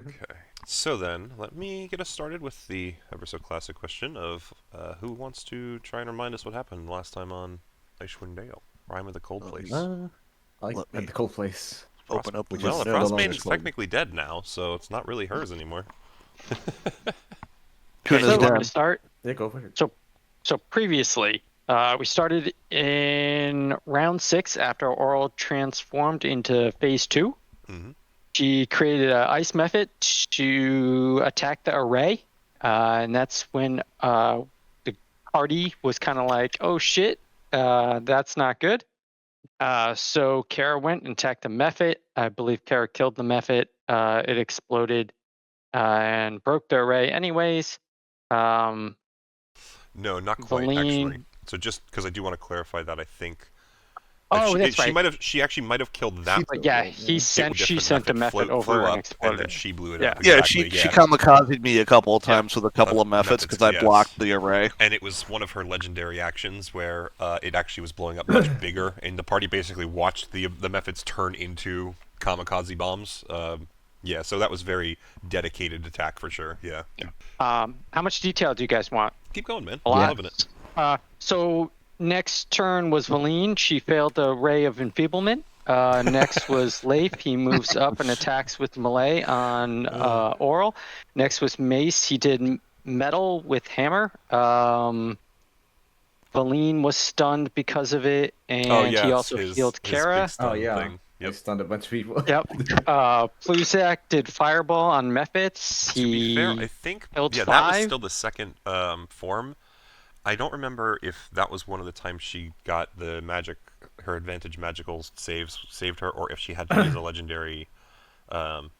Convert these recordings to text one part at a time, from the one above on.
Okay. So then, let me get us started with the ever so classic question of who wants to try and remind us what happened last time on Icewind Dale? Rime of the Cold Place. Let At me the cold place. open up Well, the the no longer Frostmaiden's cold. technically dead now, so it's not really hers anymore. Okay, Kuna's so you want me to dead. start? Yeah, go for it. So previously, we started in round 6 after Auril transformed into phase 2. Mm-hmm. She created an ice method to attack the array, and that's when the party was kind of like, "Oh shit, that's not good." So Kara went and attacked the method. I believe Kara killed the method. It exploded and broke the array. Anyways, um, No, not quite actually. Valine. So just because I do want to clarify that, I think Oh, that's right. she actually might have killed that. But yeah, It just she the sent the method method over flew and up, and exploded then it. she blew it Yeah. up. Yeah, Exactly. she kamikazed me a couple of times with a couple of methods methods, because I yes. blocked the array. And it was one of her legendary actions where it actually was blowing up much bigger, and the party basically watched the methods turn into kamikaze bombs. Yeah, so that was very dedicated attack for sure. Yeah. How much detail do you guys want? Keep going, man. A lot. Loving it. So next turn was Valine. She failed the ray of enfeeblement. Next was Leif. He moves up and attacks with melee on Auril. Next was Mace. He did metal with hammer. Valine was stunned because of it, and he also healed Kara. His big stun yeah. thing. I Yep. stunned a bunch of people. Yep. Pluzak did fireball on Mephits. To be fair, I think killed that was 5. still the second form. I don't remember if that was one of the times she got the magic, her advantage magical saved her, or if she had to use a legendary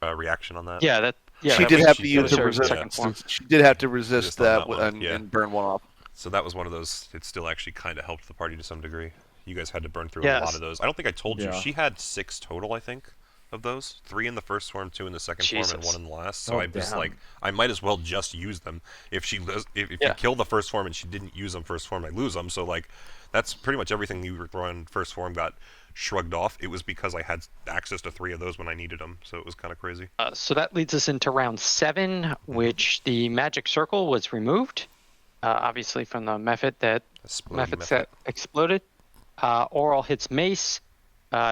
reaction on that. Yeah, She that did was- have to she use did a it, yeah. second form. resistance. She did have to resist Resist on that that one, yeah. and burn one off. So that was one of those. It still actually kind of helped the party to some degree. You guys had to burn through a Yes. lot of those. I don't think I told you. Yeah. She had 6 total, I think, of those. 3 in the first form, 2 in the second form, and Jesus. 1 in the last. So Oh, I was damn. like, I might as well just use them. If she if you kill the first form and she didn't use them first form, I lose them. So like, that's pretty much everything you were throwing first form got shrugged off. It was because I had access to 3 of those when I needed them. So it was kind of crazy. So that leads us into round 7, which the magic circle was removed, obviously from the method that exploded. Auril hits Mace.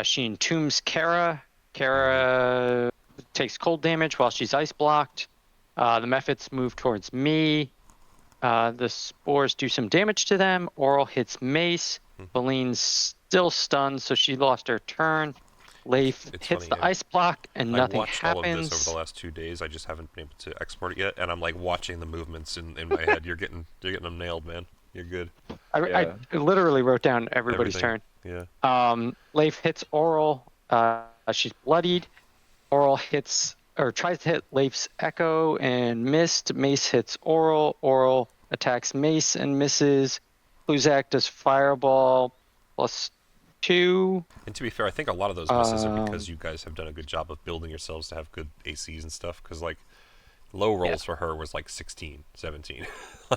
She entombs Kara. Kara takes cold damage while she's ice blocked. The methods move towards me. The spores do some damage to them. Auril hits Mace. Valine's still stunned, so she lost her turn. Leif hits funny, the ice block, and nothing I watched all of happens. this over the last 2 days. I just haven't been able to export it yet, and I'm like watching the movements in my head. You're getting them nailed, man. You're good. I literally wrote down everybody's Everything. turn. Yeah. Leif hits Auril. She's bloodied. Auril hits or tries to hit Leif's echo and missed. Mace hits Auril. Auril attacks Mace and misses. Pluzak does fireball +2. And to be fair, I think a lot of those misses are because you guys have done a good job of building yourselves to have good ACs and stuff. Because like low rolls for her was like 16, 17.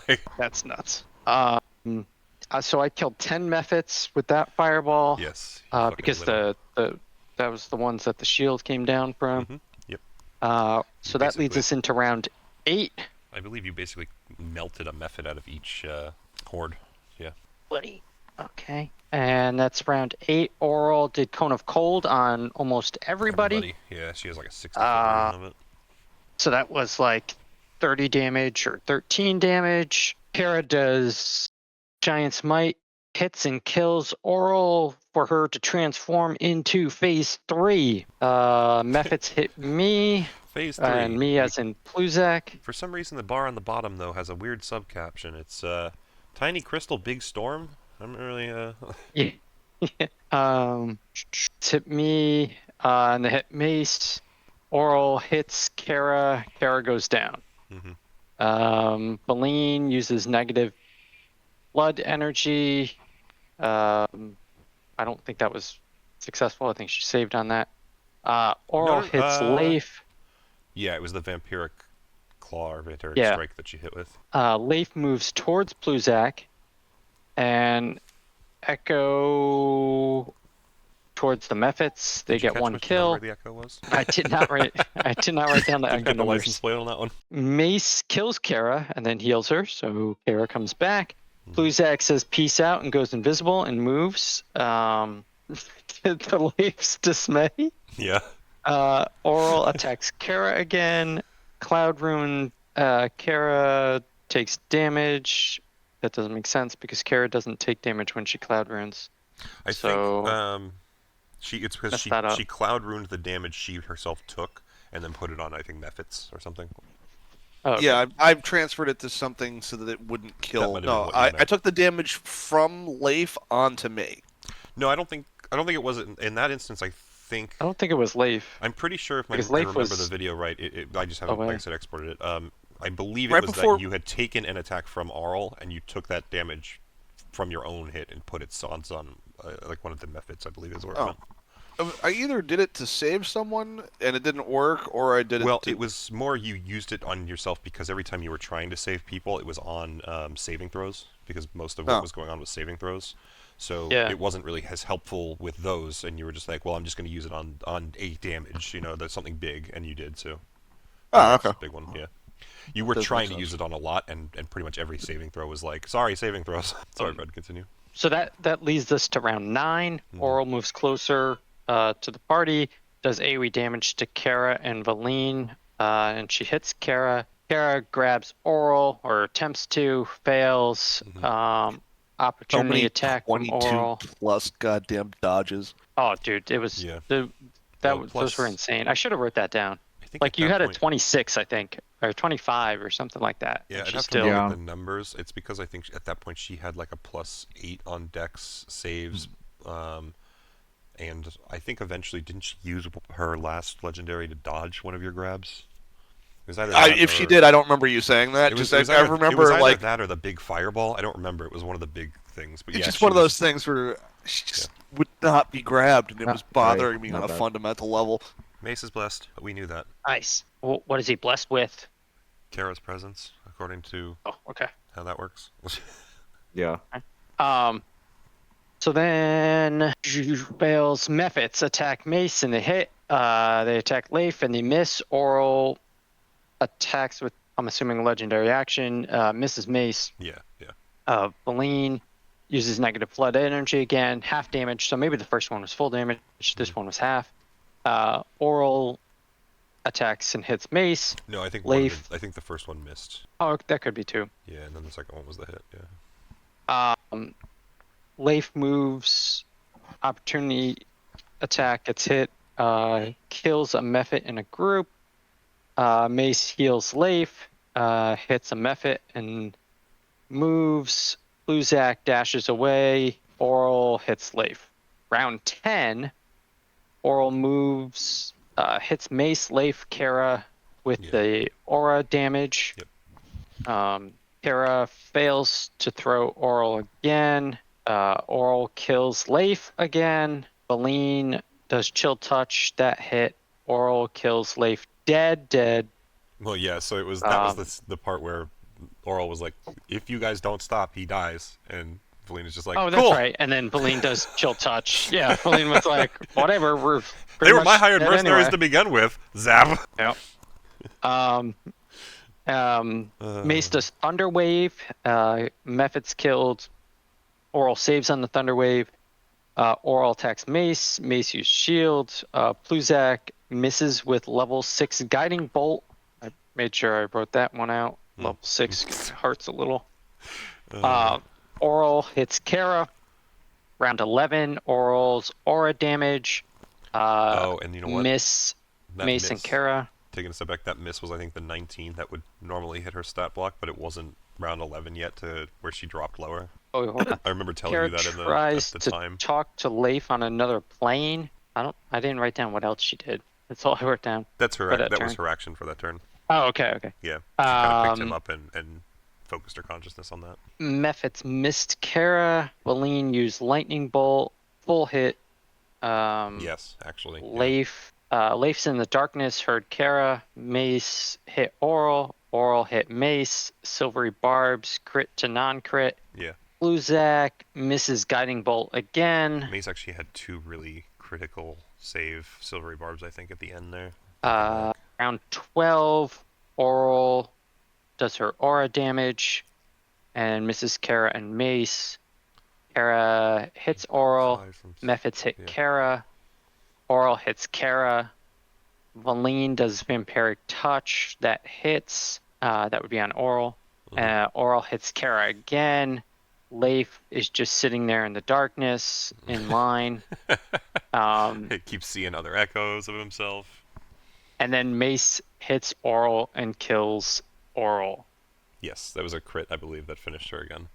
Like, that's nuts. So I killed 10 methods with that fireball. yes. Because that was the ones that the shield came down from. Mm-hmm. Yep. So that leads us into round 8. I believe you basically melted a method out of each horde. Yeah. Bloody. Okay. And that's round 8. Auril did Cone of Cold on almost everybody. Yeah, she has like a 60 version of it. So that was like 30 damage or 13 damage. Kara does Giant's Might, hits and kills Auril for her to transform into phase 3. Methods hit me. Phase 3. And me as in Pluzak. For some reason, the bar on the bottom, though, has a weird sub-caption. It's Tiny Crystal Big Storm. I'm really, Yeah. Hit me, and the hit Mace. Auril hits Kara. Kara goes down. Valine uses negative blood energy. I don't think that was successful. I think she saved on that. Auril hits Leif. Yeah, it was the vampiric claw or vampiric strike that she hit with. Leif moves towards Pluzak, and Echo towards the Mephits. They Did you get catch one which kill. number the echo was? I did not write. I did not write down the Didn't echo get the numbers. license plate on that one. Mace kills Kara and then heals her, so Kara comes back. Bluzak says peace out and goes invisible and moves. To the Leaf's dismay. Yeah. Auril attacks Kara again. Cloud Rune. Kara takes damage. That doesn't make sense because Kara doesn't take damage when she Cloud Runes. I So, think it's because messed that up. she Cloud Runed the damage she herself took and then put it on, I think, Mephits or something. Oh, okay. Yeah, I've transferred it to something so that it wouldn't kill. might have No, been what you I meant. took the damage from Leif onto me. No, I don't think it was in that instance. I don't think it was Leif. I'm pretty sure if I Because Leif remember was the video right. I just haven't, away. like I said, exported it. I believe it Right was before- that you had taken an attack from Auril and you took that damage from your own hit and put it on like one of the Mephits, I believe is where it went. I either did it to save someone and it didn't work, or I did it. Well, to... it was more you used it on yourself because every time you were trying to save people, it was on saving throws because most of what was going on was saving throws. So it wasn't really as helpful with those, and you were just like, well, I'm just going to use it on 8 damage. You know, that's something big, and you did too. Oh, okay. Big one, yeah. You were trying to use it on a lot, and pretty much every saving throw was like, sorry, saving throws. Sorry, Fred, continue. So that leads us to round 9. Auril moves closer to the party, does AoE damage to Kara and Valine, and she hits Kara. Kara grabs Auril, or attempts to, fails. Opportunity attack from 22 Auril. plus goddamn dodges. Oh, dude, it was those were insane. I should have wrote that down. I think Like at you that had point, a 26, I think, or 25 or something like that. Yeah, and I'd she have still to look at the numbers. It's because I think at that point she had like a +8 on Dex saves, and I think eventually didn't she use her last legendary to dodge one of your grabs? It was either that If she did, I don't remember you saying that. It was, just it was I either, remember it was either like that or the big fireball. I don't remember. It was one of the big things. But it's yeah, just she one of was- those things where she just would not be grabbed, and it was bothering me on a fundamental level. Mace is blessed. We knew that. Nice. Well, what is he blessed with? Kara's presence, according to Oh, okay. how that works. Yeah. So then fails Mephits attack Mace and they hit. They attack Leif and they miss. Auril attacks with, I'm assuming, legendary action. Misses Mace. Yeah. Valine uses negative flood energy again, half damage. So maybe the first one was full damage. This one was half. Auril attacks and hits Mace. No, I think Leif. I think the first one missed. Oh, that could be two. Yeah, and then the second one was the hit. Yeah. Leif moves, opportunity attack gets hit, kills a Mephit in a group. Mace heals Leif, hits a Mephit and moves. Bluzak dashes away. Auril hits Leif. Round 10, Auril moves, hits Mace, Leif, Kara with the aura damage. Yep. Kara fails to throw Auril again. Auril kills Leif again. Valine does chill touch. That hit. Auril kills Leif dead. Well, yeah. So it was that was the part where Auril was like, "If you guys don't stop, he dies," and Valine is just like, "Oh, that's cool. right." And then Valine does chill touch. Yeah, Valine was like, "Whatever, we're." They were my much hired dead mercenaries anyway. to begin with. Zap. Yep. Mace does Thunder Wave. Mephit's killed. Auril saves on the Thunder Wave. Auril attacks Mace. Mace used shield. Bluzak misses with level 6 Guiding Bolt. I made sure I wrote that one out. Level 6 hurts a little. Auril hits Kara. Round 11, Auril's aura damage. And you know what? Miss That Mace and miss- Kara. Taking a step back, that miss was I think the 19 that would normally hit her stat block, but it wasn't round 11 yet to where she dropped lower. Oh, hold on. I remember telling Kara you that at tries the to time. talk to Leif on another plane. I didn't write down what else she did. That's all I wrote down. That's her. for that That was turn. her action for that turn. Oh, okay. Yeah, she kind of picked him up and focused her consciousnness on that. Mephits missed Kara. Valine used lightning bolt. Full hit. Yes, actually. yeah. Leif. Leif's in the darkness. Heard Kara. Mace hit Auril. Auril hit Mace. Silvery barbs. Crit to non-crit. Yeah. Bluzak misses guiding bolt again. Mace actually had 2 really critical save silvery barbs, I think, at the end there. Round 12, Auril does her aura damage and misses Kara and Mace. Kara hits Auril. Mephits hit Kara. Auril hits Kara. Valine does Vampiric Touch. That hits. That would be on Auril. Auril hits Kara again. Leif is just sitting there in the darkness, in line. He keeps seeing other echoes of himself. And then Mace hits Auril and kills Auril. Yes, that was a crit, I believe, that finished her again.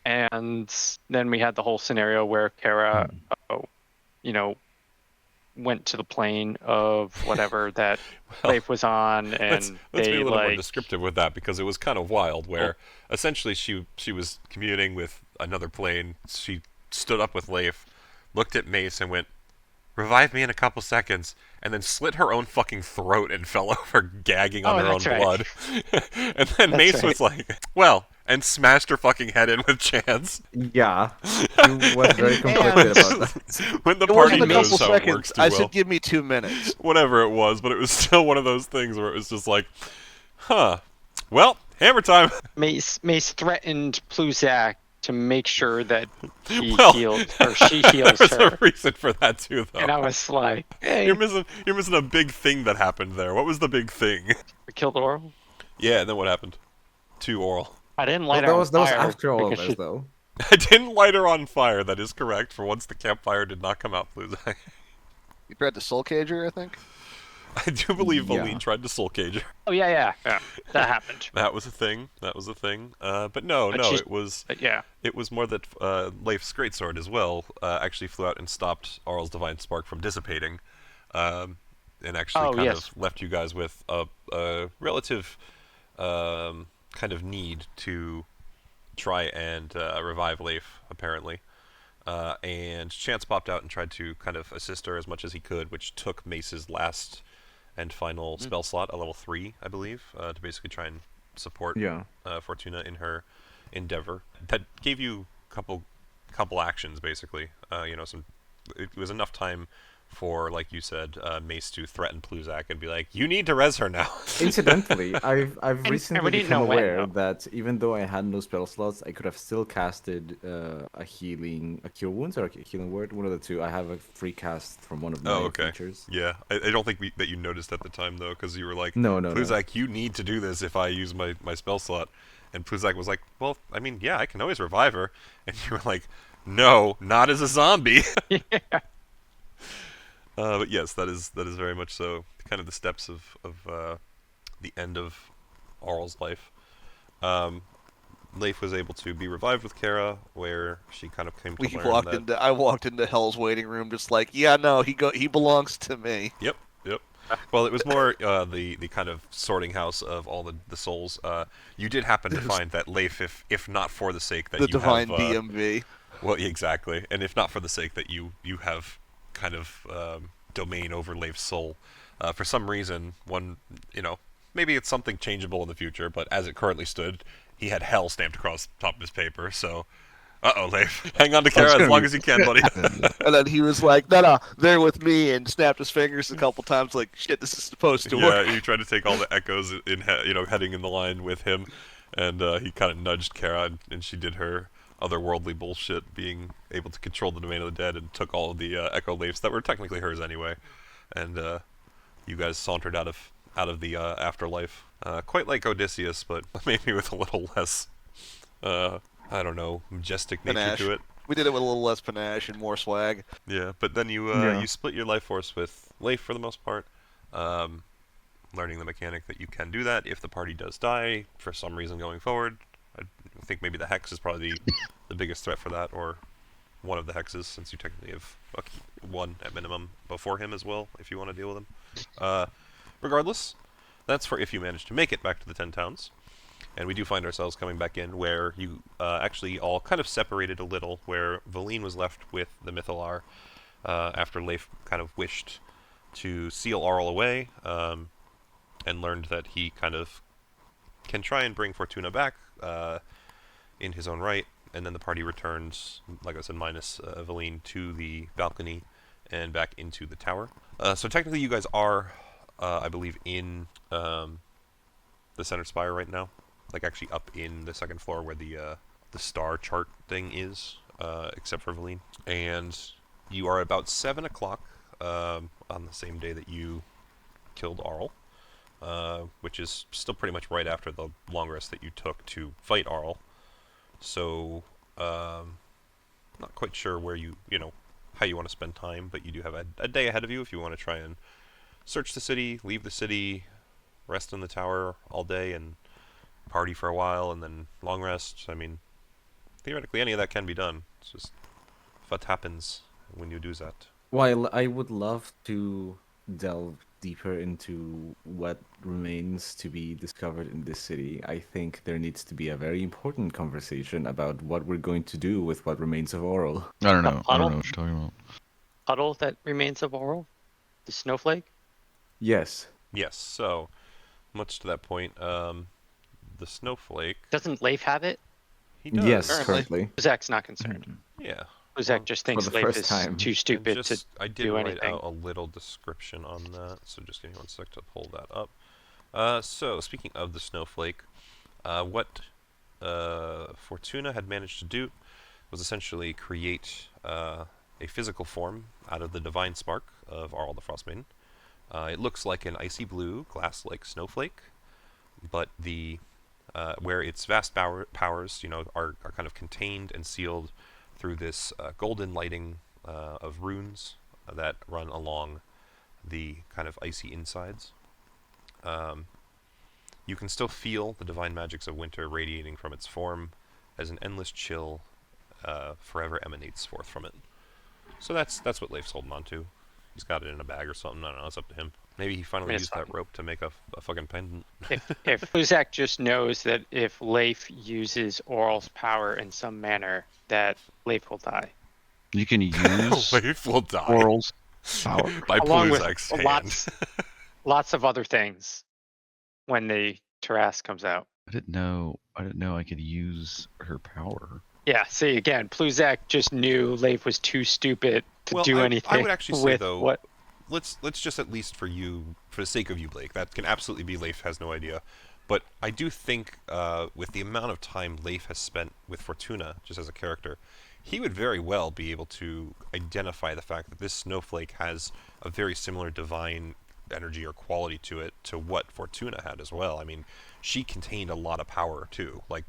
And then we had the whole scenario where Kara, went to the plane of whatever that Leif was on, and let's be a little more descriptive with that, because it was kind of wild. Where essentially she was communing with another plane. She stood up with Leif, looked at Mace, and went, "Revive me in a couple seconds," and then slit her own fucking throat and fell over gagging on her own blood. And then Mace was like, "Well," and smashed her fucking head in with Chance. Yeah, he was very conflicted about that. When the party knows how it seconds, works too I well. said, "Give me 2 minutes." Whatever it was, but it was still one of those things where it was just like, well, hammer time. Mace threatened Pluzak to make sure that he heals, or she heals There's her. a reason for that too, though. And I was like, hey. You're missing a big thing that happened there. What was the big thing? We killed Auril? Yeah, and then what happened? To Auril. I didn't light her on fire. That was after all of this, though. I didn't light her on fire, that is correct. For once, the campfire did not come out, Pluzak. You tried to soul cage her, I think? I do believe Valine tried to soul cage her. Oh, yeah. That happened. That was a thing. But no, it was... It was more that Leif's greatsword as well actually flew out and stopped Auril's Divine Spark from dissipating. And actually kind of left you guys with a relative kind of need to try and revive Leif, apparently. And Chance popped out and tried to kind of assist her as much as he could, which took Mace's last and final spell slot, a level 3, I believe, to basically try and support Fortuna in her endeavor. That gave you a couple actions, basically. It was enough time for, like you said, Mace to threaten Pluzak and be like, "You need to res her now." Incidentally, I've recently become aware that even though I had no spell slots, I could have still casted a cure wounds or a healing word, one of the two. I have a free cast from one of my features. Yeah, I don't think that you noticed at the time though, because you were like, no, Pluzak, you need to do this if I use my spell slot. And Pluzak was like, "Well, I mean, yeah, I can always revive her." And you were like, "No, not as a zombie." Yeah. But yes, that is very much so. Kind of the steps of the end of Auril's life. Leif was able to be revived with Kara, where she kind of came to learn that... I walked into Hell's waiting room just like, yeah, no, he belongs to me. Yep. Well, it was more the kind of sorting house of all the souls. You did happen to find that Leif, if not for the sake that the you divine have... DMV. Well, exactly. And if not for the sake that you have kind of domain over Leif's soul, for some reason, maybe it's something changeable in the future, but as it currently stood, he had hell stamped across the top of his paper, so... Leif. Hang on to Kara as long as you can, buddy. And then he was like, no, they're with me, and snapped his fingers a couple times like, shit, this is supposed to work. Yeah, he tried to take all the echoes heading in the line with him, and he kind of nudged Kara, and she did her otherworldly bullshit, being able to control the domain of the dead, and took all of the echo Leifs that were technically hers anyway, and you guys sauntered out of the afterlife, quite like Odysseus, but maybe with a little less, I don't know, majestic nature to it. We did it with a little less panache and more swag. Yeah, but then you split your life force with Leif for the most part, learning the mechanic that you can do that if the party does die for some reason going forward. I think maybe the Hex is probably the biggest threat for that, or one of the Hexes, since you technically have one at minimum before him as well, if you want to deal with him. Regardless, that's for if you manage to make it back to the 10 towns. And we do find ourselves coming back in where you actually all kind of separated a little, where Valine was left with the Mythillar after Leif kind of wished to seal Auril away, and learned that he kind of can try and bring Fortuna back in his own right, and then the party returns, like I said, minus Valine, to the balcony, and back into the tower. So technically you guys are, I believe, in the center spire right now. Like actually up in the second floor where the star chart thing is, except for Valine. And you are about 7 o'clock on the same day that you killed Auril, which is still pretty much right after the long rest that you took to fight Auril. So, not quite sure where how you want to spend time, but you do have a day ahead of you if you want to try and search the city, leave the city, rest in the tower all day, and party for a while, and then long rest. I mean, theoretically, any of that can be done. It's just what happens when you do that. While I would love to delve deeper into what remains to be discovered in this city, I think there needs to be a very important conversation about what we're going to do with what remains of Auril. I don't know. I don't know what you're talking about. Puddle that remains of Auril? The snowflake? Yes. Yes, so, much to that point, the snowflake... Doesn't Leif have it? He does. Yes, currently. Zach's not concerned. Yeah. Zach just thinks Leif is too stupid to I did do write anything. out a little description on that, so just give me 1 sec to pull that up. So, speaking of the snowflake, what Fortuna had managed to do was essentially create a physical form out of the divine spark of Auril the Frostmaiden. It looks like an icy blue, glass-like snowflake, but where its vast powers, are kind of contained and sealed through this golden lighting of runes that run along the kind of icy insides. You can still feel the divine magics of winter radiating from its form as an endless chill forever emanates forth from it. So that's what Leif's holding on to. He's got it in a bag or something. I don't know. It's up to him. Maybe he finally used that rope to make a fucking pendant. If Luzak just knows that if Leif uses Auril's power in some manner, that Leif will die. You can use Leif will die. Aural's power. By Along with Pluzak's hand. lots of other things when the Taras comes out. I didn't know I could use her power. Yeah, see, again, Pluzak just knew Leif was too stupid to do anything. I would actually say, though, what... let's just at least for the sake of you, Blake, that can absolutely be Leif has no idea. But I do think with the amount of time Leif has spent with Fortuna, just as a character, he would very well be able to identify the fact that this snowflake has a very similar divine energy or quality to it to what Fortuna had as well. I mean, she contained a lot of power too. Like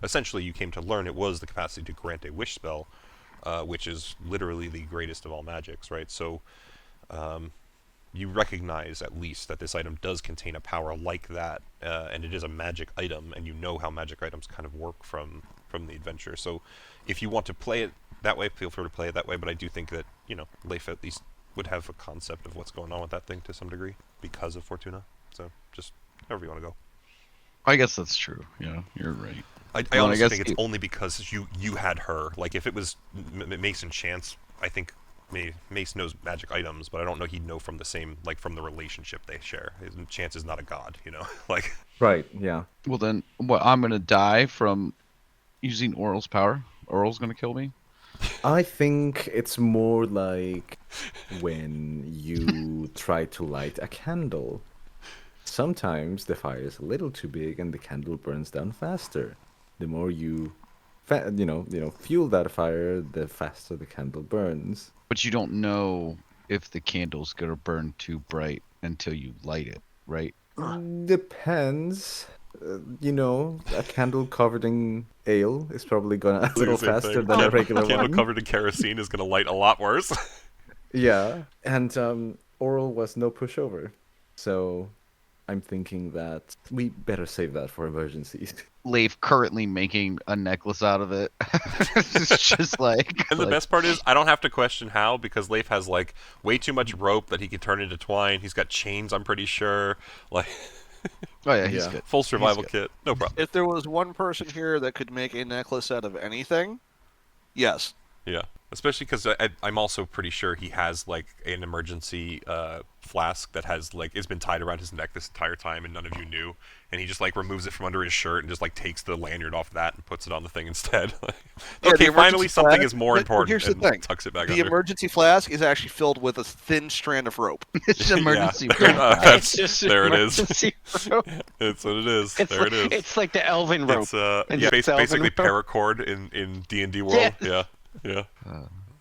essentially you came to learn it was the capacity to grant a wish spell, which is literally the greatest of all magics, right? So you recognize at least that this item does contain a power like that, and it is a magic item, and you know how magic items kind of work from the adventure. So if you want to play it that way, feel free to play it that way, but I do think that, Leif at least would have a concept of what's going on with that thing to some degree because of Fortuna. So just however you want to go. I guess that's true. Yeah, you're right. I honestly think it's only because you had her. Like, if it was Mace and Chance, I think Mace knows magic items, but I don't know he'd know from the same, like, from the relationship they share. Chance is not a god, like. Right, yeah. Well then, I'm going to die from using Aural's power? Aural's going to kill me? I think it's more like when you try to light a candle. Sometimes the fire is a little too big and the candle burns down faster. The more you fuel that fire, the faster the candle burns. But you don't know if the candle's going to burn too bright until you light it, right? Depends. A candle covered in ale is probably gonna a little faster than a regular one. A candle covered in kerosene is gonna light a lot worse. Yeah, and Auril was no pushover, so I'm thinking that we better save that for emergencies. Leif currently making a necklace out of it. It's just like. And the best part is, I don't have to question how, because Leif has like way too much rope that he can turn into twine. He's got chains, I'm pretty sure. Like. Oh yeah, he's good. Full survival kit, no problem. If there was one person here that could make a necklace out of anything, yes, Yeah, especially because I'm also pretty sure he has like an emergency flask that has like it's been tied around his neck this entire time, and none of you knew. And he just like removes it from under his shirt and just like takes the lanyard off that and puts it on the thing instead. Yeah, okay, the finally emergency something flask- is more Well, important. here's the and thing. tucks it back The under. emergency flask is actually filled with a thin strand of rope. It's emergency. It's just there it is. emergency rope. That's what it is. It's there like, it is. It's like the elven rope. It's And yeah, it's elven basically rope. paracord in D&D world. Yes. Yeah.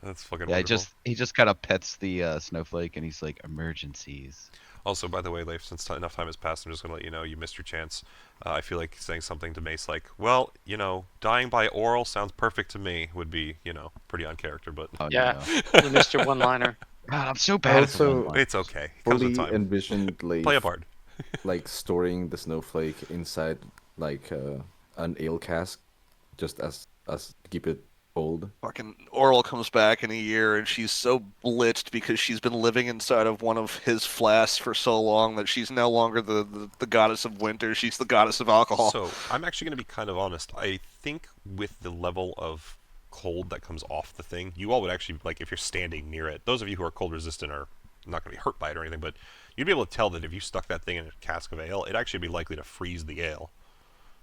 That's fucking Yeah, wonderful. he just kind of pets the snowflake, and he's like, emergencies. Also, by the way, Leif, since enough time has passed, I'm just going to let you know you missed your chance. I feel like saying something to Mace like, well, dying by Auril sounds perfect to me would be, pretty on character, but... Oh, Yeah. no. You missed your one-liner. God, I'm so bad at the Also- one-liner. It's okay. Comes with Fully time. envisioned Leif, Play a bard. like storing the snowflake inside like an ale cask, just as to keep it cold. Fucking Auril comes back in a year, and she's so blitzed because she's been living inside of one of his flasks for so long that she's no longer the goddess of winter. She's the goddess of alcohol. So, I'm actually going to be kind of honest. I think with the level of cold that comes off the thing, you all would actually, like, if you're standing near it, those of you who are cold resistant are not going to be hurt by it or anything, but you'd be able to tell that if you stuck that thing in a cask of ale, it'd actually be likely to freeze the ale.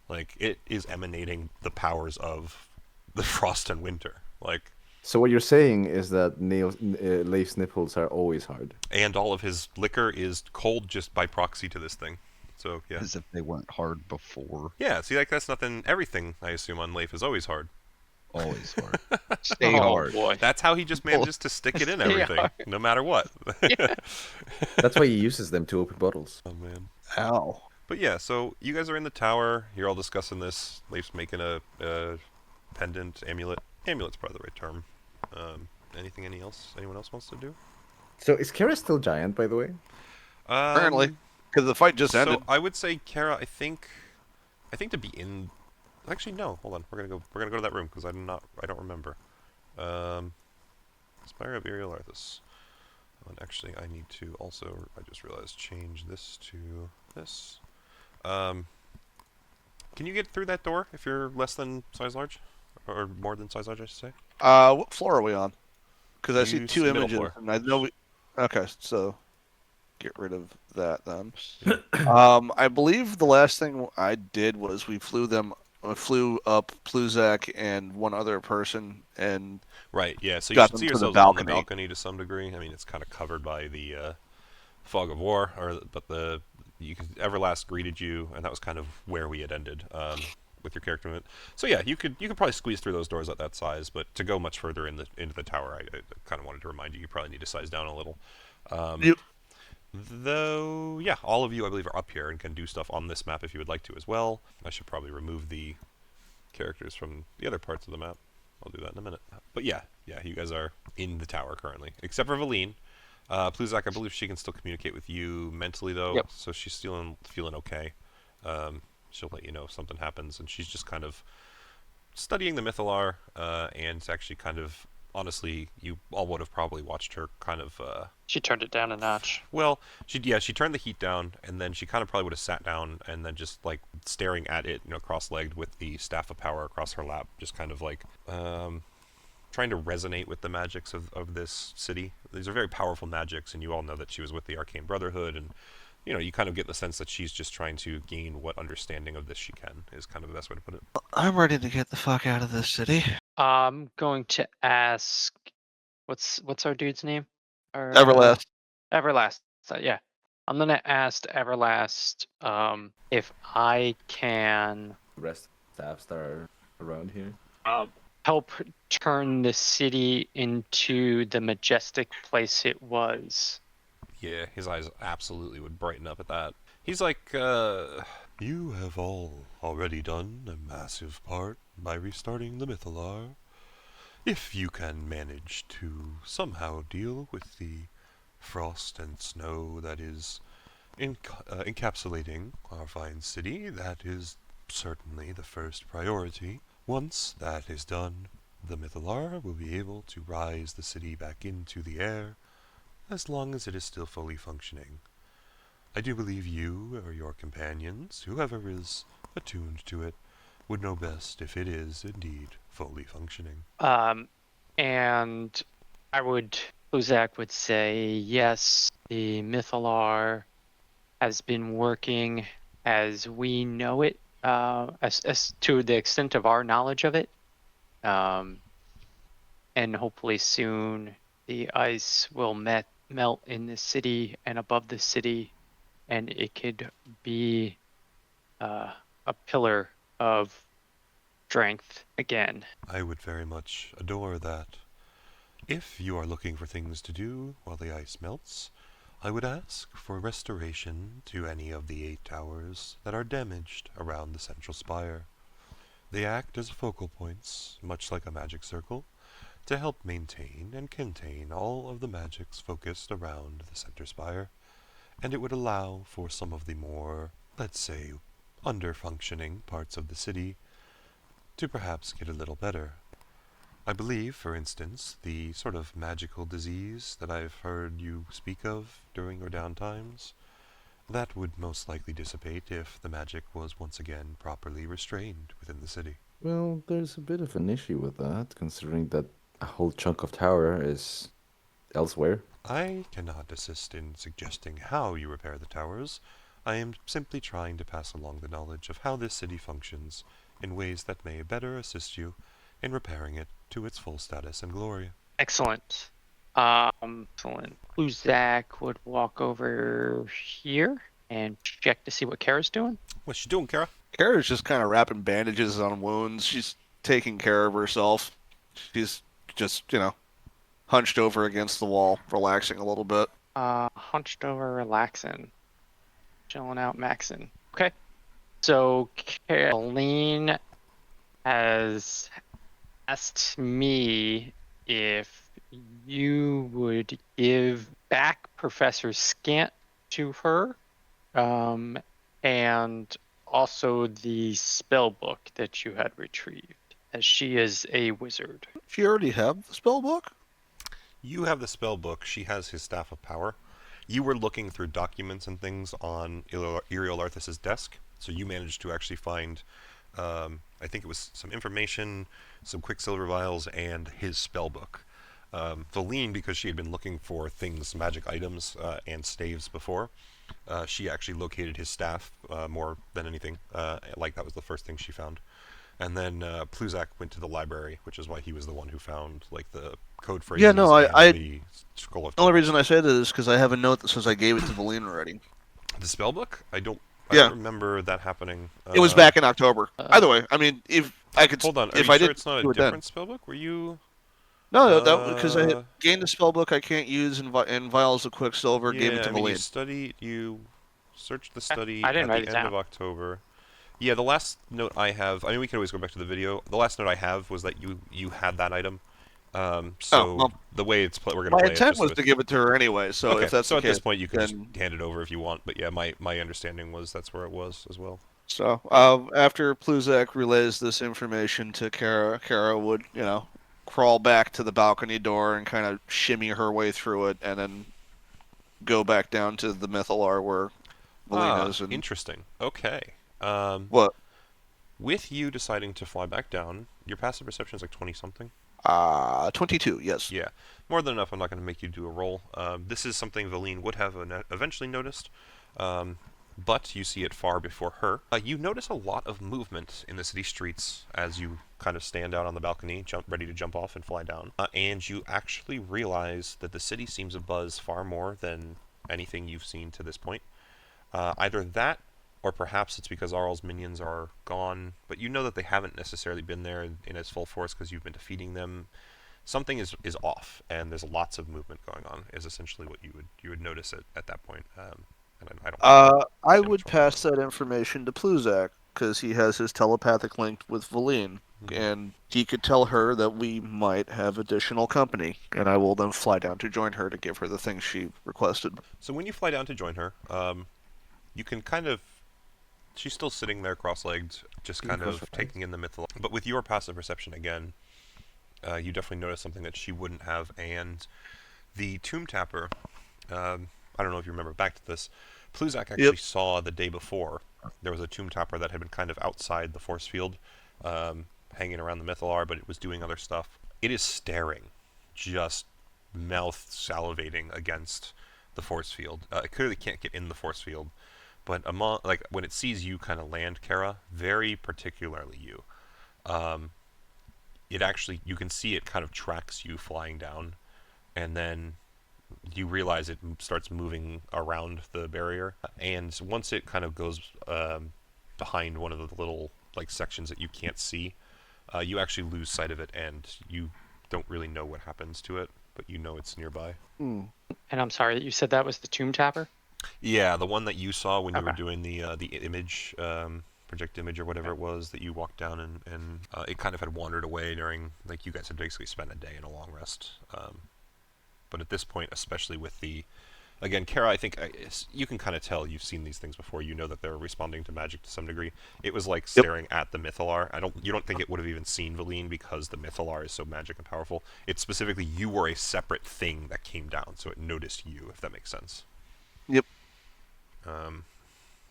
Like, it is emanating the powers of the frost and winter. Like, So what you're saying is that Leif's nipples are always hard. and all of his liquor is cold just by proxy to this thing. So, yeah. As if they weren't hard before. Yeah, see, like, that's nothing. Everything, I assume, on Leif is always hard. Always hard. Stay Oh, hard. boy. That's how he just manages to stick it in Stay everything, hard. no matter what. That's why he uses them to open bottles. Oh, man. Ow. But yeah, so you guys are in the tower. You're all discussing this. Leif's making a pendant, amulet. Amulet's probably the right term. Anything else? Anyone else wants to do? So is Kara still giant, by the way? Apparently, because the fight just ended. So I would say Kara. I think to be in. Actually, no. Hold on. We're gonna go to that room because I don't remember. Spire of Auril Arthas. And actually, I need to also. I just realized change this to this. Can you get through that door if you're less than size large, or more than size large, I should say? What floor are we on? Because I see Use two middle images, floor. and I know we. Okay, so get rid of that then. I believe the last thing I did was we flew up Pluzak and one other person, and Right. Yeah. So you got should them see to the yourselves on the balcony. balcony to some degree. I mean, it's kind of covered by the fog of war, but Everlast greeted you, and that was kind of where we had ended with your character movement. So yeah, you could probably squeeze through those doors at that size, but to go much further into the tower, I kind of wanted to remind you you probably need to size down a little. Yep. Though, yeah, all of you I believe are up here and can do stuff on this map if you would like to as well. I should probably remove the characters from the other parts of the map. I'll do that in a minute. But yeah, you guys are in the tower currently, except for Valine. Pluzak, I believe she can still communicate with you mentally, though, Yep. so she's still feeling okay. She'll let you know if something happens, and she's just kind of studying the Mythillar, and actually kind of, honestly, you all would have probably watched her kind of, She turned it down a notch. well, she turned the heat down, and then she kind of probably would have sat down and then just, like, staring at it, cross-legged with the Staff of Power across her lap, just kind of, like, trying to resonate with the magics of this city. These are very powerful magics, and you all know that she was with the Arcane Brotherhood, and you kind of get the sense that she's just trying to gain what understanding of this she can, is kind of the best way to put it. I'm ready to get the fuck out of this city. I'm going to ask, what's our dude's name? Everlast. Everlast. So, yeah, I'm gonna ask Everlast if I can The rest of the staffs that are around here. help turn the city into the majestic place it was. Yeah, his eyes absolutely would brighten up at that. He's like, you have all already done a massive part by restarting the Mythillar. If you can manage to somehow deal with the frost and snow that is encapsulating our fine city, that is certainly the first priority. Once that is done, the Mythillar will be able to rise the city back into the air, as long as it is still fully functioning. I do believe you or your companions, whoever is attuned to it, would know best if it is indeed fully functioning. And Luzak would say, yes, the Mythillar has been working as we know it, as to the extent of our knowledge of it. And hopefully soon the ice will melt in the city and above the city, and it could be a pillar of strength again. I would very much adore that. If you are looking for things to do while the ice melts, I would ask for restoration to any of the 8 towers that are damaged around the central spire. They act as focal points, much like a magic circle, to help maintain and contain all of the magics focused around the center spire, and it would allow for some of the more, let's say, under-functioning parts of the city to perhaps get a little better. I believe, for instance, the sort of magical disease that I've heard you speak of during your downtimes, that would most likely dissipate if the magic was once again properly restrained within the city. Well, there's a bit of an issue with that, considering that a whole chunk of tower is elsewhere. I cannot assist in suggesting how you repair the towers. I am simply trying to pass along the knowledge of how this city functions in ways that may better assist you in repairing it to its full status and glory. Excellent. Excellent. Luzak would walk over here and check to see what Kara's doing. What's she doing, Kara? Kara's just kind of wrapping bandages on wounds. She's taking care of herself. She's just, hunched over against the wall, relaxing a little bit. Hunched over, relaxing. Chilling out, maxing. Okay. So, Caroline has asked me if you would give back Professor Scant to her, and also the spell book that you had retrieved, as she is a wizard. She already have the spell book? You have the spell book. She has his Staff of Power. You were looking through documents and things on Auril Arthas's desk, so you managed to actually find, I think it was some information, some Quicksilver vials, and his spell book. Valine, because she had been looking for things, magic items, and staves before, she actually located his staff more than anything. Like that was the first thing she found. And then Pluzak went to the library, which is why he was the one who found like the code phrases. Yeah, no, the scroll of the only reason I say that is because I have a note that says I gave it to Valine already. The spell book? I don't remember that happening. It was back in October. Either way, I mean, if I could, hold on. Are if you I sure did, it's not a different spell book? Were you? No, that because I had gained the spell book I can't use in vials of Quicksilver. Gave it to Valine. You searched the study I at didn't the write it end down. of October. Yeah, the last note I have, I mean, we can always go back to the video. The last note I have was that you had that item. The way it's we're going to play it. My intent was to give it to her anyway, so okay, if that's so the at case, this point you can then... just hand it over if you want. But yeah, my understanding was that's where it was as well. So after Pluzak relays this information to Kara, Kara would, crawl back to the balcony door and kind of shimmy her way through it, and then go back down to the Mythillar where Valine is. Interesting. Okay. What? With you deciding to fly back down, your passive perception is like 20-something? 22, yes. Yeah. More than enough. I'm not going to make you do a roll. This is something Valine would have eventually noticed, but you see it far before her. You notice a lot of movement in the city streets as you kind of stand out on the balcony, ready to jump off and fly down. And you actually realize that the city seems abuzz far more than anything you've seen to this point. Either that, or perhaps it's because Auril's minions are gone, but you know that they haven't necessarily been there in its full force because you've been defeating them. Something is off, and there's lots of movement going on, is essentially what you would notice at that point. And I would pass that information to Pluzak, because he has his telepathic link with Valine, and he could tell her that we might have additional company, and I will then fly down to join her to give her the things she requested. So when you fly down to join her, you can kind of... She's still sitting there cross-legged, just kind of taking in the Mythillar. But with your passive perception again, you definitely notice something that she wouldn't have. And the Tomb Tapper, I don't know if you remember back to this, Pluzak actually saw the day before. There was a Tomb Tapper that had been kind of outside the force field, hanging around the Mythillar, but it was doing other stuff. It is staring, just mouth salivating against the force field. It clearly can't get in the force field, but when it sees you kind of land, Kara, very particularly you, it actually, you can see it kind of tracks you flying down, and then you realize it starts moving around the barrier, and once it kind of goes behind one of the little sections that you can't see, you actually lose sight of it, and you don't really know what happens to it, but you know it's nearby. And I'm sorry, you said that was the Tomb Tapper? Yeah, the one that you saw when you were doing the image, project image or whatever it was that you walked down, and it kind of had wandered away during, you guys had basically spent a day in a long rest. But at this point, especially with again, Kara, I think you can kind of tell you've seen these things before. You know that they're responding to magic to some degree. It was like staring at the Mythillar. You don't think it would have even seen Valine because the Mythillar is so magic and powerful. It's specifically you were a separate thing that came down, so it noticed you, if that makes sense. Yep.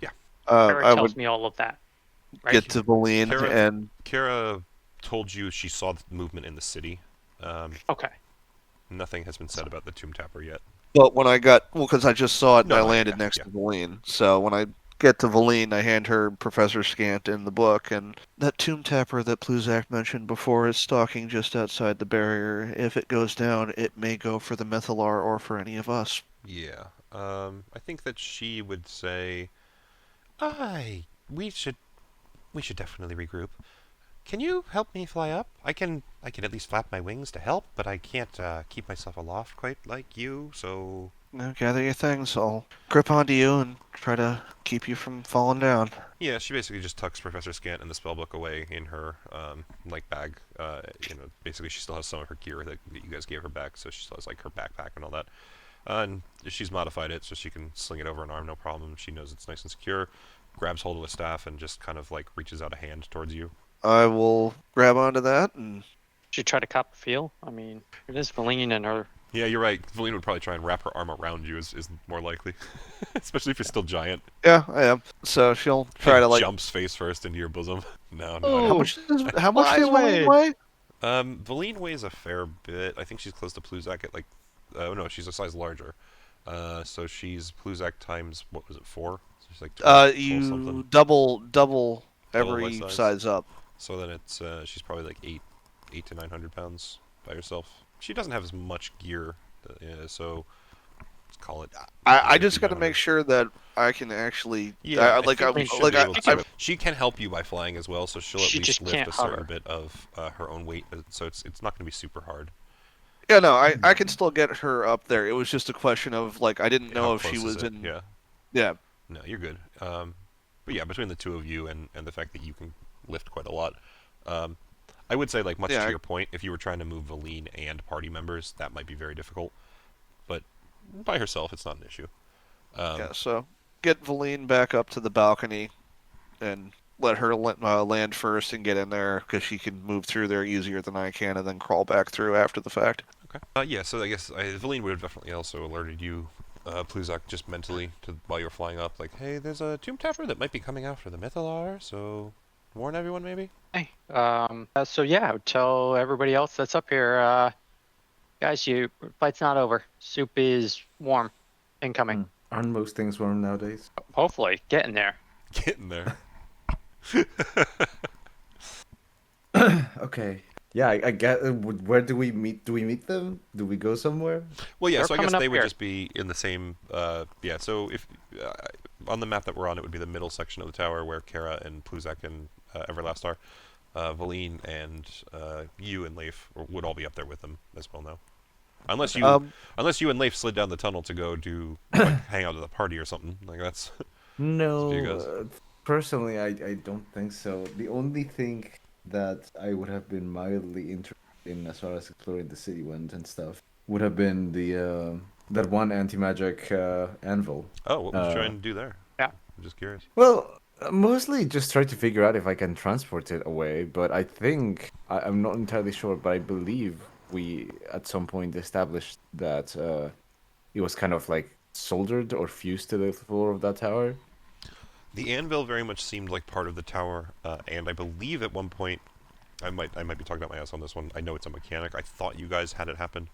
Yeah. Kara tells me all of that. Right? Get to Valine, and Kara told you she saw the movement in the city. Okay. Nothing has been said about the Tomb Tapper yet. But when I because I just saw it and I landed next to Valine. So when I get to Valine, I hand her Professor Scant in the book, and that Tomb Tapper that Pluzak mentioned before is stalking just outside the barrier. If it goes down, it may go for the Mythillar or for any of us. Yeah. I think that she would say, we should definitely regroup. Can you help me fly up? I can at least flap my wings to help, but I can't keep myself aloft quite like you, so... Now gather your things. I'll grip onto you and try to keep you from falling down. Yeah, she basically just tucks Professor Scant and the spellbook away in her, bag. Basically she still has some of her gear that you guys gave her back, so she still has, her backpack and all that. And she's modified it so she can sling it over an arm, no problem. She knows it's nice and secure, grabs hold of a staff, and just kind of, reaches out a hand towards you. I will grab onto that and... Should you try to cop a feel? I mean, it is Valine and her... Yeah, you're right. Valine would probably try and wrap her arm around you is more likely. Especially if you're still giant. Yeah, I am. So she'll try to, jumps face first into your bosom. No. How much does Valine weigh? Valine weighs a fair bit. I think she's close to Pluzak at, oh no, she's a size larger. So she's Pluzak times, what was it, 4? So she's 12, you 12 something. double every size up. So then it's she's probably 8 to 900 pounds by herself. She doesn't have as much gear, so let's call it. I just got to make sure that I can actually. Yeah, she can help you by flying as well, so she'll at least lift a certain bit of her own weight. So it's not going to be super hard. Yeah, no, I can still get her up there. It was just a question of I didn't know if she was in. Yeah. Yeah. No, you're good. But yeah, between the two of you and the fact that you can lift quite a lot, I would say, much to your point, if you were trying to move Valine and party members, that might be very difficult. But by herself, it's not an issue. So get Valine back up to the balcony and let her land first and get in there, because she can move through there easier than I can, and then crawl back through after the fact. Okay. Yeah, so I guess Valine would have definitely also alerted you, Pluzak, just mentally, while you were flying up, hey, there's a Tomb Tapper that might be coming after the Mythillar, so warn everyone, maybe? Hey, so yeah, I would tell everybody else that's up here, guys, fight's not over. Soup is warm, incoming. Aren't most things warm nowadays? Hopefully, getting there. Getting there. Okay. Yeah, I get. Where do we meet? Do we meet them? Do we go somewhere? Well, yeah. They're so I guess they would here. just be in the same. Yeah. So if on the map that we're on, it would be the middle section of the tower where Kara and Pluzak and Everlast are. Valine and you and Leif would all be up there with them as well now. Unless you and Leif slid down the tunnel to go do hang out at the party or something that's. No, personally, I don't think so. The only thing that I would have been mildly interested in, as far as exploring the city went and stuff, would have been the that one anti-magic anvil. Oh, what was you trying to do there? Yeah, I'm just curious. Well, mostly just try to figure out if I can transport it away, but I think I'm not entirely sure, but I believe we at some point established that it was kind of soldered or fused to the floor of that tower. The anvil very much seemed like part of the tower, and I believe at one point I might be talking about my ass on this one. I know it's a mechanic. I thought you guys had it happen.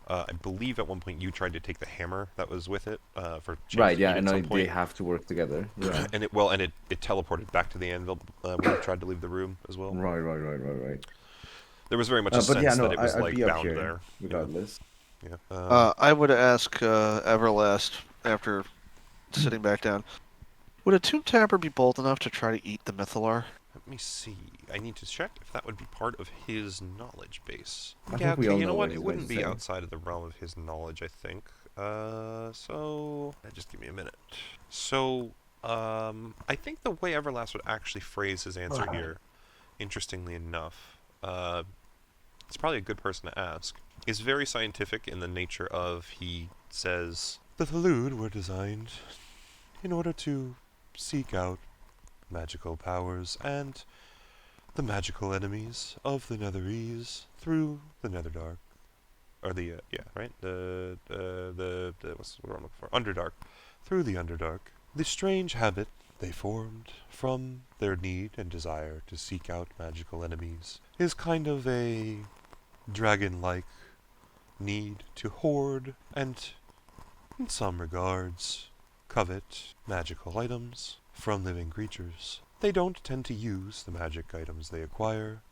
I believe at one point you tried to take the hammer that was with it for right. Yeah, at some point. they have to work together. Yeah. and it teleported back to the anvil when you tried to leave the room as well. Right. There was very much a sense that it was like bound there, regardless. Yeah. I would ask Everlast after sitting back down. Would a Tomb Tapper be bold enough to try to eat the Mythillar? Let me see. I need to check if that would be part of his knowledge base. I think we all you know know what? what It wouldn't he's be saying. outside of the realm of his knowledge, I think. So just give me a minute. So, I think the way Everlast would actually phrase his answer here, interestingly enough, it's probably a good person to ask, is very scientific in the nature of, he says, the Thalud were designed in order to seek out magical powers and the magical enemies of the Netherese through the Netherdark, or the right, what's what I'm looking for? Underdark, through the Underdark. The strange habit they formed from their need and desire to seek out magical enemies is kind of a dragon-like need to hoard and, in some regards, covet magical items from living creatures. They don't tend to use the magic items they acquire,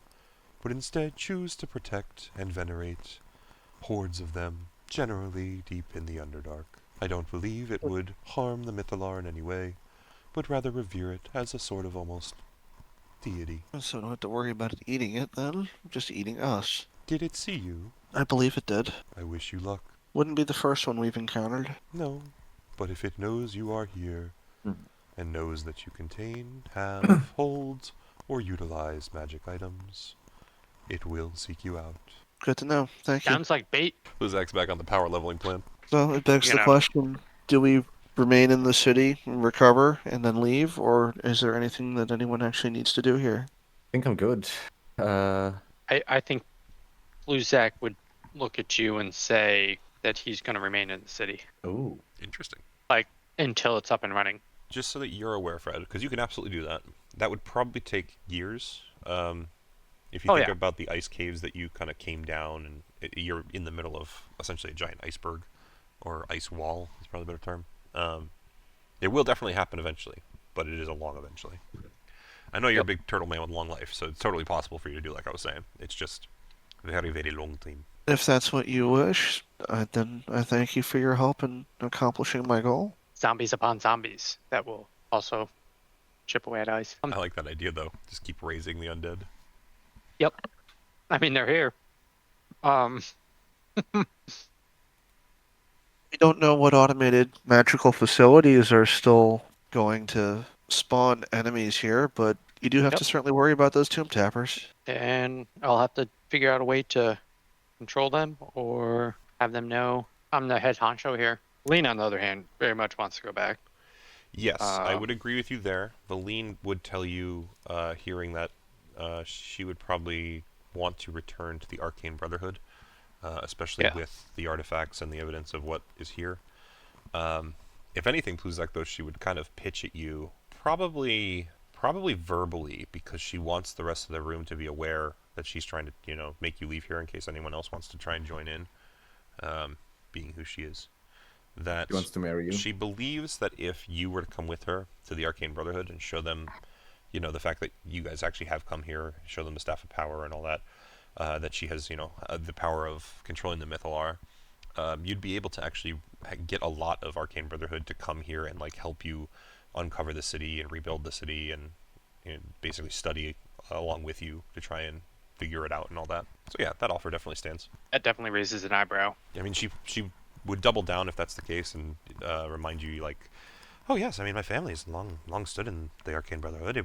but instead choose to protect and venerate hordes of them, generally deep in the Underdark. I don't believe it would harm the Mythillar in any way, but rather revere it as a sort of almost deity. So I don't have to worry about it eating it then, just eating us. Did it see you? I believe it did. I wish you luck. Wouldn't be the first one we've encountered. No, but if it knows you are here, and knows that you contain, have, hold, or utilize magic items, it will seek you out. Good to know. Thank you. Sounds like bait. Luzak's back on the power leveling plan. So it begs You the know. question, do we remain in the city, recover, and then leave, or is there anything that anyone actually needs to do here? I think I'm good. I think Bluzak would look at you and say that he's going to remain in the city. Oh. Interesting. Like, until it's up and running. Just so that you're aware, Fred, because you can absolutely do that. That would probably take years. If you think about the ice caves that you kind of came down, and you're in the middle of essentially a giant iceberg, or ice wall is probably a better term. It will definitely happen eventually, but it is a long eventually. I know you're a big turtle man with long life, so it's totally possible for you to do like I was saying. It's just very, very long time. If that's what you wish, then I thank you for your help in accomplishing my goal. Zombies upon zombies. That will also chip away at ice. I like that idea, though. Just keep raising the undead. Yep. I mean, they're here. We don't know what automated magical facilities are still going to spawn enemies here, but you do have to certainly worry about those Tomb Tappers. And I'll have to figure out a way to control them or have them know I'm the head honcho here. Lena, on the other hand, very much wants to go back. Yes, I would agree with you there. Valine would tell you, hearing that, she would probably want to return to the Arcane Brotherhood, especially with the artifacts and the evidence of what is here. If anything, Pluzak, though, she would kind of pitch at you, probably verbally, because she wants the rest of the room to be aware that she's trying to, make you leave here in case anyone else wants to try and join in, being who she is. That She wants to marry you. She believes that if you were to come with her to the Arcane Brotherhood and show them, the fact that you guys actually have come here, show them the Staff of Power and all that, that she has, the power of controlling the Mythillar, you'd be able to actually get a lot of Arcane Brotherhood to come here and help you uncover the city and rebuild the city and basically study along with you to try and figure it out and all that. So yeah, that offer definitely stands. That definitely raises an eyebrow. I mean, she would double down if that's the case and remind you oh yes, I mean my family's long stood in the Arcane Brotherhood.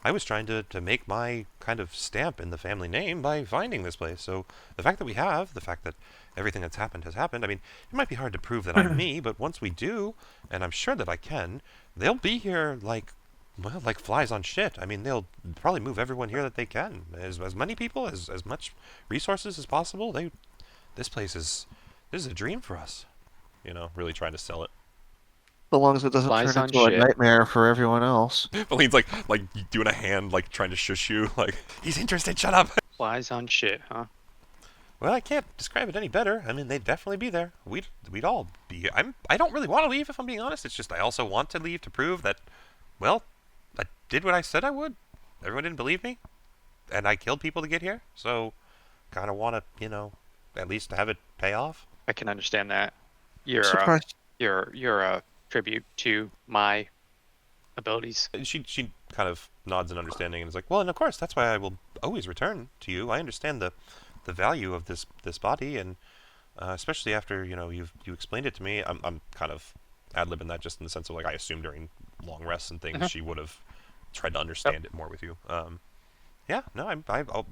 I was trying to make my kind of stamp in the family name by finding this place. So the fact that everything that's happened has happened. I mean, it might be hard to prove that I'm me, but once we do, and I'm sure that I can, they'll be here like flies on shit. I mean, they'll probably move everyone here that they can. As many people, as much resources as possible. This is a dream for us. Really trying to sell it. So long as it doesn't Flies turn on into a shit. nightmare for everyone else. Valine's like doing a hand, trying to shush you, he's interested, shut up. supplies on shit, huh? Well, I can't describe it any better. I mean, they'd definitely be there. We'd all be. I don't really want to leave, if I'm being honest. It's just I also want to leave to prove that, well, I did what I said I would. Everyone didn't believe me, and I killed people to get here. So, kind of want to, at least have it pay off. I can understand that. You're Surprised. you're a tribute to my abilities. And she kind of nods in understanding and is like, well, and of course that's why I will always return to you. I understand the value of this body, and especially after you explained it to me. I'm kind of ad-libbing that just in the sense of like I assume during long rests and things she would have tried to understand it more with you. Yeah, no,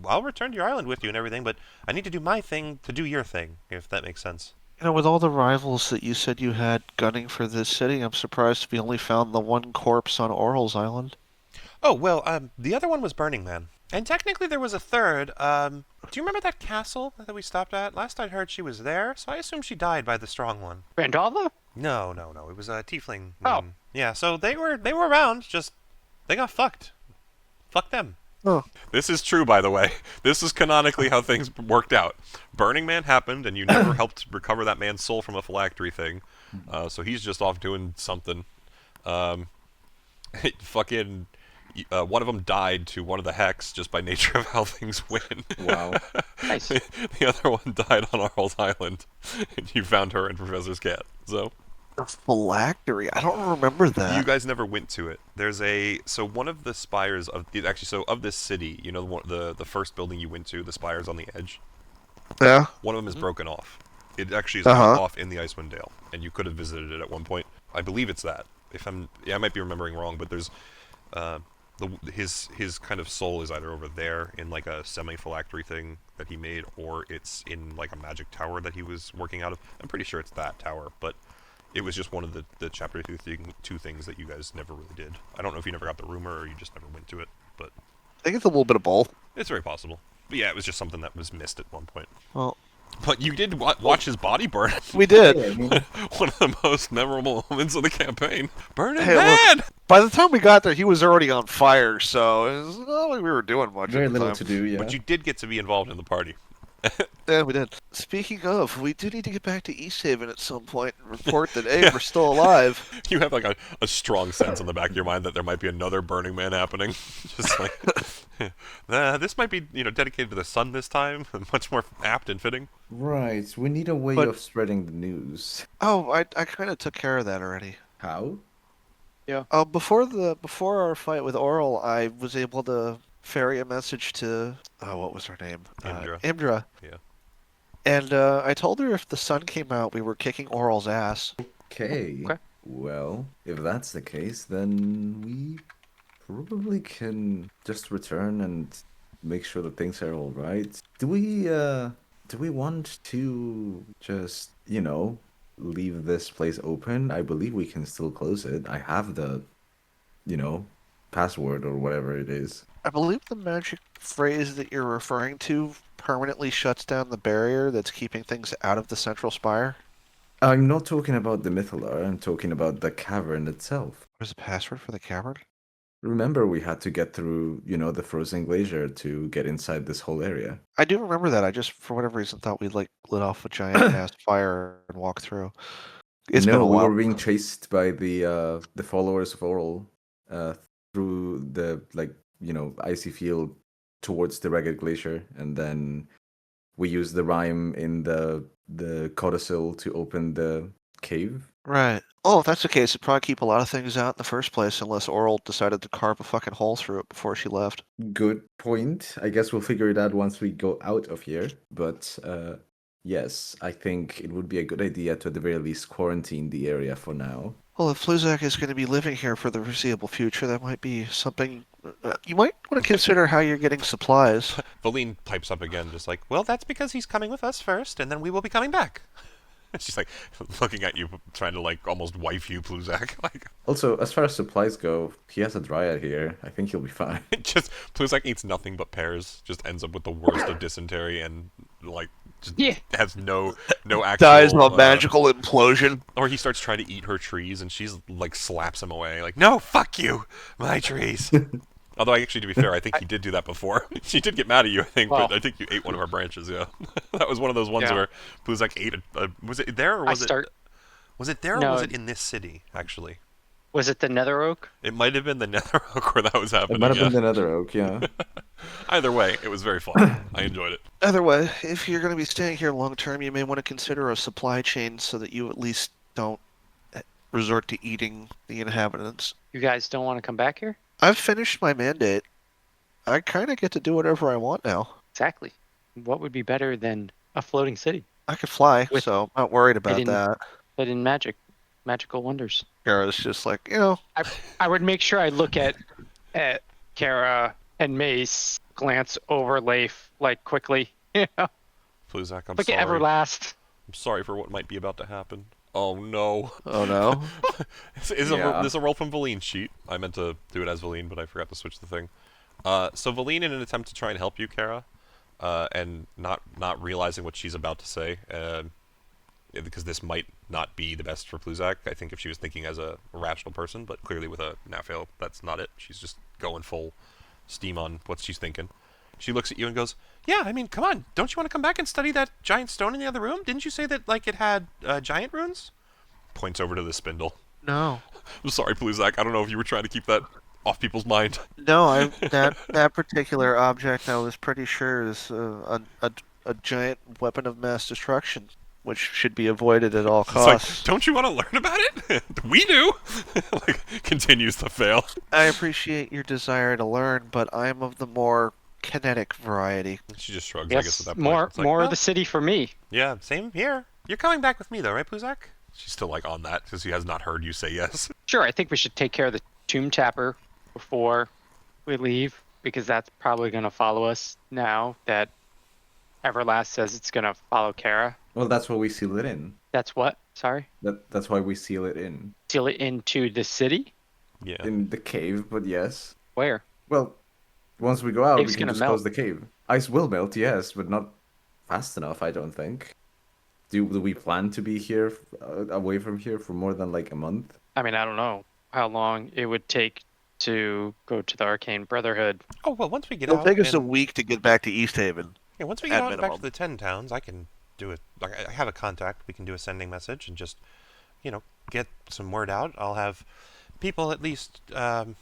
I'll return to your island with you and everything, but I need to do my thing to do your thing, if that makes sense. With all the rivals that you said you had gunning for this city, I'm surprised we only found the one corpse on Auril's island. Oh, well, the other one was Burning Man. And technically there was a third. Do you remember that castle that we stopped at? Last I heard she was there, so I assume she died by the strong one. Randolph? No. It was a tiefling. Oh. Yeah, so they were around, just they got fucked. Fuck them. Oh. This is true, by the way. This is canonically how things worked out. Burning Man happened, and you never helped recover that man's soul from a phylactery thing. So he's just off doing something. Fucking... one of them died to one of the hex just by nature of how things went. Wow. Nice. The other one died on Auril's island, and you found her and Professor's cat. So The phylactery. I don't remember that. you guys never went to it. There's one of the spires of of this city. The first building you went to, the spires on the edge. Yeah. One of them is broken off. It actually is off in the Icewind Dale, and you could have visited it at one point. I believe it's that. I might be remembering wrong, but there's his kind of soul is either over there in like a semi-phylactery thing that he made, or it's in like a magic tower that he was working out of. I'm pretty sure it's that tower, but it was just one of the chapter 2 things that you guys never really did. I don't know if you never got the rumor or you just never went to it, but I think it's a little bit of both. it's very possible. But yeah, it was just something that was missed at one point. Well, But you did watch his body burn. we did. Yeah, I mean, One of the most memorable moments of the campaign. Burn it, Hey, man! By the time we got there, he was already on fire, so it was not like we were doing much. very at the little time. to do, yeah. But you did get to be involved in the party. Yeah, we did. Speaking of, we do need to get back to East Haven at some point and report that, hey, we're still alive. You have like a strong sense in the back of your mind that there might be another Burning Man happening. Just like, this might be, dedicated to the sun this time. Much more apt and fitting. Right, we need a way But- of spreading the news. Oh, I kind of took care of that already. How? Before our fight with Auril, I was able to ferry a message to what was her name? Imdra. Imdra. Yeah. And I told her if the sun came out, we were kicking Auril's ass. Okay. Okay. Well, if that's the case, then we probably can just return and make sure that things are all right. Do we want to just, leave this place open? I believe we can still close it. I have the, password or whatever it is. I believe the magic phrase that you're referring to permanently shuts down the barrier that's keeping things out of the central spire. I'm not talking about the Mythillar, I'm talking about the cavern itself. What is the password for the cavern? Remember we had to get through, the frozen glacier to get inside this whole area. I do remember that. I just, for whatever reason, thought we'd lit off a giant ass fire and walk through. It's been a we while. were being chased by the followers of Auril through the icy field towards the Ragged Glacier, and then we used the Rime in the codicil to open the cave. Right. Oh, if that's the case, it'd probably keep a lot of things out in the first place, unless Auril decided to carve a fucking hole through it before she left. Good point. I guess we'll figure it out once we go out of here. But yes, I think it would be a good idea to at the very least quarantine the area for now. Well, if Fluzak is going to be living here for the foreseeable future, that might be something. You might want to consider how you're getting supplies. Valine pipes up again, just like, well, that's because he's coming with us first, and then we will be coming back. She's like looking at you, trying to like almost wife you, Pluzak. Like, Also, as far as supplies go, he has a dryad here. I think he'll be fine. just Pluzak eats nothing but pears. Just ends up with the worst of dysentery and like just has no actual Dies of a magical implosion. Or he starts trying to eat her trees, and she's like slaps him away, like, no, fuck you, my trees. Although, actually, to be fair, I think he did do that before. She did get mad at you, I think, Well, but I think you ate one of our branches, yeah. That was one of those ones Yeah. where Pluzak ate was it there, or was it... Was it there, or No. was it in this city, actually? Was it the Nether Oak? It might have been the Nether Oak where that was happening, It might have yeah. been the Nether Oak, yeah. Either way, it was very fun. I enjoyed it. Either way, if you're going to be staying here long term, you may want to consider a supply chain so that you at least don't resort to eating the inhabitants. You guys don't want to come back here? I've finished my mandate. I kind of get to do whatever I want now. Exactly. What would be better than a floating city? I could fly, With so I'm not worried about hidden- that. But in magical wonders. Kara's just like, I would make sure I look at Kara and Mace, glance over Leif like quickly. Yeah. Pluzak, I'm Look sorry. at Everlast. I'm sorry for what might be about to happen. Oh, no. oh no. This is Yeah. a roll from Valine's sheet. I meant to do it as Valine, but I forgot to switch the thing. So Valine, in an attempt to try and help you, Kara, and not realizing what she's about to say, because this might not be the best for Pluzak. I think if she was thinking as a rational person, but clearly with a Nafail, that's not it. She's just going full steam on what she's thinking. She looks at you and goes, "Yeah, I mean, come on. Don't you want to come back and study that giant stone in the other room? Didn't you say that, like, it had giant runes?" Points over to the spindle. No. I'm sorry, Pluzak. I don't know if you were trying to keep that off people's mind. No, that particular object I was pretty sure is a giant weapon of mass destruction, which should be avoided at all It's costs. like, don't you want to learn about it? We do. Like, continues to fail. I appreciate your desire to learn, but I'm of the more kinetic variety. She just shrugs, I guess, Yes, at that point. more It's like, more well, of the city for me. Yeah, same here. You're coming back with me, though, right, Pluzak? She's still, like, on that, because she has not heard you say yes. Sure, I think we should take care of the tomb tapper before we leave, because that's probably going to follow us now that Everlast says it's going to follow Kara. Well, that's why we seal it in. That's what? Sorry? That's why we seal it in. Seal it into the city? Yeah. In the cave, but yes. Where? Well, once we go out, Cave's we can gonna just melt. close the cave. Ice will melt, yes, but not fast enough, I don't think. Do we plan to be here, away from here, for more than like a month? I mean, I don't know how long it would take to go to the Arcane Brotherhood. Oh, well, once we get It'll out... take us a and- week to get back to East Haven. Yeah, once we get At out back to minimum. the 10 towns, I can do it. Like, I have a contact. We can do a sending message and just, get some word out. I'll have people at least, I'll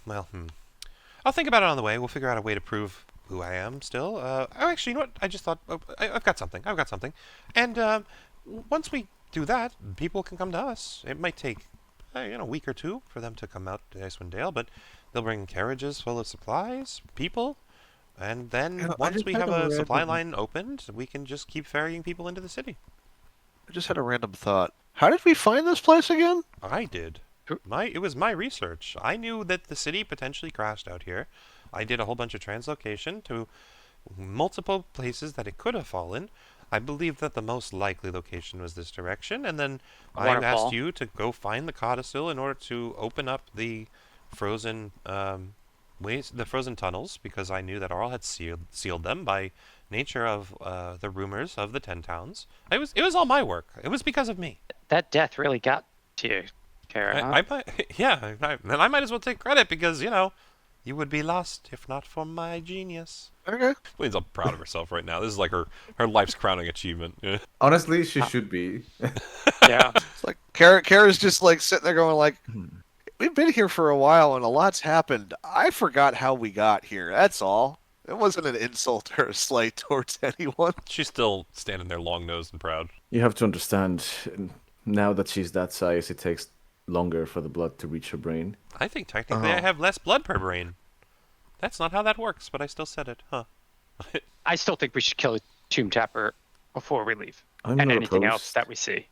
think about it on the way. We'll figure out a way to prove who I am still. Actually, you know what? I just thought, I've got something. And once we do that, people can come to us. It might take, a week or two for them to come out to Icewind Dale, but they'll bring carriages full of supplies, people. And then I once just we had have a a supply random- line opened, we can just keep ferrying people into the city. I just had a random thought. How did we find this place again? I did. It was my research. I knew that the city potentially crashed out here. I did a whole bunch of translocation to multiple places that it could have fallen. I believe that the most likely location was this direction, and then I Waterfall. asked you to go find the codicil in order to open up the frozen the frozen tunnels, because I knew that Auril had sealed them by nature of the rumors of the 10 towns. It was all my work. It was because of me. That death really got to you, Kara. huh? Then I might as well take credit, because you would be lost if not for my genius. Okay. Lynn's all proud of herself right now. This is like her life's crowning achievement. Yeah. Honestly, she should be. Yeah. It's like Kara's just like sitting there going like, we've been here for a while and a lot's happened. I forgot how we got here. That's all. It wasn't an insult or a slight towards anyone. She's still standing there long-nosed and proud. You have to understand, now that she's that size, it takes longer for the blood to reach her brain. I think technically I have less blood per brain. That's not how that works, but I still said it, huh? I still think we should kill a tomb tapper before we leave. I'm And not anything else opposed. that we see.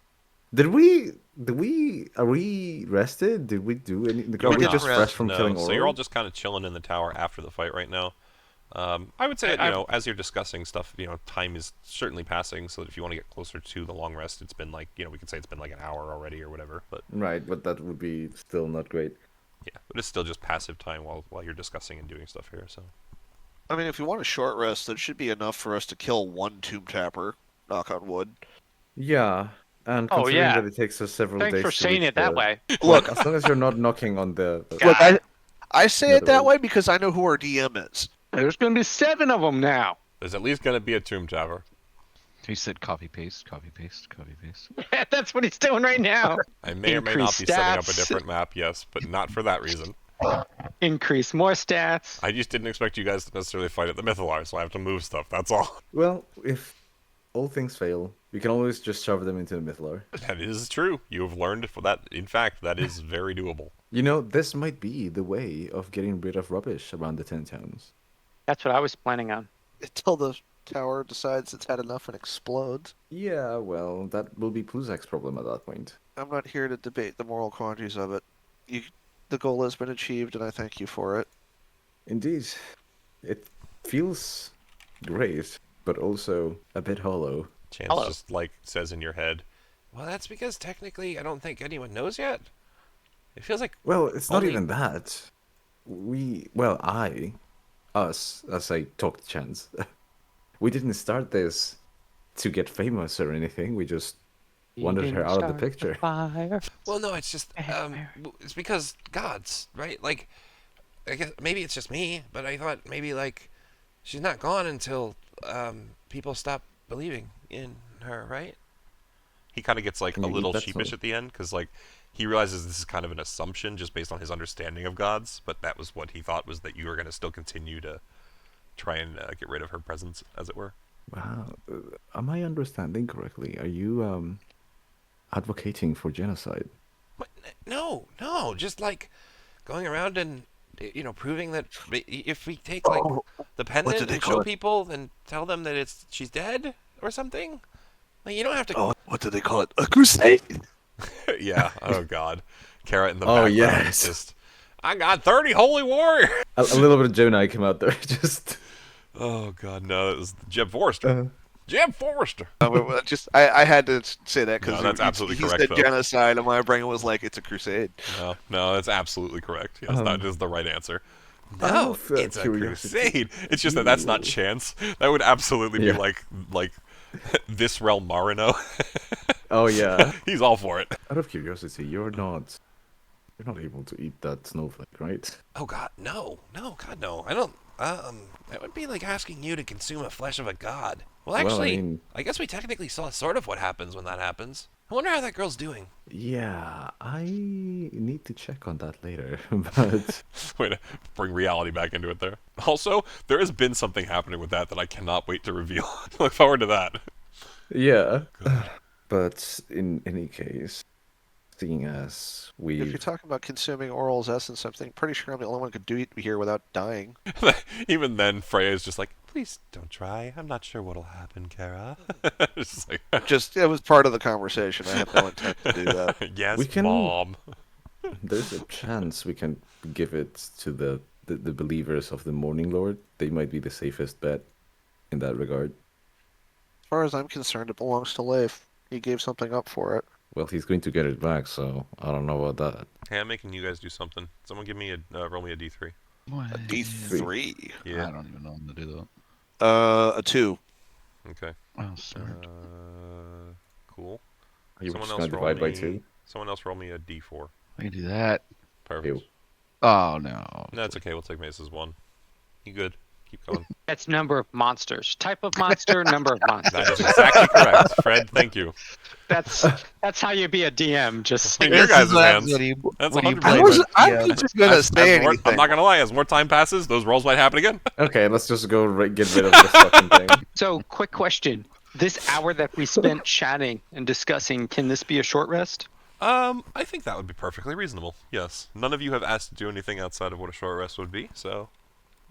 Are we rested? Did we do any? You're Are we not. just fresh from No, killing so Auril? you're all just kind of chilling in the tower after the fight right now. I would say that, as you're discussing stuff, time is certainly passing, so that if you want to get closer to the long rest, it's been like, we could say it's been like an hour already or whatever, but Right, but that would be still not great. yeah, but it's still just passive time while you're discussing and doing stuff here, so. I mean, if you want a short rest, that should be enough for us to kill one tomb tapper. Knock on wood. Yeah, and Oh, considering yeah. that it takes us several Thanks days for to saying reach it that the- way. Look, As long as you're not knocking on the look, I say it that way because I know who our DM is. There's going to be 7 of them now. There's at least going to be a tomb tower. He said copy paste, copy paste, copy paste. That's what he's doing right now. I may or may not be setting up a different map, yes, but not for that reason. Increase more stats. I just didn't expect you guys to necessarily fight at the Mythillar, so I have to move stuff, that's all. Well, if all things fail, we can always just shove them into the Mythillar. That is true. You have learned for that. In fact, that is very doable. You know, this might be the way of getting rid of rubbish around the 10 towns. That's what I was planning on. Until the tower decides it's had enough and explodes. Yeah, well, that will be Pluzak's problem at that point. I'm not here to debate the moral quandaries of it. The goal has been achieved, and I thank you for it. Indeed. It feels great, but also a bit hollow. Chance just, says in your head, well, that's because technically I don't think anyone knows yet. It feels like... Well, it's not even that. Us, as I talk to Chance, we didn't start this to get famous or anything. We just wanted her out of the picture. Well, no, it's just, it's because gods, right? Like, I guess maybe it's just me, but I thought maybe, she's not gone until people stop believing in her, right? He kind of gets, a little sheepish at the end, because, he realizes this is kind of an assumption just based on his understanding of gods, but that was what he thought was that you were going to still continue to try and get rid of her presence, as it were. Wow. Am I understanding correctly? Are you advocating for genocide? What? No, just going around and proving that if we take the pendant and show people and tell them that she's dead or something, you don't have to. Oh, what do they call it? A crusade. Yeah. Oh God. Kara in the background. Oh yes. Just, I got 30 holy warriors. A little bit of Jonah came out there. Just. Oh God, no! It was Jeb Forrester. Jeb Forrester. I had to say that because that's absolutely correct. He said genocide, and my brain was like, "It's a crusade." No, that's absolutely correct. Yes, that is the right answer. No, it's a crusade. It's just that's not chance. That would absolutely be like this realm Marino. Oh yeah, he's all for it. Out of curiosity, you're not able to eat that snowflake, right? Oh God, no, God, no. I don't. That would be like asking you to consume the flesh of a god. Well, actually, I guess we technically saw sort of what happens when that happens. I wonder how that girl's doing. Yeah, I need to check on that later, but... Way to bring reality back into it there. Also, there has been something happening with that I cannot wait to reveal. Look forward to that. Yeah. But in any case, seeing as we... If you're talking about consuming Auril's essence, I'm pretty sure I'm the only one who could do it here without dying. Even then, Freya is just like, please don't try. I'm not sure what'll happen, Kara. It was part of the conversation. I had no intent to do that. Yes, Mom. There's a chance we can give it to the believers of the Morning Lord. They might be the safest bet in that regard. As far as I'm concerned, it belongs to Leif. He gave something up for it. Well, he's going to get it back, so I don't know about that. Hey, I'm making you guys do something. Someone give me roll me a D3. What? A D3? Yeah. I don't even know when to do that. A 2. Okay. Oh, smart. Cool. Are you just going to divide by 2? Someone else roll me a D4. I can do that. Perfect. Ew. Oh, no. No, it's okay. We'll take Mace's 1. You good. Keep going. That's number of monsters. Type of monster, number of monsters. That is exactly correct. Fred, thank you. That's how you be a DM. Just in your guys' hands. That's 100%. I'm just going to say anything. I'm not going to lie. As more time passes, those rolls might happen again. Okay, let's just go get rid of this fucking thing. So, quick question. This hour that we spent chatting and discussing, can this be a short rest? I think that would be perfectly reasonable. Yes. None of you have asked to do anything outside of what a short rest would be, so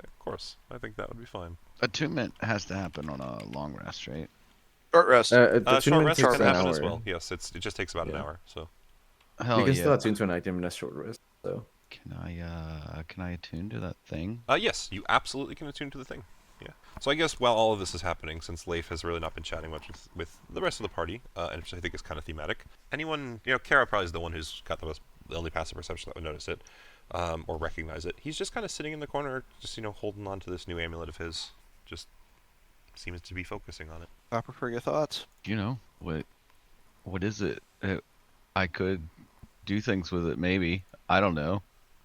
of course, I think that would be fine. Attunement has to happen on a long rest, right? Short rest. Short rest can takes an happen hour. as well. Yes, it just takes about an hour. So You can still attune to an item in a short rest. So can I attune to that thing? Yes, you absolutely can attune to the thing. Yeah. So I guess while all of this is happening, since Leif has really not been chatting much with the rest of the party, and which I think is kind of thematic, anyone, Kara probably is the one who's got the only passive perception that would notice it, or recognize it. He's just kind of sitting in the corner, just holding on to this new amulet of his. Just seems to be focusing on it. I prefer your thoughts. What is it? I could do things with it, maybe. I don't know.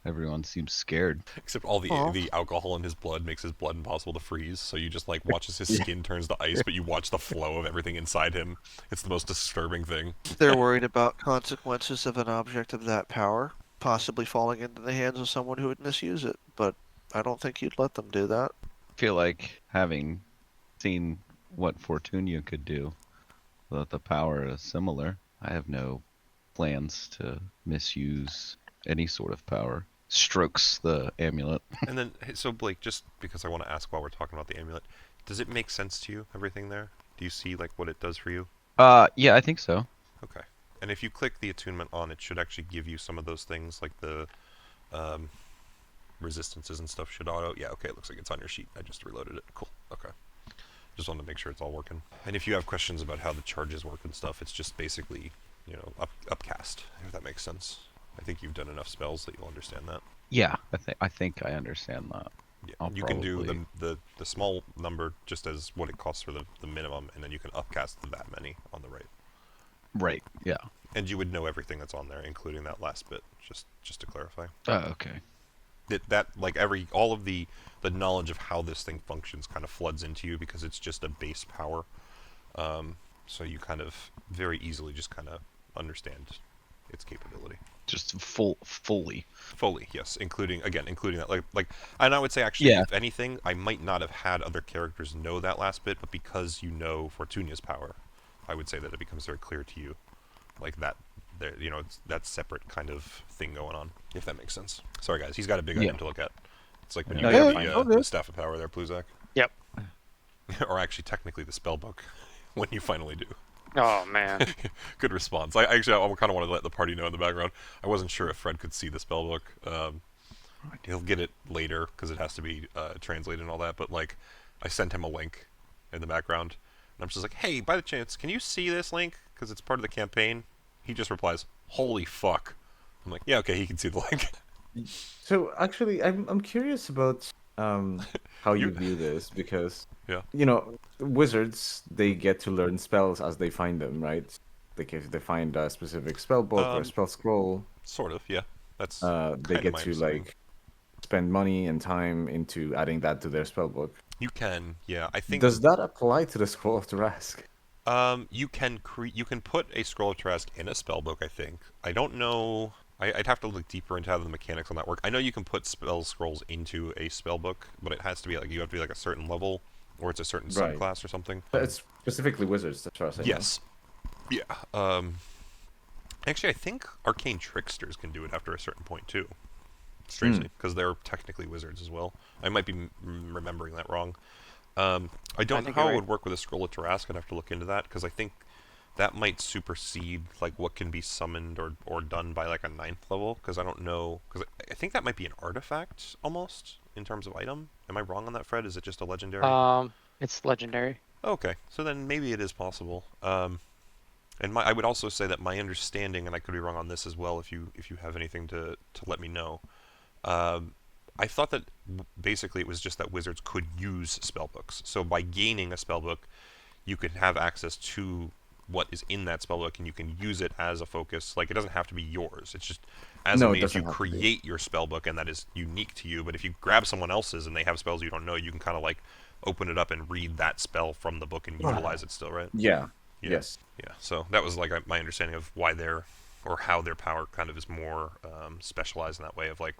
Everyone seems scared. Except all the alcohol in his blood makes his blood impossible to freeze, so you just like watch as his skin turns to ice, but you watch the flow of everything inside him. It's the most disturbing thing. They're worried about consequences of an object of that power possibly falling into the hands of someone who would misuse it, but I don't think you'd let them do that. I feel like having seen what Fortunia could do, that the power is similar. I have no plans to misuse any sort of power. Strokes the amulet. And then, so Blake, just because I want to ask while we're talking about the amulet, does it make sense to you, everything there? Do you see like what it does for you? Yeah, I think so. Okay. And if you click the attunement on, it should actually give you some of those things, like the resistances and stuff should auto. Yeah, okay, it looks like it's on your sheet. I just reloaded it. Cool. Okay. Just wanted to make sure it's all working. And if you have questions about how the charges work and stuff, it's just basically, upcast, if that makes sense. I think you've done enough spells that you'll understand that. Yeah, I think I understand that. Yeah. You can do the small number just as what it costs for the minimum, and then you can upcast that many on the right. Right, yeah. And you would know everything that's on there, including that last bit, just to clarify. Oh, okay. That like all of the knowledge of how this thing functions kind of floods into you because it's just a base power. So you kind of very easily just kind of understand its capability. Just fully. Fully, yes, including that. Like, and I would say actually, Yeah. if anything, I might not have had other characters know that last bit, but because you know Fortunia's power, I would say that it becomes very clear to you, like that. There, it's that separate kind of thing going on, if that makes sense. Sorry, guys, he's got a big item to look at. It's like when you Yeah. get the Staff of Power there, Pluzak. Yep. Or actually, technically, the spell book, when you finally do. Oh man. Good response. I kind of wanted to let the party know in the background. I wasn't sure if Fred could see the spell book. He'll get it later because it has to be translated and all that. But like, I sent him a link in the background, and I'm just like, "Hey, by the chance, can you see this link? Because it's part of the campaign." He just replies, "Holy fuck!" I'm like, "Yeah, okay, he can see the link." So actually, I'm curious about how you view this because Yeah. Wizards, they get to learn spells as they find them, right? Like if they find a specific spell book or a spell scroll, Sort of, yeah. That's they get to like spend money and time into adding that to their spell book. You can, yeah. I think. Does that apply to the Scroll of Tarask? You can put a Scroll of Tarask in a spellbook, I think. I don't know. I'd have to look deeper into how the mechanics on that work. I know you can put spell scrolls into a spellbook, but it has to be like you have to be like a certain level, or it's a certain subclass or something. But it's specifically Wizards, as far as I know. Yes. Yeah. Actually, I think Arcane Tricksters can do it after a certain point too. Strangely, because they're technically wizards as well. I might be remembering that wrong. I don't know how it would work with a Scroll of Tarask. I'd have to look into that because I think that might supersede like what can be summoned or done by like a 9th level. Because I don't know. Because I think that might be an artifact almost in terms of item. Am I wrong on that, Fred? Is it just a legendary? It's legendary. Okay, so then maybe it is possible. And I would also say that my understanding, and I could be wrong on this as well, if you have anything to let me know. I thought that basically it was just that wizards could use spellbooks. So by gaining a spellbook, you can have access to what is in that spellbook, and you can use it as a focus. Like, it doesn't have to be yours. It's just, as a mage, you create your spellbook, and that is unique to you. But if you grab someone else's and they have spells you don't know, you can kind of like open it up and read that spell from the book and utilize it still, right? Yeah. Yeah. Yes. Yeah. So that was like my understanding of why how their power kind of is more specialized in that way of like,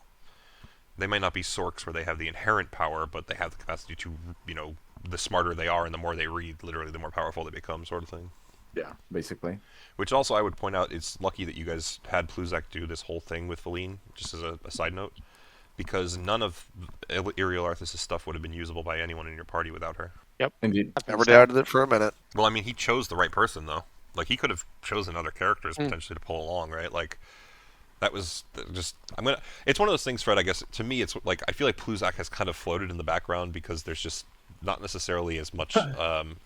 they might not be sorks where they have the inherent power, but they have the capacity to, the smarter they are and the more they read, literally the more powerful they become, sort of thing. Yeah, basically. Which also I would point out, it's lucky that you guys had Pluzak do this whole thing with Feline, just as a side note, because none of Auril Arthas' stuff would have been usable by anyone in your party without her. Yep. Indeed. Never doubted it for a minute. Well, I mean, he chose the right person, though. Like, he could have chosen other characters potentially to pull along, right? Like, that was just... It's one of those things, Fred, I guess, to me, it's like, I feel like Pluzak has kind of floated in the background because there's just not necessarily as much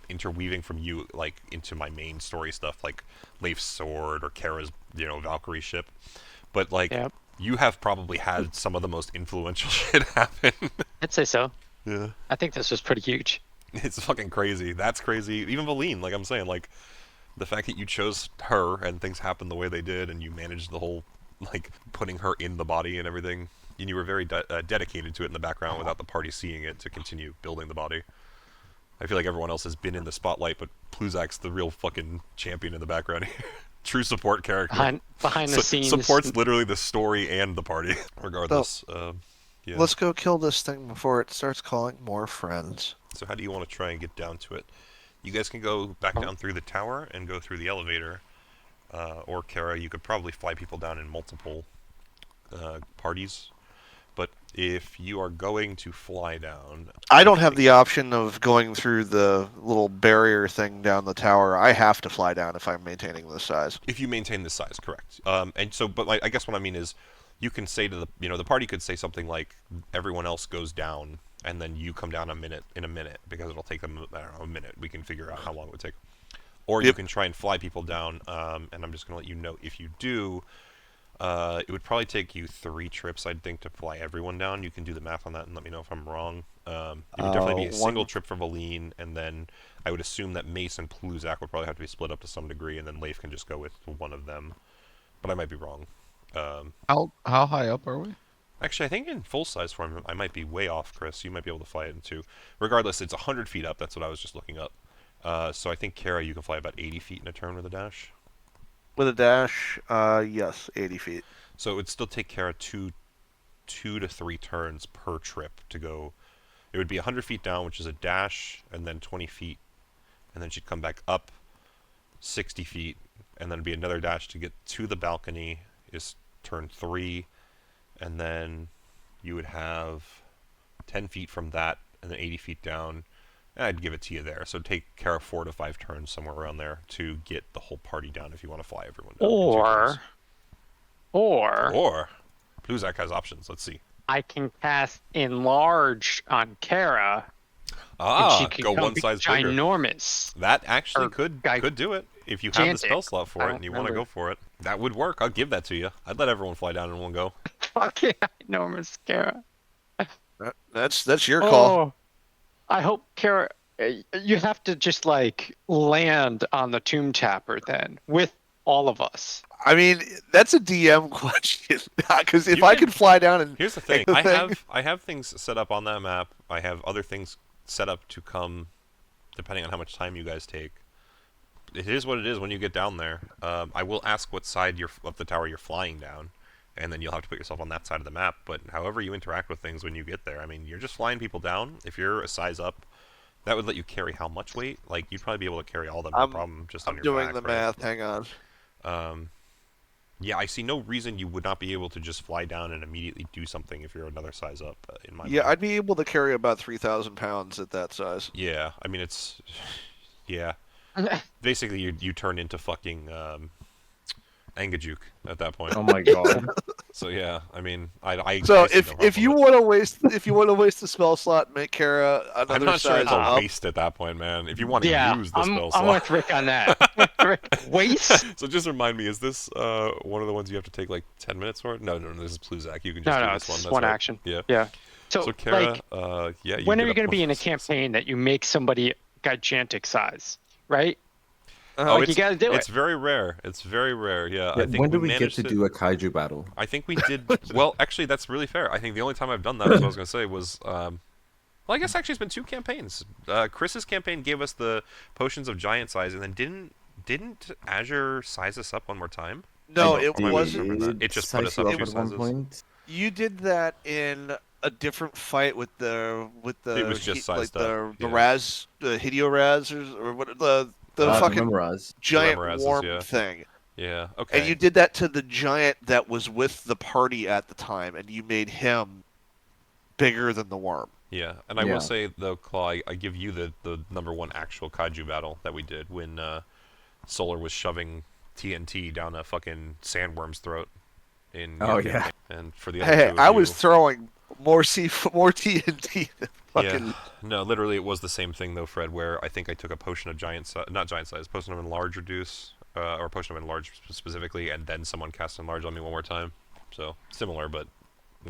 interweaving from you, like, into my main story stuff, like Leif's sword or Kara's, Valkyrie ship. But, like, you have probably had some of the most influential shit happen. I'd say so. Yeah. I think this was pretty huge. It's fucking crazy. That's crazy. Even Valine, like I'm saying, like, the fact that you chose her and things happened the way they did and you managed the whole, like, putting her in the body and everything, And you were very dedicated to it in the background without the party seeing it to continue building the body. I feel like everyone else has been in the spotlight, but Pluzak's the real fucking champion in the background here. True support character. Behind the scenes. Supports literally the story and the party, regardless. Yeah. Let's go kill this thing before it starts calling more friends. So how do you want to try and get down to it? You guys can go back down through the tower and go through the elevator. Or Kara, you could probably fly people down in multiple parties. But if you are going to fly down... I don't have the option of going through the little barrier thing down the tower. I have to fly down if I'm maintaining this size. If you maintain this size, correct. And so, but like, I guess what I mean is, you can say to the party could say something like, everyone else goes down, and then you come down in a minute, because it'll take them, I don't know, a minute. We can figure out how long it would take. Or you can try and fly people down, and I'm just going to let you know, if you do... it would probably take you 3 trips, I'd think, to fly everyone down. You can do the math on that and let me know if I'm wrong. It would definitely be a single trip for Valine, and then I would assume that Mace and Pluzak would probably have to be split up to some degree, and then Leif can just go with one of them. But I might be wrong. How high up are we? Actually, I think in full-size form, I might be way off, Chris. You might be able to fly it in 2. Regardless, it's 100 feet up. That's what I was just looking up. So I think, Kara, you can fly about 80 feet in a turn with a dash. With a dash, yes, 80 feet. So it would still take Kara 2 to 3 turns per trip to go. It would be 100 feet down, which is a dash, and then 20 feet, and then she'd come back up 60 feet, and then it'd be another dash to get to the balcony, is turn 3, and then you would have 10 feet from that, and then 80 feet down. I'd give it to you there. So take Kara 4 to 5 turns, somewhere around there, to get the whole party down if you want to fly everyone down. Or Pluzak has options. Let's see. I can cast Enlarge on Kara. Ah, and she can go one size bigger. Ginormous. That actually could do it. If you have the spell slot for it and you want to go for it. That would work. I'll give that to you. I'd let everyone fly down in one go. Fucking Ginormous Kara. That's your call. I hope Kara... You have to just, like, land on the Tomb Tapper, then, with all of us. I mean, that's a DM question. Because if I could fly down and... Here's the thing. I have things set up on that map. I have other things set up to come, depending on how much time you guys take. It is what it is when you get down there. I will ask what side of the tower you're flying down, and then you'll have to put yourself on that side of the map. But however you interact with things when you get there, I mean, you're just flying people down. If you're a size up, that would let you carry how much weight? Like, you'd probably be able to carry all of them, no problem, just on your back. I'm doing the math. Hang on. Yeah, I see no reason you would not be able to just fly down and immediately do something if you're another size up, in my mind. I'd be able to carry about 3,000 pounds at that size. Yeah, I mean, it's... Yeah. Basically, you turn into fucking Angajuk at that point. Oh my god. So yeah, I mean, So if you want to waste the spell slot, and make Kara another I'm not sure size it's a up. waste at that point, man. If you want to use the spell slot. I'm with Rick on that. Waste? So just remind me, is this one of the ones you have to take like 10 minutes for? No, this is Pluzak. You can just do this one. It's That's one right. action. Yeah. So Kara, like, yeah. When are you going to be in a campaign that you make somebody gigantic size, right? Oh, you gotta do it. It's very rare. It's very rare. Yeah. I think when do we get to do a kaiju battle? I think we did. Well, actually, that's really fair. I think the only time I've done that, as I was going to say, was. Well, I guess actually it's been 2 campaigns. Chris's campaign gave us the potions of giant size, and then didn't Azure size us up one more time? No, it wasn't. It just put us up 2 sizes. You did that in a different fight with the It was just sized up. The Raz, the Hideo Raz, or what the fucking giant worm thing. Yeah, okay. And you did that to the giant that was with the party at the time, and you made him bigger than the worm. Yeah, and I will say, though, Claw, I give you the #1 actual kaiju battle that we did when Solar was shoving TNT down a fucking sandworm's throat. Yeah. And for the other two I was throwing more TNT than fucking... Yeah. No, literally, it was the same thing, though, Fred, where I think I took a potion of potion of enlarge reduce, or potion of enlarge specifically, and then someone cast enlarge on me one more time. So, similar, but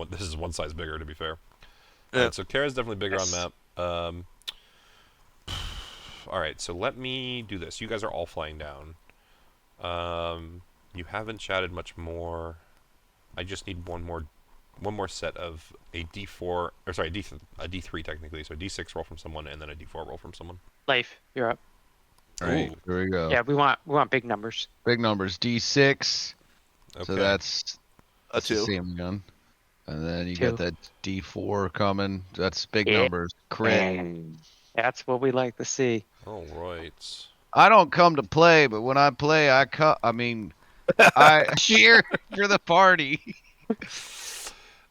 this is one size bigger, to be fair. Yeah. Right, so Kara's definitely bigger on map. Alright, so let me do this. You guys are all flying down. You haven't chatted much more. I just need one more one more set of a D4, or sorry, a D3 technically. So a D6 roll from someone, and then a D4 roll from someone. Leif, you're up. All right, Ooh. here we go. Yeah, we want big numbers. Big numbers. D6. Okay. So that's A the 2. same gun. And then you 2. got that D4 coming. That's big Yeah. numbers. Crit. And that's what we like to see. All right. I don't come to play, but when I play, I cheer for the party.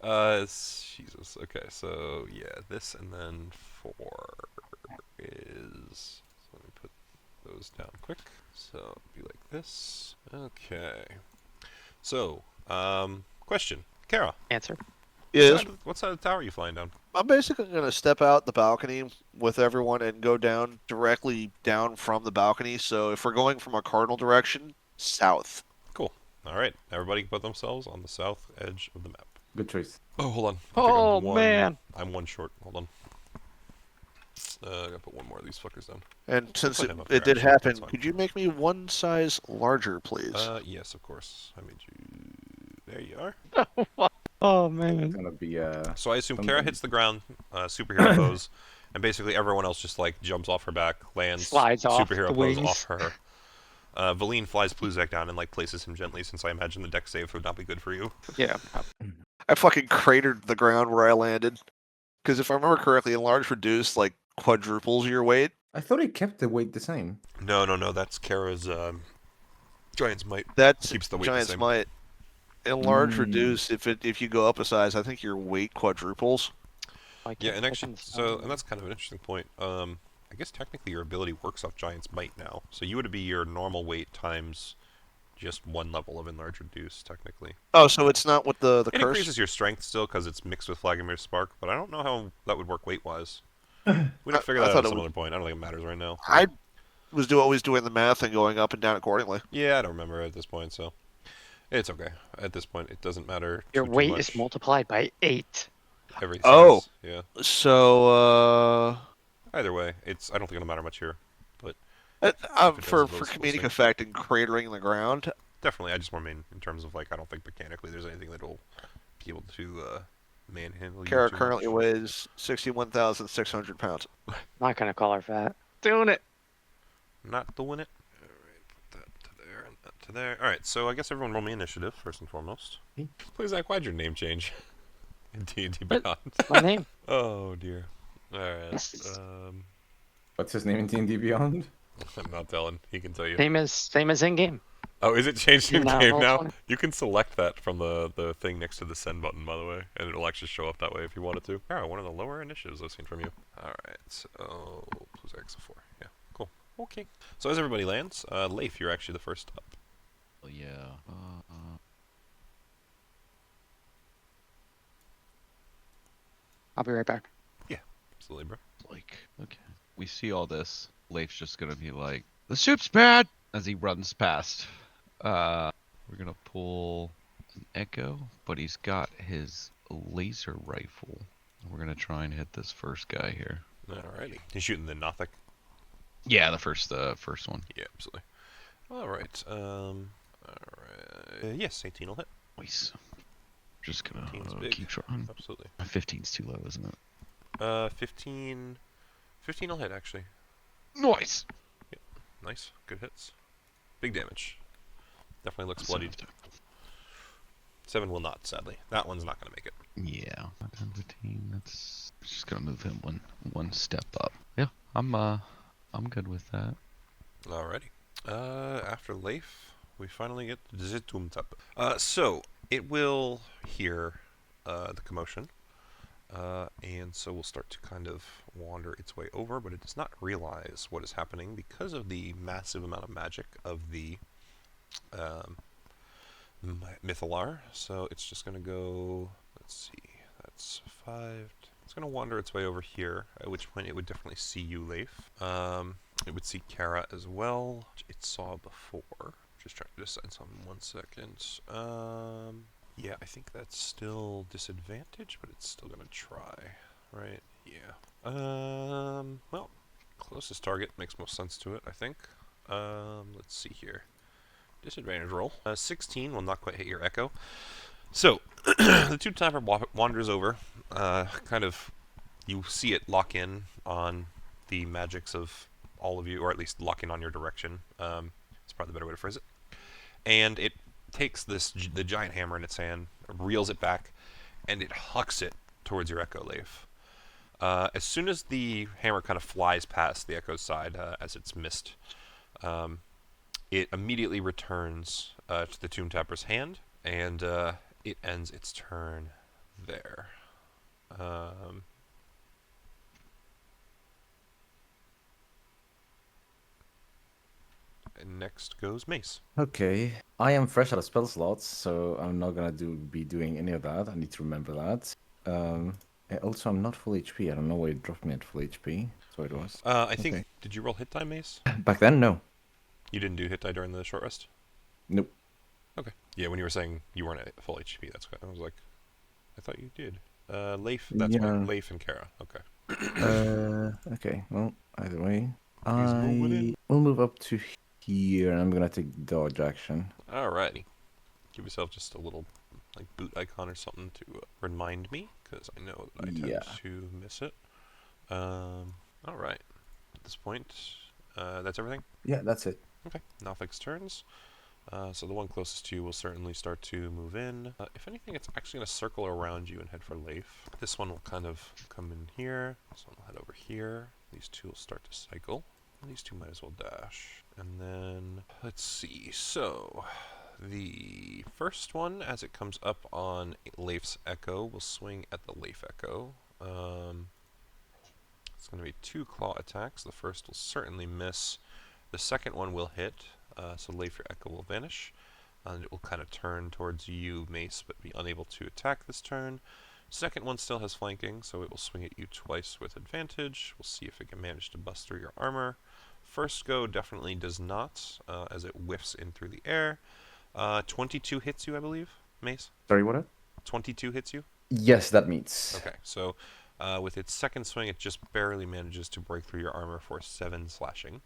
Jesus. Okay, so yeah, this and then 4 is. So let me put those down quick. So it'll be like this. Okay. So, question, Kara. Answer. Yes. What side of the tower are you flying down? I'm basically going to step out the balcony with everyone and go down directly down from the balcony. So if we're going from a cardinal direction, south. Cool. All right, everybody put themselves on the south edge of the map. Good choice. Oh, hold on. I think Oh I'm one- man. I'm one short. Hold on. I gotta put one more of these fuckers down. And since put it, him up it there, did actually, happen, that's fine. could you make me one size larger, please? Yes, of course. I made you. There you are. Oh It's man. gonna be So I assume Kara Something. hits the ground, superhero pose, and basically everyone else just like jumps off her back, lands, Slides off superhero the pose wings. off her. Valine flies Pluzak down and like places him gently, since I imagine the deck save would not be good for you. Yeah. I fucking cratered the ground where I landed. Because if I remember correctly, enlarge reduce like quadruples your weight. I thought it kept the weight the same. No, that's Kara's Giant's Might. That's Keeps the weight the Giant's same. Might. Enlarge Mm. reduce if you go up a size, I think your weight quadruples. Yeah, and actually, and that's kind of an interesting point. I guess technically your ability works off Giant's Might now, so you would be your normal weight times just one level of enlarge reduce technically. Oh, so it's not with the It curse? increases your strength still because it's mixed with Vladimir's Spark, but I don't know how that would work weight-wise. We can figure I that thought out at it some would- other point. I don't think it matters right now. I was always doing the math and going up and down accordingly. Yeah, I don't remember at this point, so it's okay. At this point, it doesn't matter. Your too weight much. is multiplied by 8. Every Oh. size, yeah. So, Either way, I don't think it'll matter much here. uh, If it for does, we'll comedic see. effect and cratering the ground, Definitely, I just more mean in terms of like I don't think mechanically there's anything that'll be able to manhandle you Kara too currently much. weighs 61,600 pounds. Not gonna call her fat. Doing it. Not doing it. Alright, put that to there and that to there. Alright, so I guess everyone roll me initiative, first and foremost. Me? Please, Zach, why'd your name change? In D&D What? Beyond. My name. Oh, dear. Alright, What's his name in D&D Beyond? I'm not telling. He can tell you. Same as in game. Oh, is it changed in Now, game roll now? 20. You can select that from the thing next to the send button, by the way, and it'll actually show up that way if you wanted to. Oh, one of the lower initiatives I've seen from you. Alright, so plus X of 4. Yeah, cool. Okay. So as everybody lands, Leif, you're actually the first up. Oh, yeah. I'll be right back. Absolutely, bro. Like, okay. We see all this. Leif's just gonna be like, the ship's bad! As he runs past. We're gonna pull an Echo, but he's got his laser rifle. We're gonna try and hit this first guy here. Alrighty. He's shooting the Nothic. Yeah, the first one. Yeah, absolutely. Alright, alright. Yes, 18 will hit. Nice. Just gonna 18's big. keep trying. Absolutely. 15's too low, isn't it? 15 will hit, actually. Nice. Nice. Good hits. Big damage. Definitely looks So- bloodied. 7 will not, sadly. That one's not going to make it. Yeah. 15. That's just gonna move him one step up. Yeah, I'm good with that. Alrighty. After Leif, we finally get Zitumtap. So, it will hear the commotion. And so we'll start to kind of wander its way over, but it does not realize what is happening because of the massive amount of magic of the Mythillar. So it's just going to go, let's see, that's 5. It's going to wander its way over here, at which point it would definitely see you, Leif. It would see Kara as well, which it saw before. Just trying to decide something 1 second. Yeah, I think that's still disadvantage, but it's still gonna try, right? Yeah. Well, closest target makes most sense to it, I think. Let's see here. Disadvantage roll. 16 will not quite hit your Echo. So, the Tomb Tapper wanders over. Kind of, you see it lock in on the magics of all of you, or at least lock in on your direction. It's probably the better way to phrase it. And it takes the giant hammer in its hand, reels it back, and it hucks it towards your Echo, Leif. As soon as the hammer kind of flies past the Echo's side, as it's missed, it immediately returns to the Tomb Tapper's hand, and it ends its turn there. And next goes Mace. Okay. I am fresh out of spell slots, so I'm not gonna be doing any of that. I need to remember that. Also, I'm not full HP. I don't know why it dropped me at full HP. So it was. I think. Did you roll hit die, Mace? Back then, no. You didn't do hit die during the short rest? Nope. Okay. Yeah, when you were saying you weren't at full HP, that's what I was like. I thought you did. Leif. That's why. Leif and Kara. Okay. Okay. Well, either way, we'll move up to here, and I'm gonna take dodge action. Alrighty. Give yourself just a little like boot icon or something to remind me, because I know that I tend to miss it. Alright. At this point, that's everything? Yeah, that's it. Okay. Nothing's turns. So the one closest to you will certainly start to move in. If anything, it's actually going to circle around you and head for Leif. This one will kind of come in here. This one will head over here. These two will start to cycle. And these two might as well dash. And then, let's see. So, the first one, as it comes up on Leif's Echo, will swing at the Leif Echo. It's going to be 2 claw attacks. The first will certainly miss. The second one will hit. So Leif, your Echo will vanish, and it will kind of turn towards you, Mace, but be unable to attack this turn. Second one still has flanking, so it will swing at you twice with advantage. We'll see if it can manage to bust through your armor. First go definitely does not, as it whiffs in through the air. 22 hits you, I believe, Mace? Sorry, what? 22 hits you? Yes, that meets. Okay, so with its second swing, it just barely manages to break through your armor for 7 slashing.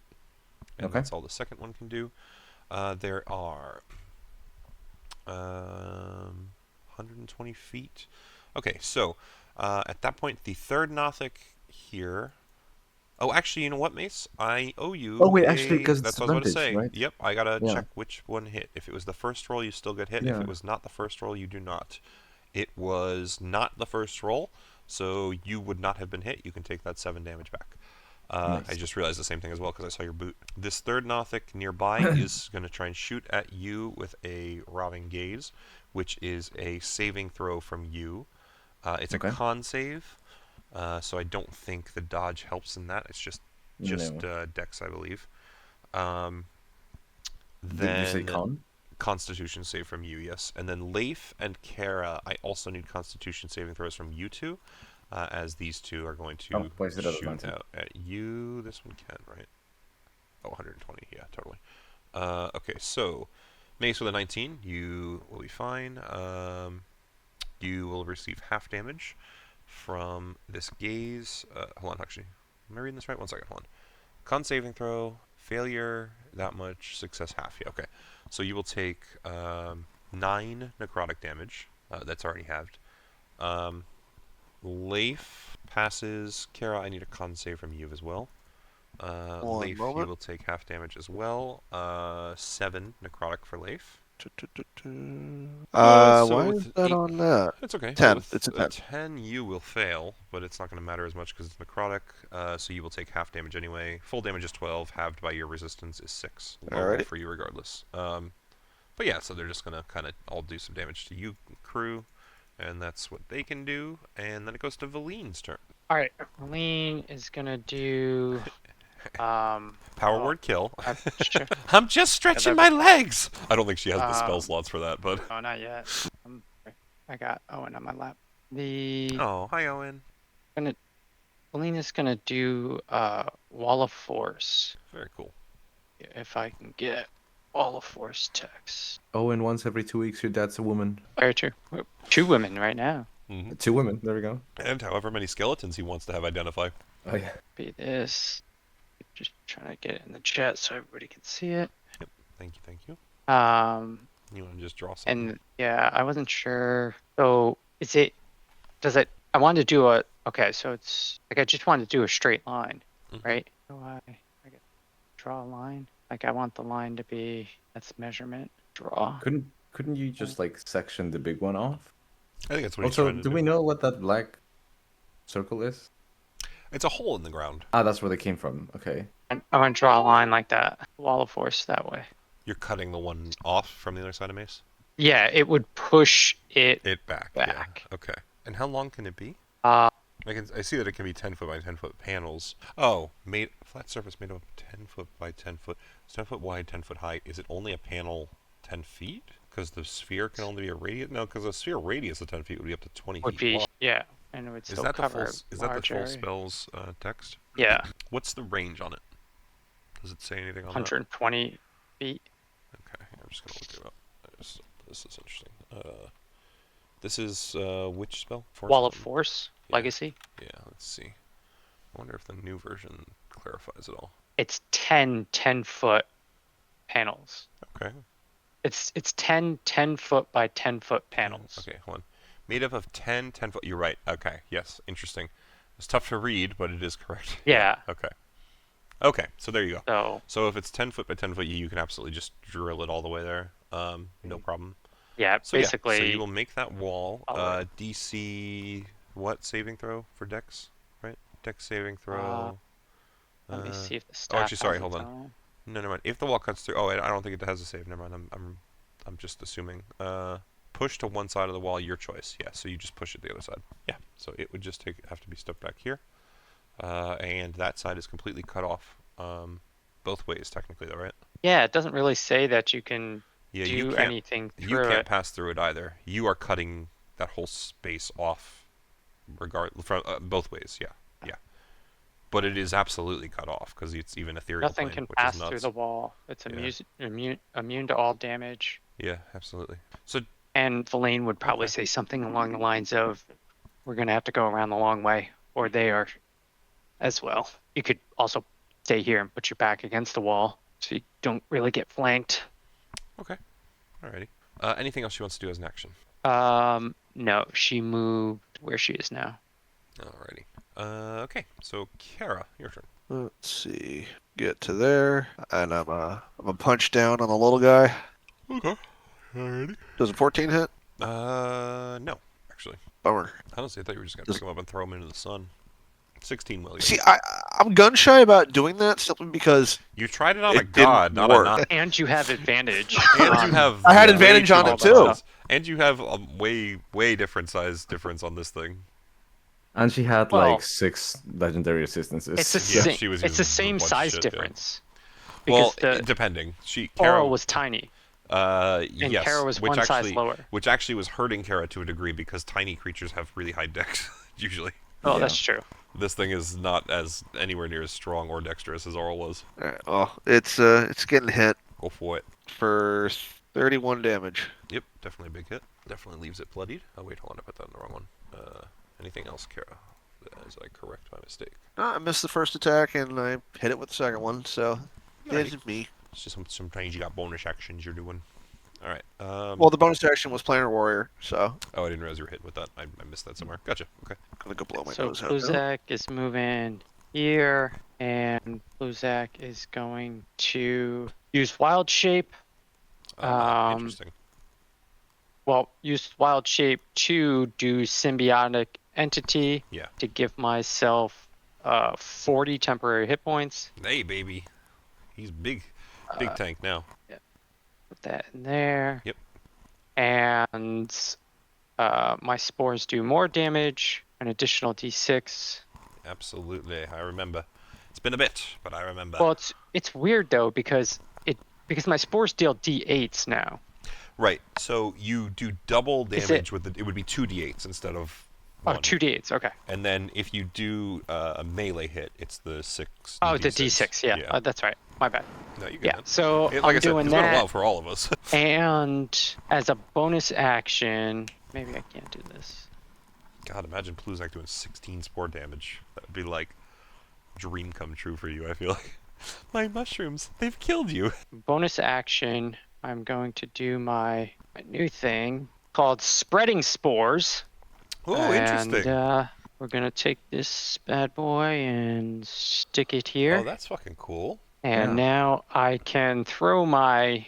And that's all the second one can do. There are 120 feet. Okay, so at that point, the third Nothic here. Oh, actually, you know what, Mace? I owe you. Oh wait, actually, because that's what I was about to say. Right? Yep, I gotta check which one hit. If it was the first roll, you still get hit. If it was not the first roll, you do not. It was not the first roll, so you would not have been hit. You can take that 7 damage back. Nice. I just realized the same thing as well because I saw your boot. This third Nothic nearby is going to try and shoot at you with a Roving Gaze, which is a saving throw from you. It's a con save, so I don't think the dodge helps in that. It's just Dex, I believe. Then did you say con? Constitution save from you, yes. And then Leif and Kara, I also need Constitution saving throws from you two. As these two are going to shoot out at you. This one can, right? Oh, 120. Yeah, totally. Okay, so Mace with a 19, you will be fine. You will receive half damage from this gaze. Hold on, actually. Am I reading this right? 1 second, hold on. Con saving throw, failure, that much, success half. Yeah, okay. So you will take 9 necrotic damage. That's already halved. Leif passes. Kara, I need a con save from you as well. Leif, you will take half damage as well. 7 necrotic for Leif. Why is that on that? It's okay. 10. With it's a 10. 10, you will fail, but it's not going to matter as much because it's necrotic. So you will take half damage anyway. Full damage is 12. Halved by your resistance is 6. Alright. For you regardless. But yeah, so they're just going to kind of all do some damage to you, crew. And that's what they can do. And then it goes to Valine's turn. Alright, Valine is gonna do Power word kill. I'm just stretching my legs! I don't think she has the spell slots for that, but oh, not yet. I got Owen on my lap. Oh, hi Owen. Valine is gonna do Wall of Force. Very cool. If I can get Wall of Force text. Oh, and once every 2 weeks, your dad's a woman. Very true. 2 women right now. Mm-hmm. 2 women. There we go. And however many skeletons he wants to have identify. Oh yeah. Be this. Just trying to get it in the chat so everybody can see it. Yep. Thank you. You want to just draw something? And yeah, I wasn't sure. So I wanted to do okay, so it's like I just wanted to do a straight line, right? So I guess draw a line. Like I want the line to be, that's measurement, draw. Couldn't you just like section the big one off? I think that's what he's Also, trying to do do. we know what that black circle is? It's a hole in the ground. Ah, that's where they came from. Okay. And I want to draw a line like that, wall of force that way. You're cutting the one off from the other side of Mace? Yeah, it would push it back. Yeah. Okay. And how long can it be? I see that it can be 10 foot by 10 foot panels. Oh, flat surface made of 10 foot by 10 foot. It's 10 foot wide, 10 foot high. Is it only a panel 10 feet? Because the sphere can only be a radius? No, because a sphere radius of 10 feet would be up to 20 would feet be long. yeah, and it would still cover Is that the full spell's text? Yeah. What's the range on it? Does it say anything on 120 feet. Okay, I'm just gonna look it up. This is interesting. This is which spell? Wall of Force, Yeah. Legacy. Yeah, let's see. I wonder if the new version clarifies it all. It's 10 10-foot panels. Okay. It's 10 10-foot by 10-foot panels. Okay, hold on. Made up of 10 10 foot. You're right. Okay, yes, interesting. It's tough to read, but it is correct. Yeah. Okay. Okay, so there you So go. So if it's 10 foot by 10 foot, you can absolutely just drill it all the way there. No problem. yeah, So basically. so you will make that wall. Alright. DC what saving throw for Dex, right? Dex saving throw. Let me see if the staff actually, sorry, has hold its on. own. No, never mind. If the wall cuts through, I don't think it has a save. Never mind. I'm just assuming. Push to one side of the wall, your choice. Yeah, so you just push it the other side. Yeah, so it would just have to be stuck back here, and that side is completely cut off. Both ways, technically, though, right? Yeah, it doesn't really say that you can Yeah, do anything you through can't it. pass through it either. You are cutting that whole space off, from both ways. Yeah, yeah. But it is absolutely cut off because it's even ethereal Nothing plane, can which pass is nuts. through the wall. It's Yeah. immune to all damage. Yeah, absolutely. So And Verlaine would probably say something along the lines of, we're going to have to go around the long way, or they are as well. You could also stay here and put your back against the wall so you don't really get flanked. okay, alrighty. Anything else she wants to do as an action? No, she moved where she is now. Alrighty. Okay. So Kara, your turn. Let's see. Get to there, and I'm a punch down on the little guy. Okay. Alrighty. Does a 14 hit? No, actually. Bummer. Honestly, I thought you were just gonna pick him up and throw him into the sun. 16 will. See, I'm gun shy about doing that simply because You tried it on a it didn't god, not work. a not. And you have advantage. And you have. I had way advantage too on it, much too. size. And you have a way different size difference on this thing. And she had Well, like 6 legendary assistances. It's the Yeah, same. she was It's the using a same bunch of size shit, yeah. difference. Well, Because the depending. Kara Oral was tiny, and yes, Kara was which one actually, size lower. which actually was hurting Kara to a degree because tiny creatures have really high dex usually. Oh, Yeah. that's true. This thing is not as anywhere near as strong or dexterous as Oral was. Alright, well, it's getting hit Go for it. for 31 damage. Yep, definitely a big hit. Definitely leaves it bloodied. Oh wait, hold on, I put that in the wrong one. Anything else, Kara? As I correct my mistake. I missed the first attack and I hit it with the second one, so Alrighty. it's me. It's just sometimes you got bonus actions you're doing. All right. Well, the bonus action was Planar Warrior, so Oh, I didn't realize you were hitting with that. I missed that somewhere. Gotcha. Okay. I'm gonna go blow my So nose out. now. Pluzak is moving here, and Pluzak is going to use Wild Shape. Interesting. Well, use Wild Shape to do Symbiotic Entity. Yeah. To give myself 40 temporary hit points. Hey, baby. He's big tank now. Put that in there. Yep. And my spores do more damage, an additional d6. Absolutely. I remember. It's been a bit, but I remember. Well, it's weird though because my spores deal d8s now. Right. So you do double Is damage with it would be 2d8s instead of 1. Oh, 2d8s. Okay. And then if you do a melee hit, it's the 6. Oh, the d6. Yeah. That's right. My bad. No, you get Yeah. it. So Like I'm I said, doing it's been a that. while for all of us. And as a bonus action, maybe I can't do this. God, imagine Pluzak doing 16 spore damage. That would be like dream come true for you, I feel like. My mushrooms, they've killed you. Bonus action, I'm going to do my new thing called Spreading Spores. Oh, interesting. And we're going to take this bad boy and stick it here. Oh, that's fucking cool. And now I can throw my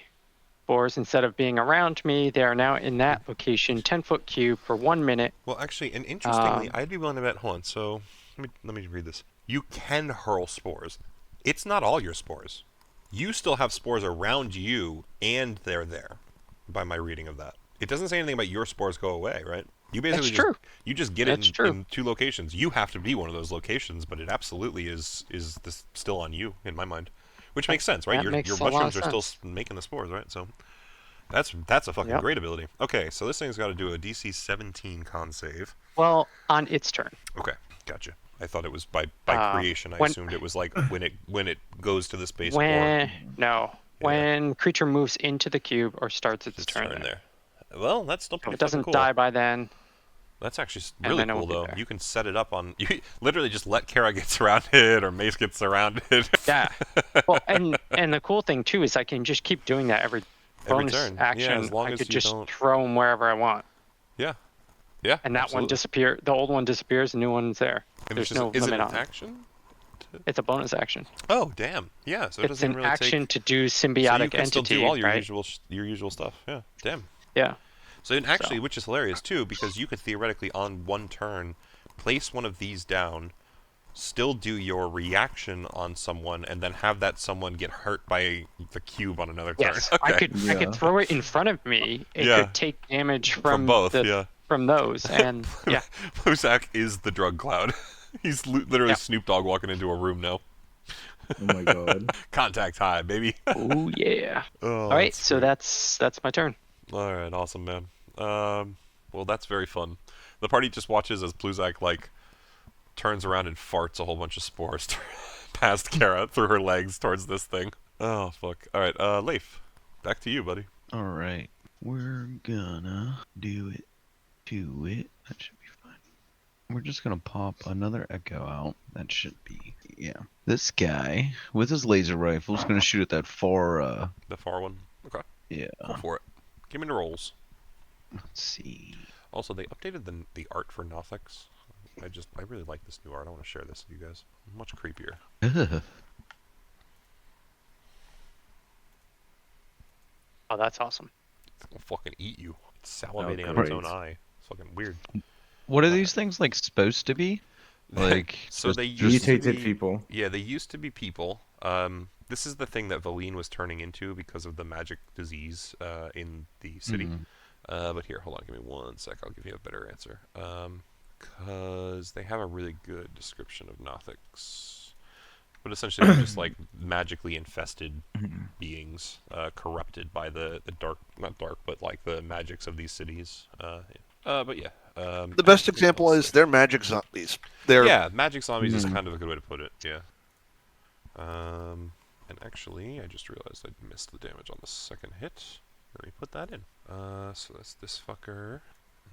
spores instead of being around me. They are now in that location, 10-foot cube for 1 minute. Well, actually, and interestingly, I'd be willing to bet. Hold on. So let me read this. You can hurl spores. It's not all your spores. You still have spores around you, and they're there. By my reading of that, it doesn't say anything about your spores go away, right? You basically you just get it in 2 locations. You have to be one of those locations, but it absolutely is still on you in my mind, which makes sense, right? Your mushrooms are still making the spores, right? So that's a fucking great ability. Okay, so this thing's got to do a DC 17 con save. Well, on its turn. Okay, gotcha. I thought it was by creation. I assumed it was like when it goes to the space. When creature moves into the cube or starts its turn there. Well, that's still pretty It doesn't cool. die by then. That's actually really cool, though. You can set it up on. You literally just let Kara get surrounded or Mace get surrounded. Yeah. Well, and the cool thing too is I can just keep doing that every bonus turn. action. Yeah, as long I as could you just don't... throw them wherever I want. Yeah. Yeah. And that one disappears. The old one disappears. The new one's there. And There's no limit on it. Action? It's a bonus action. Oh, damn. Yeah. So it doesn't really take... It's an action to do symbiotic entity. So you can still do all your usual stuff. Yeah. Damn. Yeah. So actually, which is hilarious too, because you could theoretically on 1 turn place one of these down, still do your reaction on someone, and then have that someone get hurt by the cube on another turn. Yes, okay. I could throw it in front of me. It could take damage from both. From those, and yeah. Pluzak is the drug cloud. He's literally Snoop Dogg walking into a room now. Oh my god. Contact high, baby. Oh yeah. All right, so that's my turn. All right, awesome, man. Well, that's very fun. The party just watches as Pluzak turns around and farts a whole bunch of spores past Kara through her legs towards this thing. Oh fuck! All right, Leif, back to you, buddy. All right, we're gonna do it to it. That should be fine. We're just gonna pop another echo out. That should be This guy with his laser rifle is gonna shoot at that far. The far one. Okay. Yeah. Go for it. Give me the rolls. Let's see. Also, they updated the art for Nothics. I really like this new art. I want to share this with you guys. Much creepier. Oh, that's awesome. It's gonna fucking eat you. It's salivating on its own eye. It's fucking weird. What are these things supposed to be? So they mutated people. Yeah, they used to be people. This is the thing that Valine was turning into because of the magic disease in the city. But here, hold on, give me 1 sec. I'll give you a better answer. Because they have a really good description of Nothics. But essentially, they're just magically infested beings, corrupted by the dark, not dark, but the magics of these cities. But yeah. The best example is they're magic zombies. Magic zombies is kind of a good way to put it. Yeah. And actually, I just realized I missed the damage on the second hit. Let me put that in. So that's this fucker.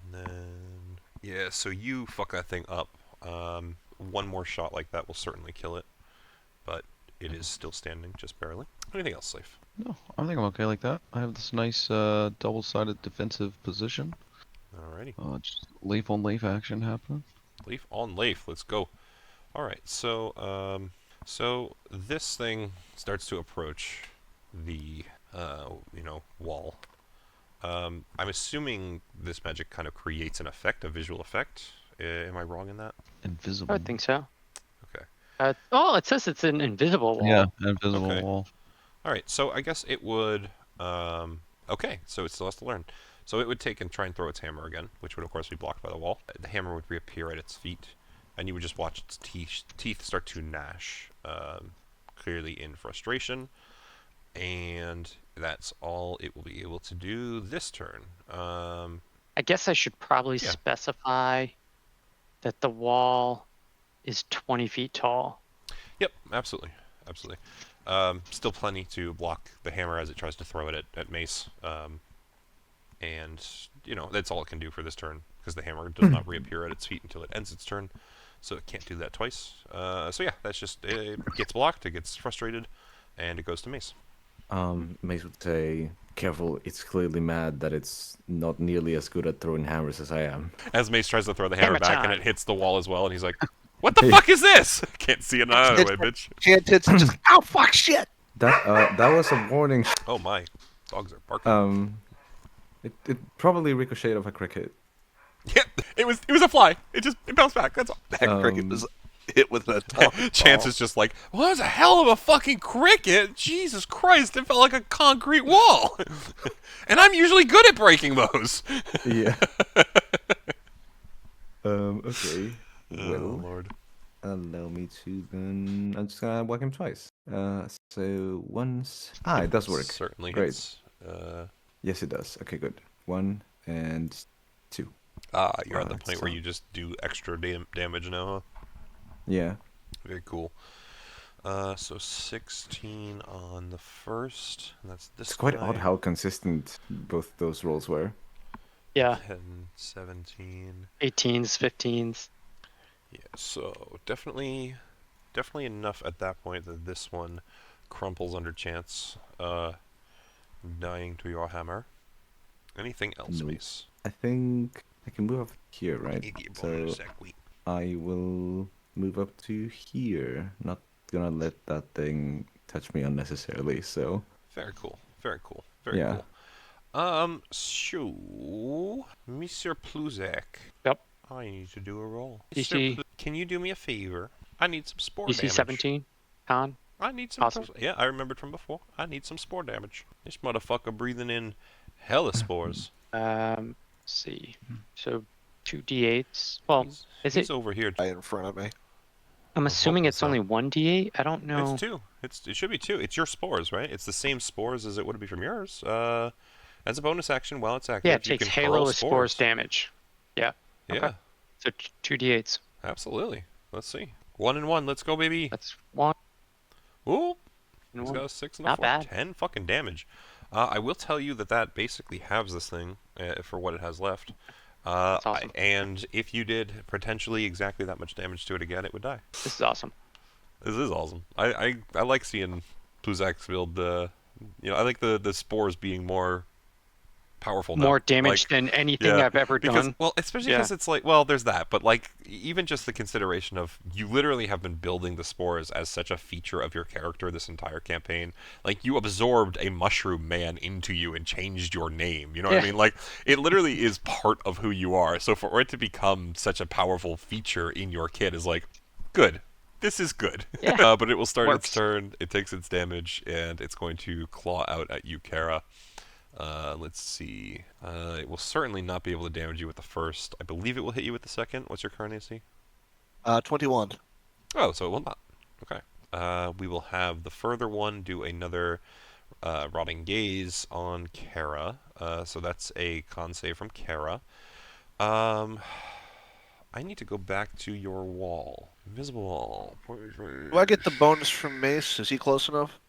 And then... Yeah, so you fuck that thing up. 1 more shot like that will certainly kill it. But it is still standing, just barely. Anything else, Safe? No, I think I'm okay like that. I have this nice double-sided defensive position. Alrighty. Just leaf on leaf action happening. Leaf on leaf, let's go. Alright, so this thing starts to approach the wall. I'm assuming this magic kind of creates an effect, a visual effect. Am I wrong in that? Invisible. I would think so. Okay. It says it's an invisible wall. Yeah, invisible wall. Alright, so I guess it would... okay, so it still has to learn. So it would take and try and throw its hammer again, which would of course be blocked by the wall. The hammer would reappear at its feet, and you would just watch its teeth start to gnash, clearly in frustration. And that's all it will be able to do this turn. I guess I should probably specify that the wall is 20 feet tall. Yep, absolutely. Absolutely. Still plenty to block the hammer as it tries to throw it at Mace. And, that's all it can do for this turn, because the hammer does not reappear at its feet until it ends its turn. So it can't do that twice. So yeah, that's just, it gets blocked, it gets frustrated, and it goes to Mace. Mace would say, Careful, it's clearly mad that it's not nearly as good at throwing hammers as I am. As Mace tries to throw the hammer Hammer back, time. and it hits the wall as well, and he's like, "What the fuck is this? Can't see it another way, bitch." Chance hits and just, ow, fuck, shit! That was a warning. Oh my, dogs are barking. It probably ricocheted off a cricket. Yeah, it was a fly. It bounced back. That's all. That cricket was hit with a ton. Chance is just like, well, that was a hell of a fucking cricket. Jesus Christ, it felt like a concrete wall. And I'm usually good at breaking those. Yeah. Okay. Oh, Well, Lord. allow me to then. I'm just gonna whack him twice. So once. It does work. Certainly Great. hits. Yes, it does. Okay, good. 1 and 2. You're at the point where you just do extra damage now, huh? Yeah. Very cool. So 16 on the first. And that's this It's quite guy. odd how consistent both those rolls were. Yeah. 10, 17. 18s, 15s. Yeah, so definitely enough at that point that this one crumples under Chance, dying to your hammer. Anything else, Nope. Mace? I think I can move up here, right? So I will move up to here. Not gonna let that thing touch me unnecessarily, so... Very cool. Very cool. Very Yeah. cool. So... Monsieur Pluzak. Yep. I need to do a roll. DC. Can you do me a favor? I need some spore DC damage. 17. Con. I need some... Awesome. Yeah, I remembered from before. I need some spore damage. This motherfucker breathing in hella spores. Let's see. So 2d8s. Well, is He's it? over here. Guy in front of me. I'm assuming it's so. only 1d8. I don't know. It's 2. It should be 2. It's your spores, right? It's the same spores as it would be from yours. As a bonus action, while it's active, Yeah, it you takes can Halo hurl of Spores damage. Yeah. Yeah, Okay. So 2d8s. absolutely. Let's see. 1 and 1. Let's go, baby. That's 1 Ooh, and he's 1. got a 6 and a Not 4. bad. 10 fucking damage. I will tell you that basically halves this thing for what it has left. That's awesome. And if you did potentially exactly that much damage to it again, it would die. This is awesome. This is awesome. I like seeing Pluzak's build. I like the spores being more powerful now. More damage Like, than anything yeah, I've ever because, done. well, especially Yeah. because it's like, well, there's that, but like even just the consideration of you literally have been building the spores as such a feature of your character this entire campaign. Like you absorbed a mushroom man into you and changed your name. You know what I Yeah. mean? Like it literally is part of who you are. So for it to become such a powerful feature in your kit is like, good. This is good. Yeah. But it will start Works. its turn. It takes its damage and it's going to claw out at you, Kara. Let's see. It will certainly not be able to damage you with the first. I believe it will hit you with the second. What's your current AC? 21. Oh, so it will not. Okay. We will have the further one do another Rotting Gaze on Kara. So that's a con save from Kara. I need to go back to your wall. Invisible wall. Do I get the bonus from Mace? Is he close enough?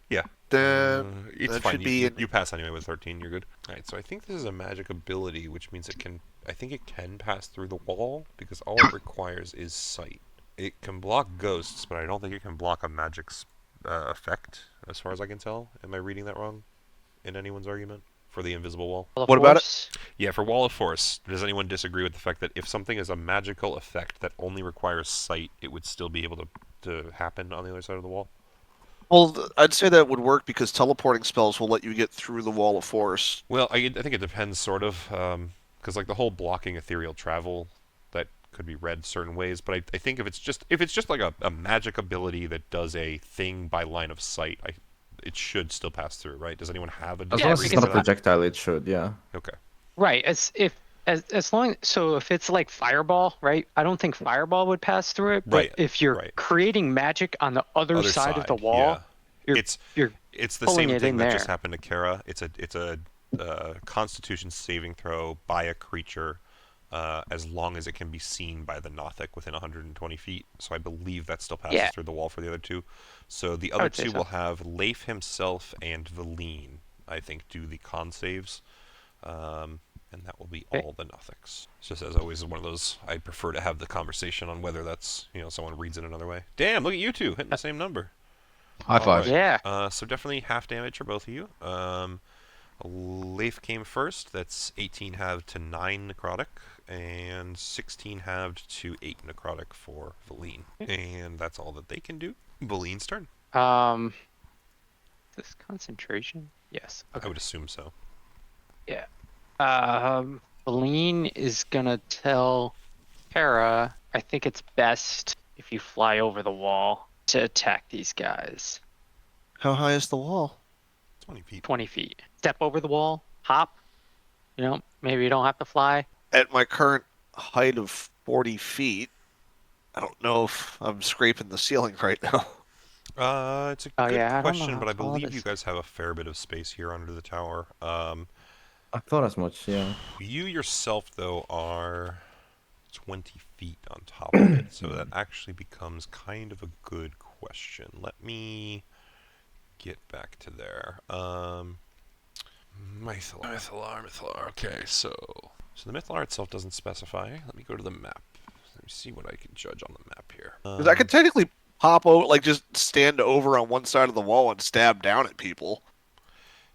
Yeah. Then It's that fine. should You, be you, in- you pass anyway with 13. You're good. All right. So I think this is a magic ability, which means it can. I think it can pass through the wall because all it requires is sight. It can block ghosts, but I don't think it can block a magic's effect, as far as I can tell. Am I reading that wrong? In anyone's argument for the invisible wall? What about it? Force. Yeah, for Wall of Force, does anyone disagree with the fact that if something is a magical effect that only requires sight, it would still be able to happen on the other side of the wall? Well, I'd say that would work because teleporting spells will let you get through the wall of force. Well, I think it depends, sort of, because like the whole blocking ethereal travel, that could be read certain ways. But I think if it's just like a magic ability that does a thing by line of sight, it should still pass through, right? Does anyone have a As Yeah, long as it's not a because- projectile, it should, yeah. Okay. Right. As long so if it's like fireball, right? I don't think fireball would pass through it. But Right, if you're right. creating magic on the other side of the wall, yeah. you're It's it's the pulling same it thing in that there. just happened to Kara. It's a Constitution saving throw by a creature, as long as it can be seen by the Nothic within 120 feet. So I believe that still passes Yeah. through the wall for the other two. So the I other would say two so. will have Leif himself and Valine, I think, do the con saves. And that will be Okay. all the Nothics. It's just as always one of those, I prefer to have the conversation on whether that's, someone reads it another way. Damn, look at you two hitting the same number. High five. Alright. Yeah. So definitely half damage for both of you. Leif came first. That's 18 halved to 9 necrotic, and 16 halved to 8 necrotic for Valine. And that's all that they can do. Valine's turn. This concentration? Yes. Okay. I would assume so. Yeah. Valine is gonna tell Kara, I think it's best if you fly over the wall to attack these guys. How high is the wall? 20 feet. 20 feet. Step over the wall, hop. Maybe you don't have to fly. At my current height of 40 feet, I don't know if I'm scraping the ceiling right now. It's a good question, but I believe you is. guys have a fair bit of space here under the tower. I thought as much, yeah. You yourself, though, are 20 feet on top of it, so that actually becomes kind of a good question. Let me get back to there. Mythillar. Okay, so the Mythillar itself doesn't specify. Let me go to the map. Let me see what I can judge on the map here. Because I could technically hop over, like just stand over on one side of the wall and stab down at people.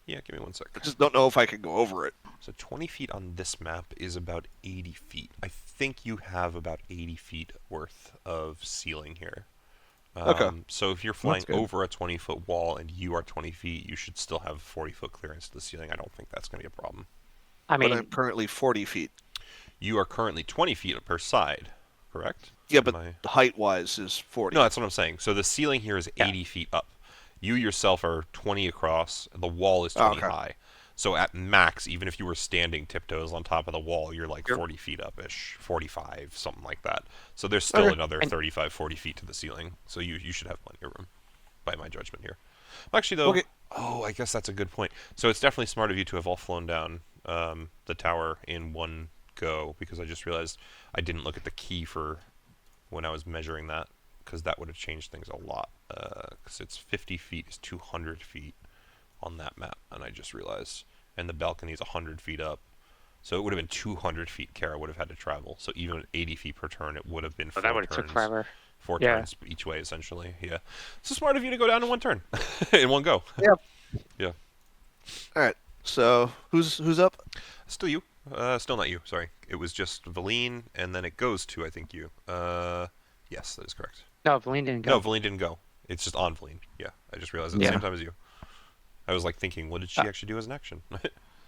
Yeah, give me 1 sec. I just don't know if I can go over it. So 20 feet on this map is about 80 feet. I think you have about 80 feet worth of ceiling here. Okay. So if you're flying over a 20-foot wall and you are 20 feet, you should still have 40-foot clearance to the ceiling. I don't think that's going to be a problem. But I'm currently 40 feet. You are currently 20 feet per side, correct? Yeah, but height-wise is 40. No, that's what I'm saying. So the ceiling here is 80 feet up. You yourself are 20 across. The wall is 20 high. So at max, even if you were standing tiptoes on top of the wall, you're like 40 feet up-ish, 45, something like that. So there's still another 35, 40 feet to the ceiling. So you should have plenty of room, by my judgment here. Actually, though, I guess that's a good point. So it's definitely smart of you to have all flown down the tower in one go, because I just realized I didn't look at the key for when I was measuring that, because that would have changed things a lot. Because it's 50 feet is 200 feet on that map, and I just realized. And the balcony is 100 feet up. So it would have been 200 feet Kara would have had to travel. So even at 80 feet per turn, it would have been 4 that would have turns. took forever. 4 turns each way, essentially. Yeah. So smart of you to go down in one turn. In one go. Yep. Yeah. Alright. So who's up? Still you. Still not you, sorry. It was just Valine, and then it goes to, I think, you. Yes, that is correct. No, Valine didn't go. No, Valine didn't go. It's just on Valine. Yeah, I just realized at the same time as you. I was like thinking, what did she actually do as an action?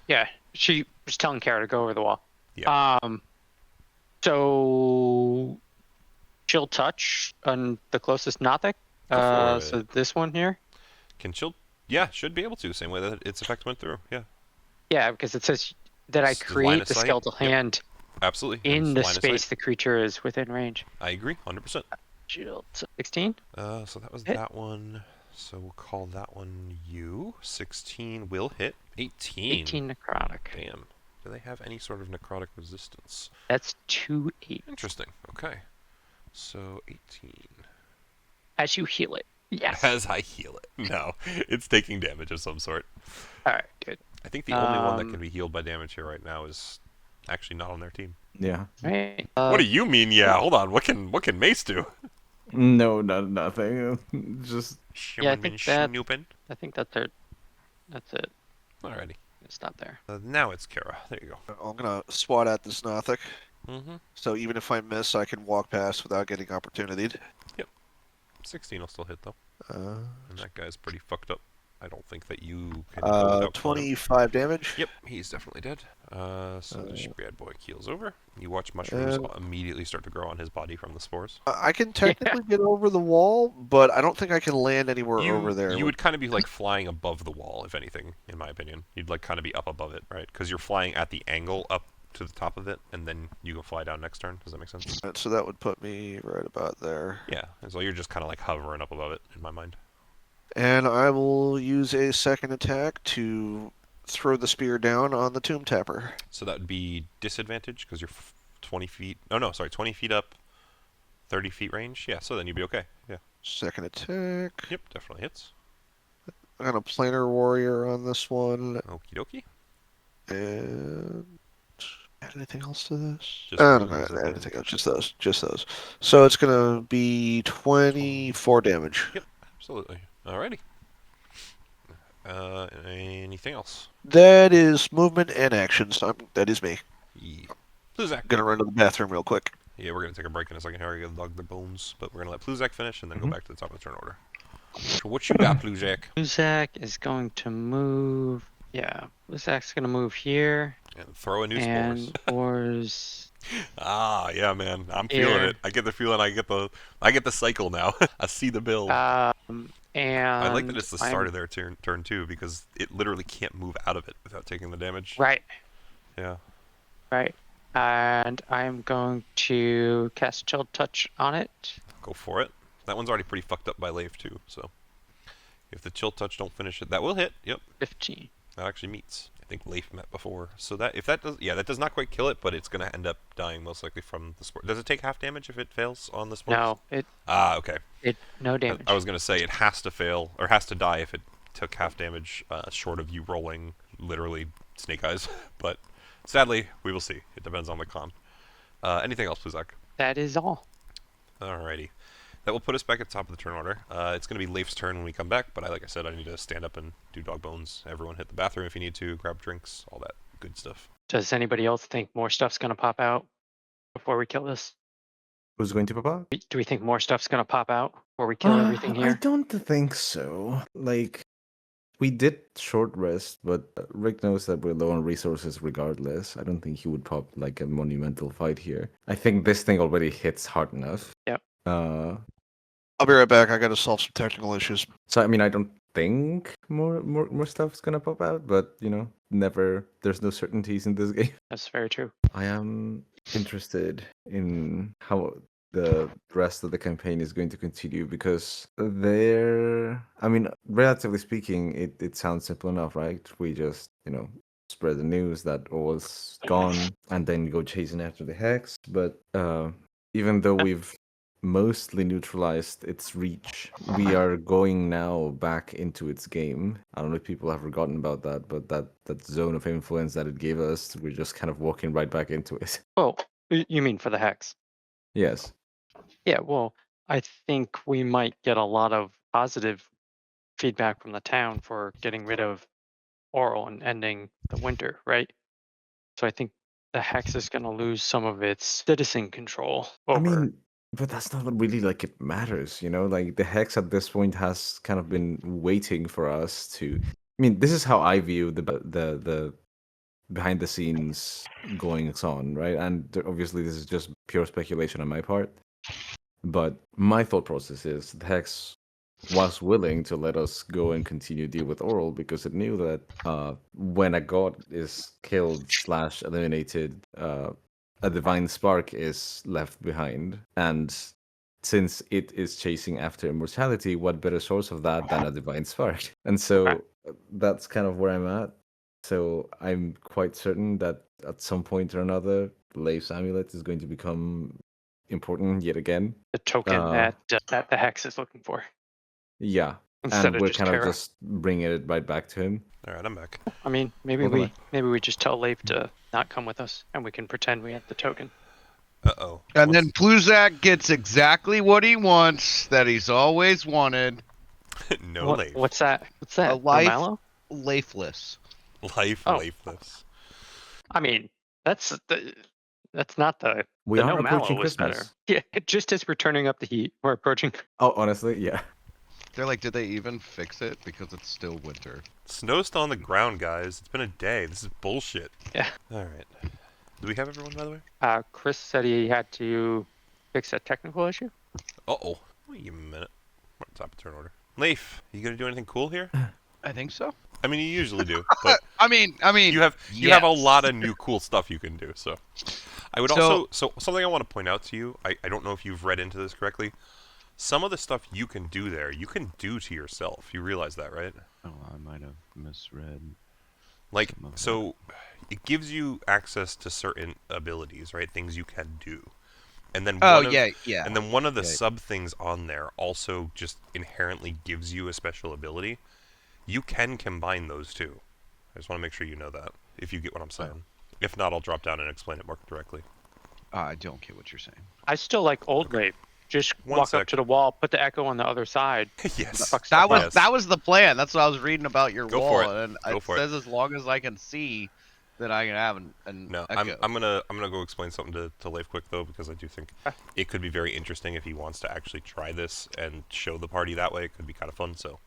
Yeah, she was telling Kara to go over the wall. Yeah. So she'll touch on the closest Nothic. So this one here. Can chill? Yeah, should be able to. Same way that its effect went through. Yeah. Yeah, because it says that I create the skeletal hand. Absolutely. In the space the creature is within range. I agree, 100%. Shield 16. So that was that one. So we'll call that one you. 16 will hit. 18. 18 necrotic. Damn. Do they have any sort of necrotic resistance? That's 2/8. Interesting. Okay. So 18. As you heal it. Yes. As I heal it. No. It's taking damage of some sort. Alright, good. I think the only one that can be healed by damage here right now is actually not on their team. Yeah. Right. What do you mean, yeah? Hold on. What can Mace do? No, nothing. Just I think that's it. That's it. Alrighty. Stop there. Now it's Kara. There you go. I'm gonna swat at this Nothic. Mm-hmm. So even if I miss, I can walk past without getting opportunity. Yep. 16 will still hit though. And that guy's pretty fucked up. I don't think that you can. 25 damage. Yep, he's definitely dead. So this bad boy keels over. You watch mushrooms immediately start to grow on his body from the spores. I can technically get over the wall, but I don't think I can land anywhere over there. You would kind of be like flying above the wall, if anything, in my opinion. You'd like kind of be up above it, right? Because you're flying at the angle up to the top of it, and then you go fly down next turn. Does that make sense? So that would put me right about there. Yeah, so you're just kind of like hovering up above it, in my mind. And I will use a second attack to throw the spear down on the Tomb Tapper. So that would be disadvantage because you're 20 feet. Oh no, sorry, 20 feet up, 30 feet range. Yeah, so then you'd be okay. Yeah. Second attack. Yep, definitely hits. I got a planar warrior on this one. Okie dokie. And add anything else to this? Just I don't add anything else. Just those. So it's gonna be 24 damage. Yep, absolutely. Alrighty. Anything else? That is movement and actions. That is me. Yeah. Pluzak. Gonna run to the bathroom real quick. Yeah, we're gonna take a break in a second here. I gotta dog their bones, but we're gonna let Pluzak finish and then go back to the top of the turn order. So what you got, Pluzak? Pluzak is going to move. Yeah, Pluzak's going to move here. And throw a new and spores. spores. Yeah, man. I'm feeling it. I get the feeling. I get the cycle now. I see the build. And I like that it's the start of their turn too, because it literally can't move out of it without taking the damage. Right. Yeah. Right. And I'm going to cast Chill Touch on it. Go for it. That one's already pretty fucked up by Leif too, so if the Chill Touch don't finish it, that will hit. Yep. 15. That actually meets. I think Leif met before, so that if that does, yeah, that does not quite kill it, but it's gonna end up dying most likely from the spore. Does it take half damage if it fails on the spores? No, it. Okay. No damage. I was gonna say it has to fail or has to die if it took half damage, short of you rolling literally snake eyes. But sadly, we will see. It depends on the con. Anything else, Pluzak? That is all. Alrighty. That will put us back at the top of the turn order. It's going to be Leif's turn when we come back, but like I said, I need to stand up and do dog bones. Everyone hit the bathroom if you need to, grab drinks, all that good stuff. Does anybody else think more stuff's going to pop out before we kill this? Who's going to pop out? Do we think more stuff's going to pop out before we kill everything here? I don't think so. Like, we did short rest, but Rick knows that we're low on resources regardless. I don't think he would pop like a monumental fight here. I think this thing already hits hard enough. Yep. I'll be right back. I gotta solve some technical issues. So I mean, I don't think more stuff's gonna pop out, but you know, never. There's no certainties in this game. That's very true. I am interested in how the rest of the campaign is going to continue because I mean, relatively speaking, it sounds simple enough, right? We just, spread the news that all's gone and then go chasing after the hex. But even though we've mostly neutralized its reach, we are going now back into its game. I don't know if people have forgotten about that, but that zone of influence that it gave us, we're just kind of walking right back into it. Oh, you mean for the hex? Yes. Yeah, well, I think we might get a lot of positive feedback from the town for getting rid of Auril and ending the winter, right? So I think the hex is going to lose some of its citizen control over. I mean, but that's not what really like it matters, like the hex at this point has kind of been waiting for us to. I mean, this is how I view the behind the scenes goings on, right? And obviously this is just pure speculation on my part, but my thought process is the hex was willing to let us go and continue deal with Auril because it knew that when a god is killed / eliminated, a divine spark is left behind, and since it is chasing after immortality, what better source of that than a divine spark? And so that's kind of where I'm at. So I'm quite certain that at some point or another, Leif's amulet is going to become important yet again. The token that the hex is looking for. Yeah, Instead and we're just kind Terra. of just bringing it right back to him. All right, I'm back. I mean, maybe Welcome we just tell Leif to not come with us, and we can pretend we have the token. Uh-oh. And then Pluzak gets exactly what he wants, that he's always wanted. No Leif. What's that? What's that? A life Mallow? Leifless. Life Oh. Leifless. I mean, that's not the. We the are no Mallow approaching was better. Christmas. Yeah, just as we're turning up the heat, we're approaching. Oh, honestly, yeah. They're like, did they even fix it? Because it's still winter. Snow's still on the ground, guys. It's been a day. This is bullshit. Yeah. All right. Do we have everyone, by the way? Chris said he had to fix a technical issue. Uh-oh. Wait a minute. We're at the top of turn order. Leif, you gonna do anything cool here? I think so. I mean, you usually do, but I mean, you have a yes. lot of new cool stuff you can do. So, I would So something I want to point out to you. I don't know if you've read into this correctly. Some of the stuff you can do there, you can do to yourself. You realize that, right? Oh, I might have misread. Like, some of so it gives you access to certain abilities, right? Things you can do. And then yeah. And then one of the Yeah. sub things on there also just inherently gives you a special ability. You can combine those two. I just want to make sure you know that, if you get what I'm saying. If not, I'll drop down and explain it more directly. I don't get what you're saying. I still like old Leif. Just walk up to the wall, put the echo on the other side. Yes. That was the plan. That's what I was reading about your Go wall, for it. and Go it for says as long as I can see, that I can have an No, echo. I'm gonna go explain something to Leif quick though, because I do think it could be very interesting if he wants to actually try this and show the party that way. It could be kind of fun. So,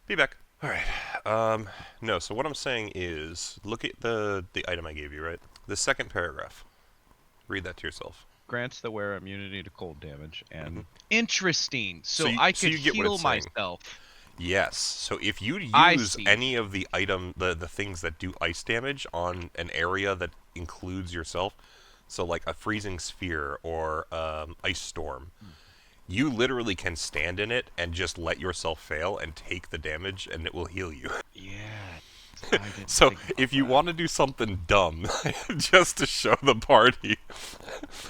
be back. All right. No. So what I'm saying is, look at the item I gave you. Right. The second paragraph. Read that to yourself. Grants the wearer immunity to cold damage and Interesting. So, you- I so could you get what heal it's saying. myself. Yes. So if you I use see. any of the the things that do ice damage on an area that includes yourself, so like a freezing sphere or ice storm, you literally can stand in it and just let yourself fail and take the damage, and it will heal you. Yeah. So if you want to do something dumb, just to show the party,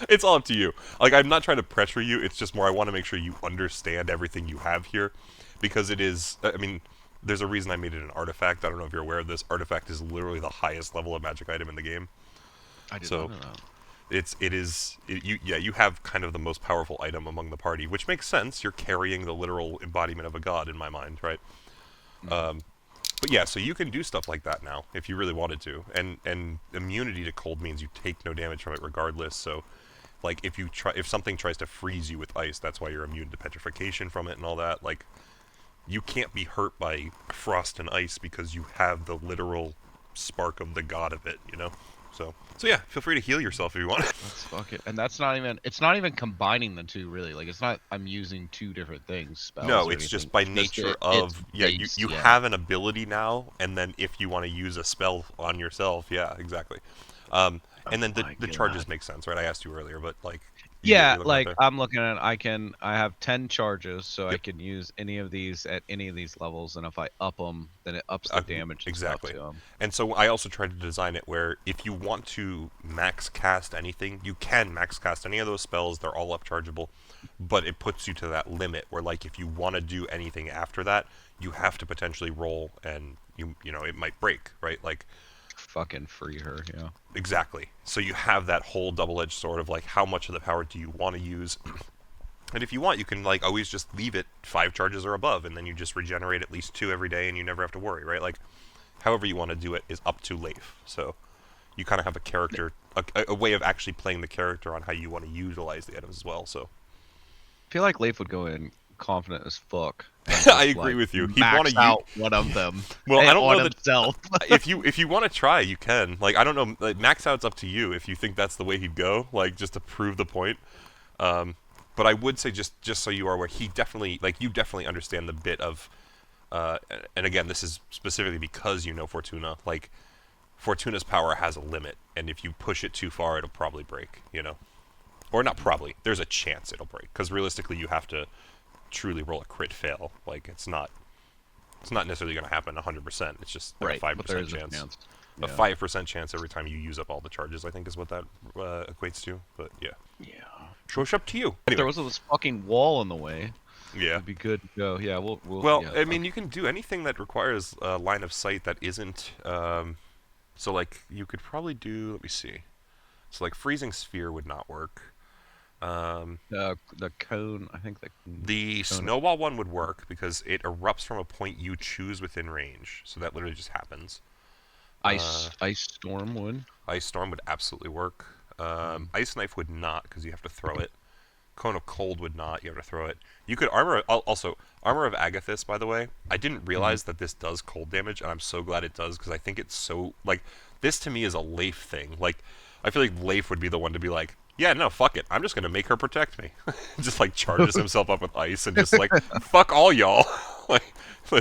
it's all up to you. Like, I'm not trying to pressure you. It's just more I want to make sure you understand everything you have here. Because it is, I mean, there's a reason I made it an artifact. I don't know if you're aware of this. Artifact is literally the highest level of magic item in the game. I did So, not know that. you have kind of the most powerful item among the party, which makes sense. You're carrying the literal embodiment of a god in my mind, right? But yeah, so you can do stuff like that now if you really wanted to. And immunity to cold means you take no damage from it regardless. So, like, if something tries to freeze you with ice, that's why you're immune to petrification from it and all that. Like, you can't be hurt by frost and ice because you have the literal spark of the god of it, you know? So yeah, feel free to heal yourself if you want. Let's fuck it. And that's not even. It's not even combining the two really. Like it's not. I'm using two different things. Spells No, or it's just anything. by It's nature it's of base, you have an ability now, and then if you want to use a spell on yourself, yeah, exactly. And then the charges make sense, right? I asked you earlier, but like. Yeah, like I'm looking at I have 10 charges, so I can use any of these at any of these levels, and if I up them, then it ups the damage and exactly. stuff to them. And so I also tried to design it where if you want to max cast anything, you can max cast any of those spells. They're all upchargeable, but it puts you to that limit where, like, if you want to do anything after that, you have to potentially roll, and you know it might break, right? Like. Fucking free her, yeah. Exactly. So you have that whole double-edged sword of like, how much of the power do you want to use? And if you want, you can like always just leave it 5 charges or above, and then you just regenerate at least 2 every day, and you never have to worry, right? Like, however you want to do it is up to Leif. So you kind of have a character, a way of actually playing the character on how you want to utilize the items as well. So I feel like Leif would go in confident as fuck. I agree with you. He'd want to out one of them. Well, I don't know that himself. if you want to try, you can. Like, I don't know. Like, max out's up to you if you think that's the way he'd go. Like, just to prove the point. But I would say just so you are aware, you definitely understand the bit of. And again, this is specifically because you know Fortuna. Like, Fortuna's power has a limit, and if you push it too far, it'll probably break. You know, or not probably. There's a chance it'll break because realistically, you have to truly roll a crit fail. Like, it's not necessarily going to happen 100%. It's just like a 5% chance. A 5% chance every time you use up all the charges, I think, is what that equates to. But yeah. So it's up to you. Anyway. If there wasn't this fucking wall in the way, yeah, it'd be good to go. Yeah, we'll well, I mean, you can do anything that requires a line of sight that isn't. So like, you could probably do. Let me see. So like, freezing sphere would not work. The cone, I think the snowball one would work because it erupts from a point you choose within range. So that literally just happens. Ice storm would. Ice storm would absolutely work. Ice knife would not because you have to throw it. Cone of cold would not. You have to throw it. You could armor of Agathis. By the way, I didn't realize that this does cold damage, and I'm so glad it does because I think it's so like this to me is a Leif thing. Like, I feel like Leif would be the one to be like, yeah, no, fuck it. I'm just gonna make her protect me. Just like charges himself up with ice and just like, fuck all y'all. Like,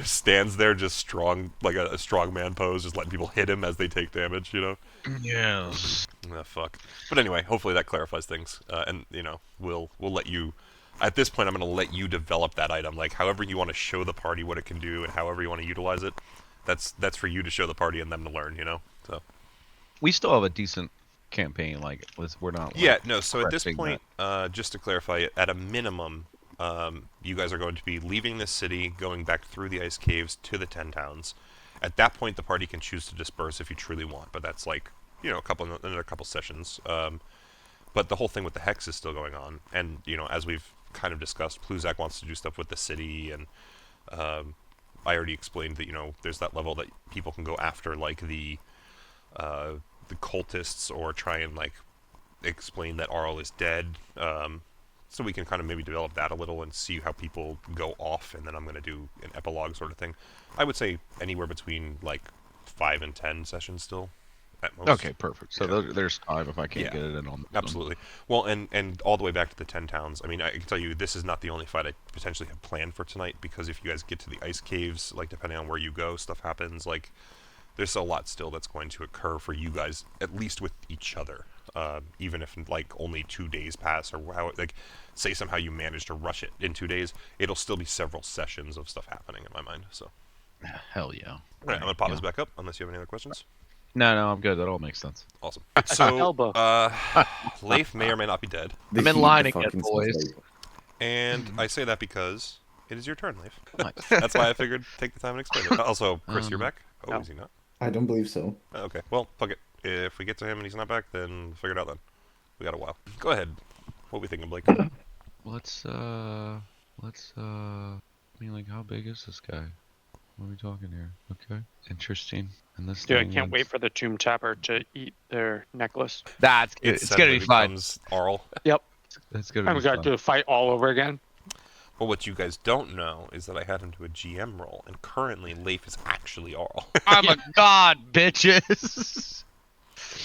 stands there just strong, like a strong man pose, just letting people hit him as they take damage, you know? Yes. Fuck. But anyway, hopefully that clarifies things. And, you know, we'll let you... At this point, I'm gonna let you develop that item. Like, however you want to show the party what it can do and however you want to utilize it, that's for you to show the party and them to learn, you know? So. We still have a decent campaign, like we're not. Yeah, no. So at this point, just to clarify, at a minimum, you guys are going to be leaving this city, going back through the ice caves to the 10 towns. At that point, the party can choose to disperse if you truly want, but that's like, you know, another couple sessions. But the whole thing with the hex is still going on, and you know, as we've kind of discussed. Pluzak wants to do stuff with the city, and I already explained that, you know, there's that level that people can go after, like, the cultists, or try and, like, explain that Auril is dead. So we can kind of maybe develop that a little and see how people go off, and then I'm going to do an epilogue sort of thing. I would say anywhere between, like, 5 and 10 sessions still, at most. Okay, perfect. So there's time if I can't get it in on the Absolutely. Well, and all the way back to the 10 towns. I mean, I can tell you, this is not the only fight I potentially have planned for tonight, because if you guys get to the ice caves, like, depending on where you go, stuff happens. Like, there's a lot still that's going to occur for you guys, at least with each other. Even if, like, only 2 days pass, or how, like, say somehow you manage to rush it in 2 days, it'll still be several sessions of stuff happening in my mind. So, hell yeah. all right, I'm gonna pop this back up unless you have any other questions. No, I'm good. That all makes sense. Awesome. So, Leif may or may not be dead, I'm in line again, boys. and I say that because it is your turn, Leif. That's why I figured take the time and explain it. Also, Chris, you're back. Oh, is he not? I don't believe so. Okay. Well, fuck it. If we get to him and he's not back, then we'll figure it out then. We got a while. Go ahead. What are we thinking, Blake? Let's I mean, like, how big is this guy? What are we talking here? Okay, interesting. And this Dude, I thing can't wait looks- for the Tomb Tapper to eat their necklace. That's good. It's gonna be fun. Auril. Yep. That's gonna And be we got fun. to do a fight all over again. Well, what you guys don't know is that I had him do a GM roll, and currently Leif is actually Auril. I'm a god, bitches.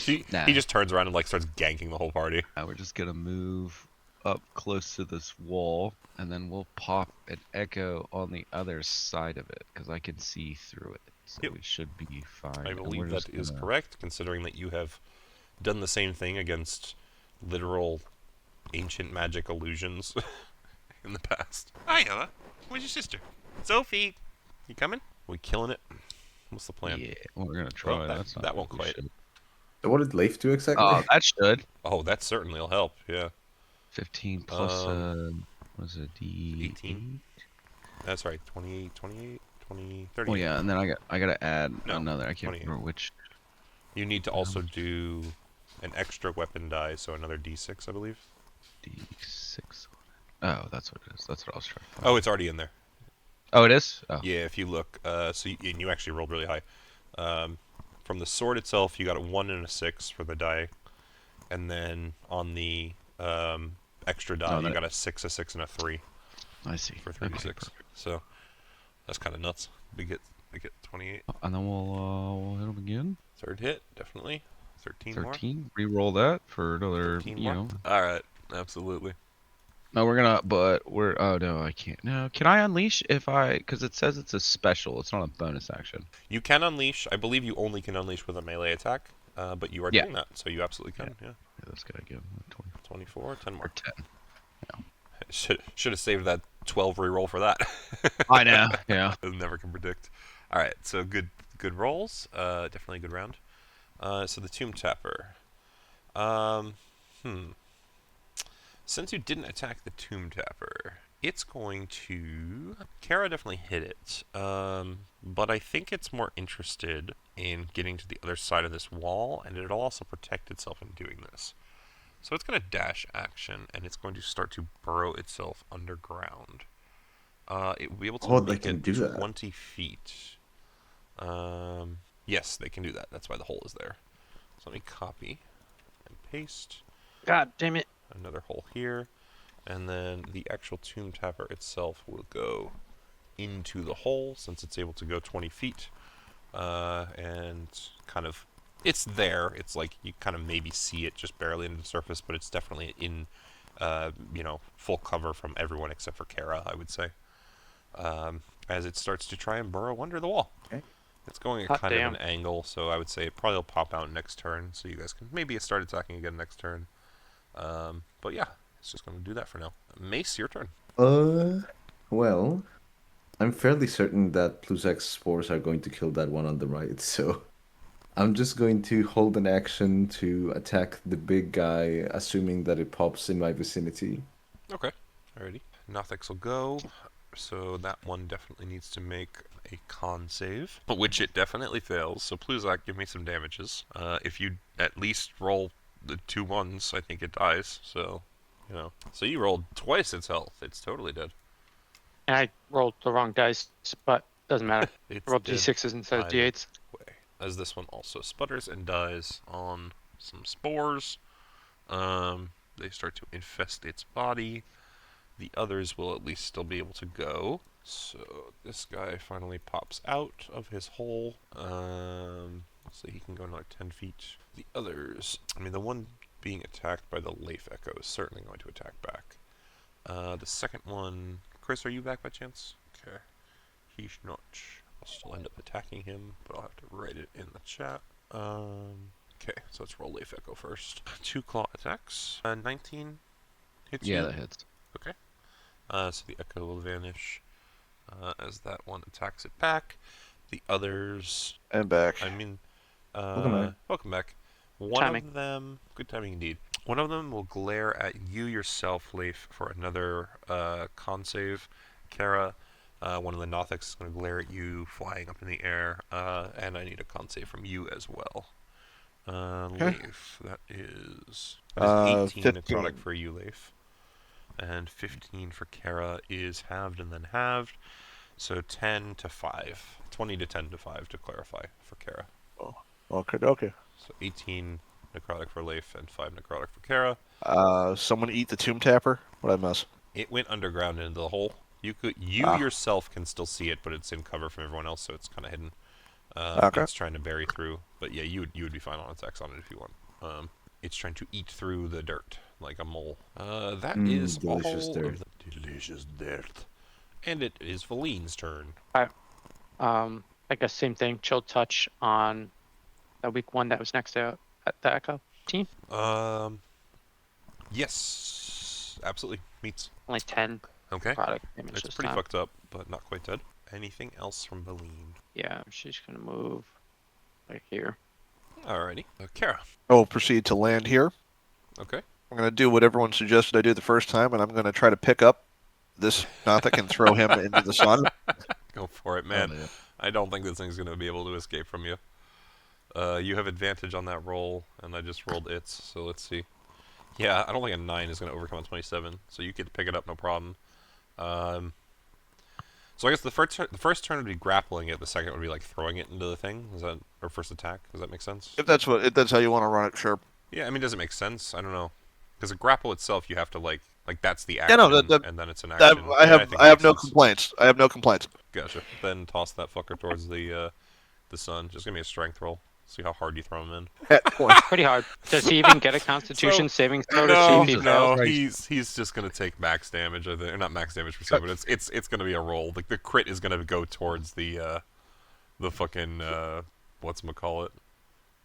He just turns around and, like, starts ganking the whole party. We're just gonna move up close to this wall, and then we'll pop an echo on the other side of it, because I can see through it. So Yep. we should be fine. I and believe we're that just is gonna- correct, considering that you have done the same thing against literal ancient magic illusions in the past. Hi, Ella. Where's your sister? Sophie. You coming? We killing it? What's the plan? Yeah, we're gonna try. Well, That's not that won't what we quite. should. So what did Leif do exactly? Oh, that should. Oh, that certainly will help, yeah. 15 plus what is it? 18. That's right, 28, 28, 20, 30. Oh yeah, and then I gotta add No, another. I can't 28. remember which. You need to also do an extra weapon die, so another d6, I believe. D6. Oh, that's what it is. That's what I was trying to find. Oh, it's already in there. Oh, it is? Oh. Yeah, if you look, and you actually rolled really high. From the sword itself, you got a 1 and a 6 for the die, and then on the extra die, you got a 6, a 6, and a 3 I see. for 3 Okay, 6. So that's kind of nuts. We get 28. and then we'll hit him again. Third hit, definitely. 13 more. 13. Reroll that for another. 13 You more. know. All right, absolutely. No, we're gonna. But we're. Oh no, I can't. No, can I unleash if I? Because it says it's a special. It's not a bonus action. You can unleash. I believe you only can unleash with a melee attack, but you are doing that, so you absolutely can. Yeah. Yeah, that's good. Again. 20 24, 10 or more. 10. Should have saved that 12 reroll for that. I know. Yeah. Never can predict. All right, so good rolls. Definitely a good round. So the Tomb Tapper. Since you didn't attack the Tomb Tapper, it's going to... Kara definitely hit it. But I think it's more interested in getting to the other side of this wall, and it'll also protect itself in doing this. So it's going to dash action, and it's going to start to burrow itself underground. It will be able to make it 20 feet. Yes, they can do that. That's why the hole is there. So let me copy and paste. God damn it. Another hole here. And then the actual Tomb Tapper itself will go into the hole, since it's able to go 20 feet. And kind of... It's there. It's like you kind of maybe see it just barely under the surface, but it's definitely in, full cover from everyone except for Kara, I would say. As it starts to try and burrow under the wall. Okay. It's going at kind of an angle, so I would say it probably will pop out next turn, so you guys can maybe start attacking again next turn. But yeah, it's just going to do that for now. Mace, your turn. Well, I'm fairly certain that Pluzak's spores are going to kill that one on the right, so I'm just going to hold an action to attack the big guy, assuming that it pops in my vicinity. Okay, alrighty. Nothix will go, so that one definitely needs to make a con save, which it definitely fails. So Pluzak, give me some damages. If you at least roll the 2 1s, I think it dies, so... you know. So you rolled twice its health. It's totally dead. And I rolled the wrong dice, but doesn't matter. It's I rolled dead d6s instead of either d8s. way. As this one also sputters and dies on some spores. They start to infest its body. The others will at least still be able to go. So this guy finally pops out of his hole. So he can go another 10 feet. The others, I mean, the one being attacked by the Leif Echo is certainly going to attack back. The second one, Chris, are you back by chance? Okay. He's not. I'll still end up attacking him, but I'll have to write it in the chat. Okay, so let's roll Leif Echo first. 2 claw attacks. 19 hits you? Yeah, that hits. Okay. So the Echo will vanish as that one attacks it back. The others... And back. I mean... Welcome back. One Timing. of them... Good timing indeed. One of them will glare at you yourself, Leif, for another con save. Kara, one of the Nothics is going to glare at you flying up in the air. And I need a con save from you as well. Leif, that is 18 necrotic for you, Leif. And 15 for Kara is halved and then halved. So 10 to 5. 20 to 10 to 5 to clarify for Kara. Oh, okay. So 18 necrotic for Leif and 5 necrotic for Kara. Someone eat the tomb tapper? What'd I miss? It went underground into the hole. You yourself can still see it, but it's in cover from everyone else, so it's kind of hidden. Okay. It's trying to bury through. But yeah, you would be fine on attacks on it if you want. It's trying to eat through the dirt like a mole. That is delicious all dirt. of the delicious dirt. And it is Valine's turn. I guess same thing. Chill touch on the weak one that was next to the Echo team. Yes, absolutely. Meets. Only 10 Okay. product damage It's this pretty time. fucked up, but not quite dead. Anything else from Valine? Yeah, she's gonna move right here. Alrighty. Kara. I will proceed to land here. Okay. I'm going to do what everyone suggested I do the first time, and I'm going to try to pick up this Nothic and throw him into the sun. Go for it, man. Oh, yeah. I don't think this thing's going to be able to escape from you. You have advantage on that roll, and I just rolled its, so let's see. Yeah, I don't think a 9 is going to overcome a 27, so you could pick it up no problem. So I guess the first turn would be grappling it, the second would be like throwing it into the thing. Is that our first attack? Does that make sense? If that's how you want to run it, sure. Yeah, I mean, does it make sense? I don't know. Because a grapple itself, you have to like that's the action, Yeah, no, and then it's an action. I Yeah, have think I it have makes no sense. complaints. I have no complaints. Gotcha. Then toss that fucker towards the sun. Just give me a strength roll. See how hard you throw him in. At point. Pretty hard. Does he even get a Constitution saving throw to see if he fails? No, he's just gonna take max damage. I think, or not max damage per se, but it's gonna be a roll. Like the crit is gonna go towards the fucking whatchamacallit,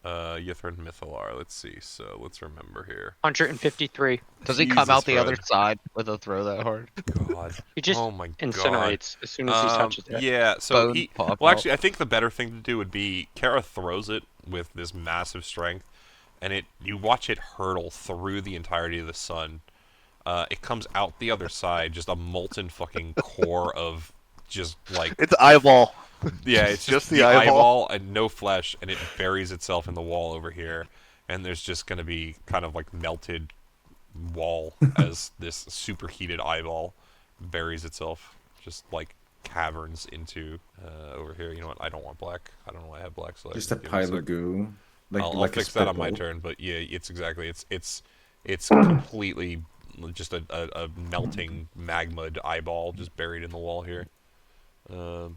Yithrin Mythillar. Let's see. So let's remember here. 153. Does he come Jesus, out the Fred. other side with a throw that hard? God. He just oh my incinerates as soon as he touches it. Yeah, so Bone pop well, out. actually, I think the better thing to do would be Kara throws it with this massive strength, and you watch it hurtle through the entirety of the sun. It comes out the other side, just a molten fucking core of just like It's eyeball. yeah, it's just the eyeball. and no flesh, and it buries itself in the wall over here, and there's just gonna be kind of like melted wall as this superheated eyeball buries itself, just like caverns into over here. You know what? I don't want black. I don't know why I have black. So Just a give me pile sec. of goo. I'll Like a fix that on my spitball. turn. But yeah, it's exactly it's completely just a melting magma eyeball just buried in the wall here. It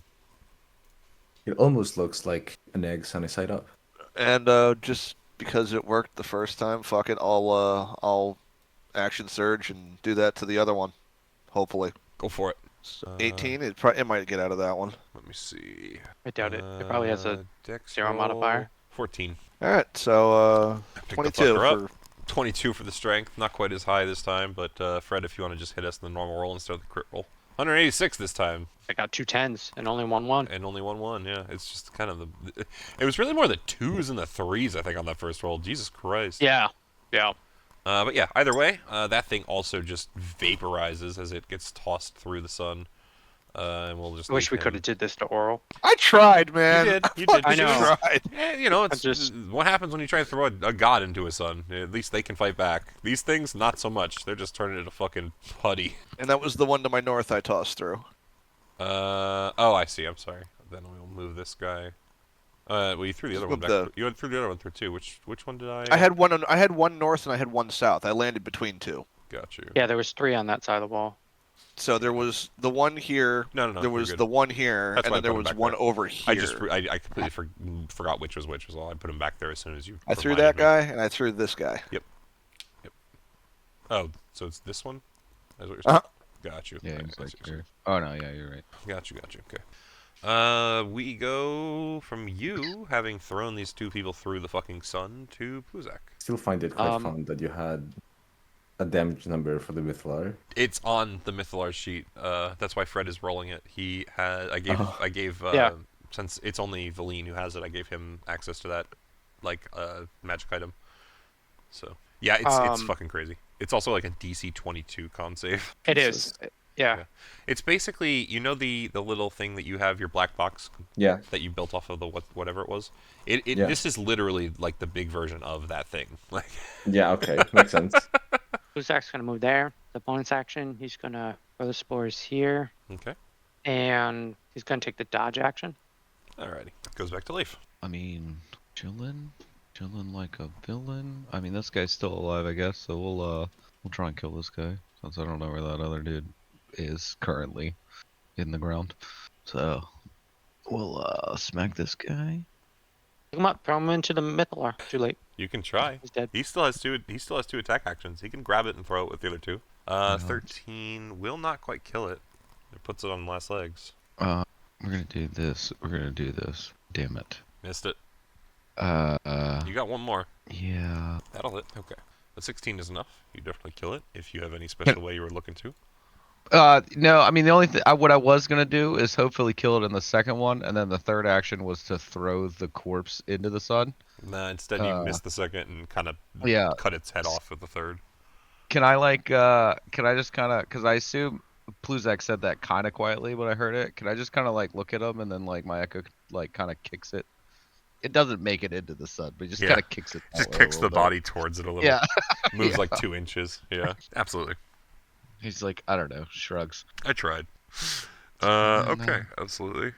almost looks like an egg sunny side up. And just because it worked the first time, fuck it. I'll action surge and do that to the other one. Hopefully. Go for it. So 18. It might get out of that one. Let me see. I doubt it. It probably has a Dex 0 roll, modifier. 14. All right. So Pick the 22 fucker up. for 22 for the strength. Not quite as high this time, but Fred, if you want to just hit us in the normal roll instead of the crit roll. 186 this time, I got 2 10s and only 1 1. and only 1-1. Yeah, it's just kind of it was really more the 2s and the 3s, I think, on that first roll. Jesus Christ. Yeah. Yeah. But yeah, either way, that thing also just vaporizes as it gets tossed through the sun. And we'll just. I wish we leave could him- have did this to Auril. I tried, man. You did. You did. I know. Tried. You know, it's just- what happens when you try to throw a god into a sun. At least they can fight back. These things, not so much. They're just turning into fucking putty. And that was the one to my north I tossed through. Oh, I see. I'm sorry. Then we'll move this guy. Well, you threw the other one back. You threw the other one through too. Which one did I? I had one north and I had one south. I landed between two. Got you. Yeah, there was 3 on that side of the wall. So there was the one here. No. There you're was good. the one here, That's and why I then there put 'em was back one there. over here. I completely forgot which was which. Was all. I put him back there as soon as you. I threw reminded that me. guy, and I threw this guy. Yep. Oh, so it's this one? That's what you're saying? Got you. Yeah, Okay, it's I like see what you're here. Oh no, yeah, you're right. Got you. Okay. We go from you having thrown these 2 people through the fucking sun to Pluzak. Still find it quite fun that you had a damage number for the Mythillar. It's on the Mythillar sheet. That's why Fred is rolling it. He had. I gave. Yeah. Since it's only Valine who has it, I gave him access to that, like magic item. So yeah, it's fucking crazy. It's also like a DC 22 con save. It is. Yeah. It's basically, you know, the little thing that you have, your black box. Yeah. That you built off of the whatever it was. Yeah. This is literally like the big version of that thing. Like. Yeah. Okay. Makes sense. Pluzak's going to move there. The bonus action, he's going to throw the spores here. Okay. And he's going to take the dodge action. Alrighty. Goes back to Leaf. I mean, chilling like a villain. I mean, this guy's still alive, I guess. So we'll try and kill this guy since I don't know where that other dude is currently in the ground. So we'll smack this guy. Pick him up, throw him into the Mythillar. Too late. You can try. He's dead. He still has two attack actions. He can grab it and throw it with the other 2. 13 will not quite kill it. It puts it on the last legs. We're gonna do this. Damn it. Missed it. Uh. You got one more. Yeah. That'll hit. Okay. The 16 is enough. You definitely kill it if you have any special way you were looking to. No, I mean, the only thing what I was gonna do is hopefully kill it in the second one, and then the third action was to throw the corpse into the sun. Nah, instead you missed the second and kind of cut its head off with the third. Can I just kind of, because I assume Pluzak said that kind of quietly when I heard it. Can I just kind of like look at him and then like my echo like kind of kicks it? It doesn't make it into the sun, but it just kind of kicks it. Just kicks the body towards it a little. Yeah. Moves like 2 inches. Yeah, absolutely. He's like, I don't know, shrugs. I tried. Okay, absolutely.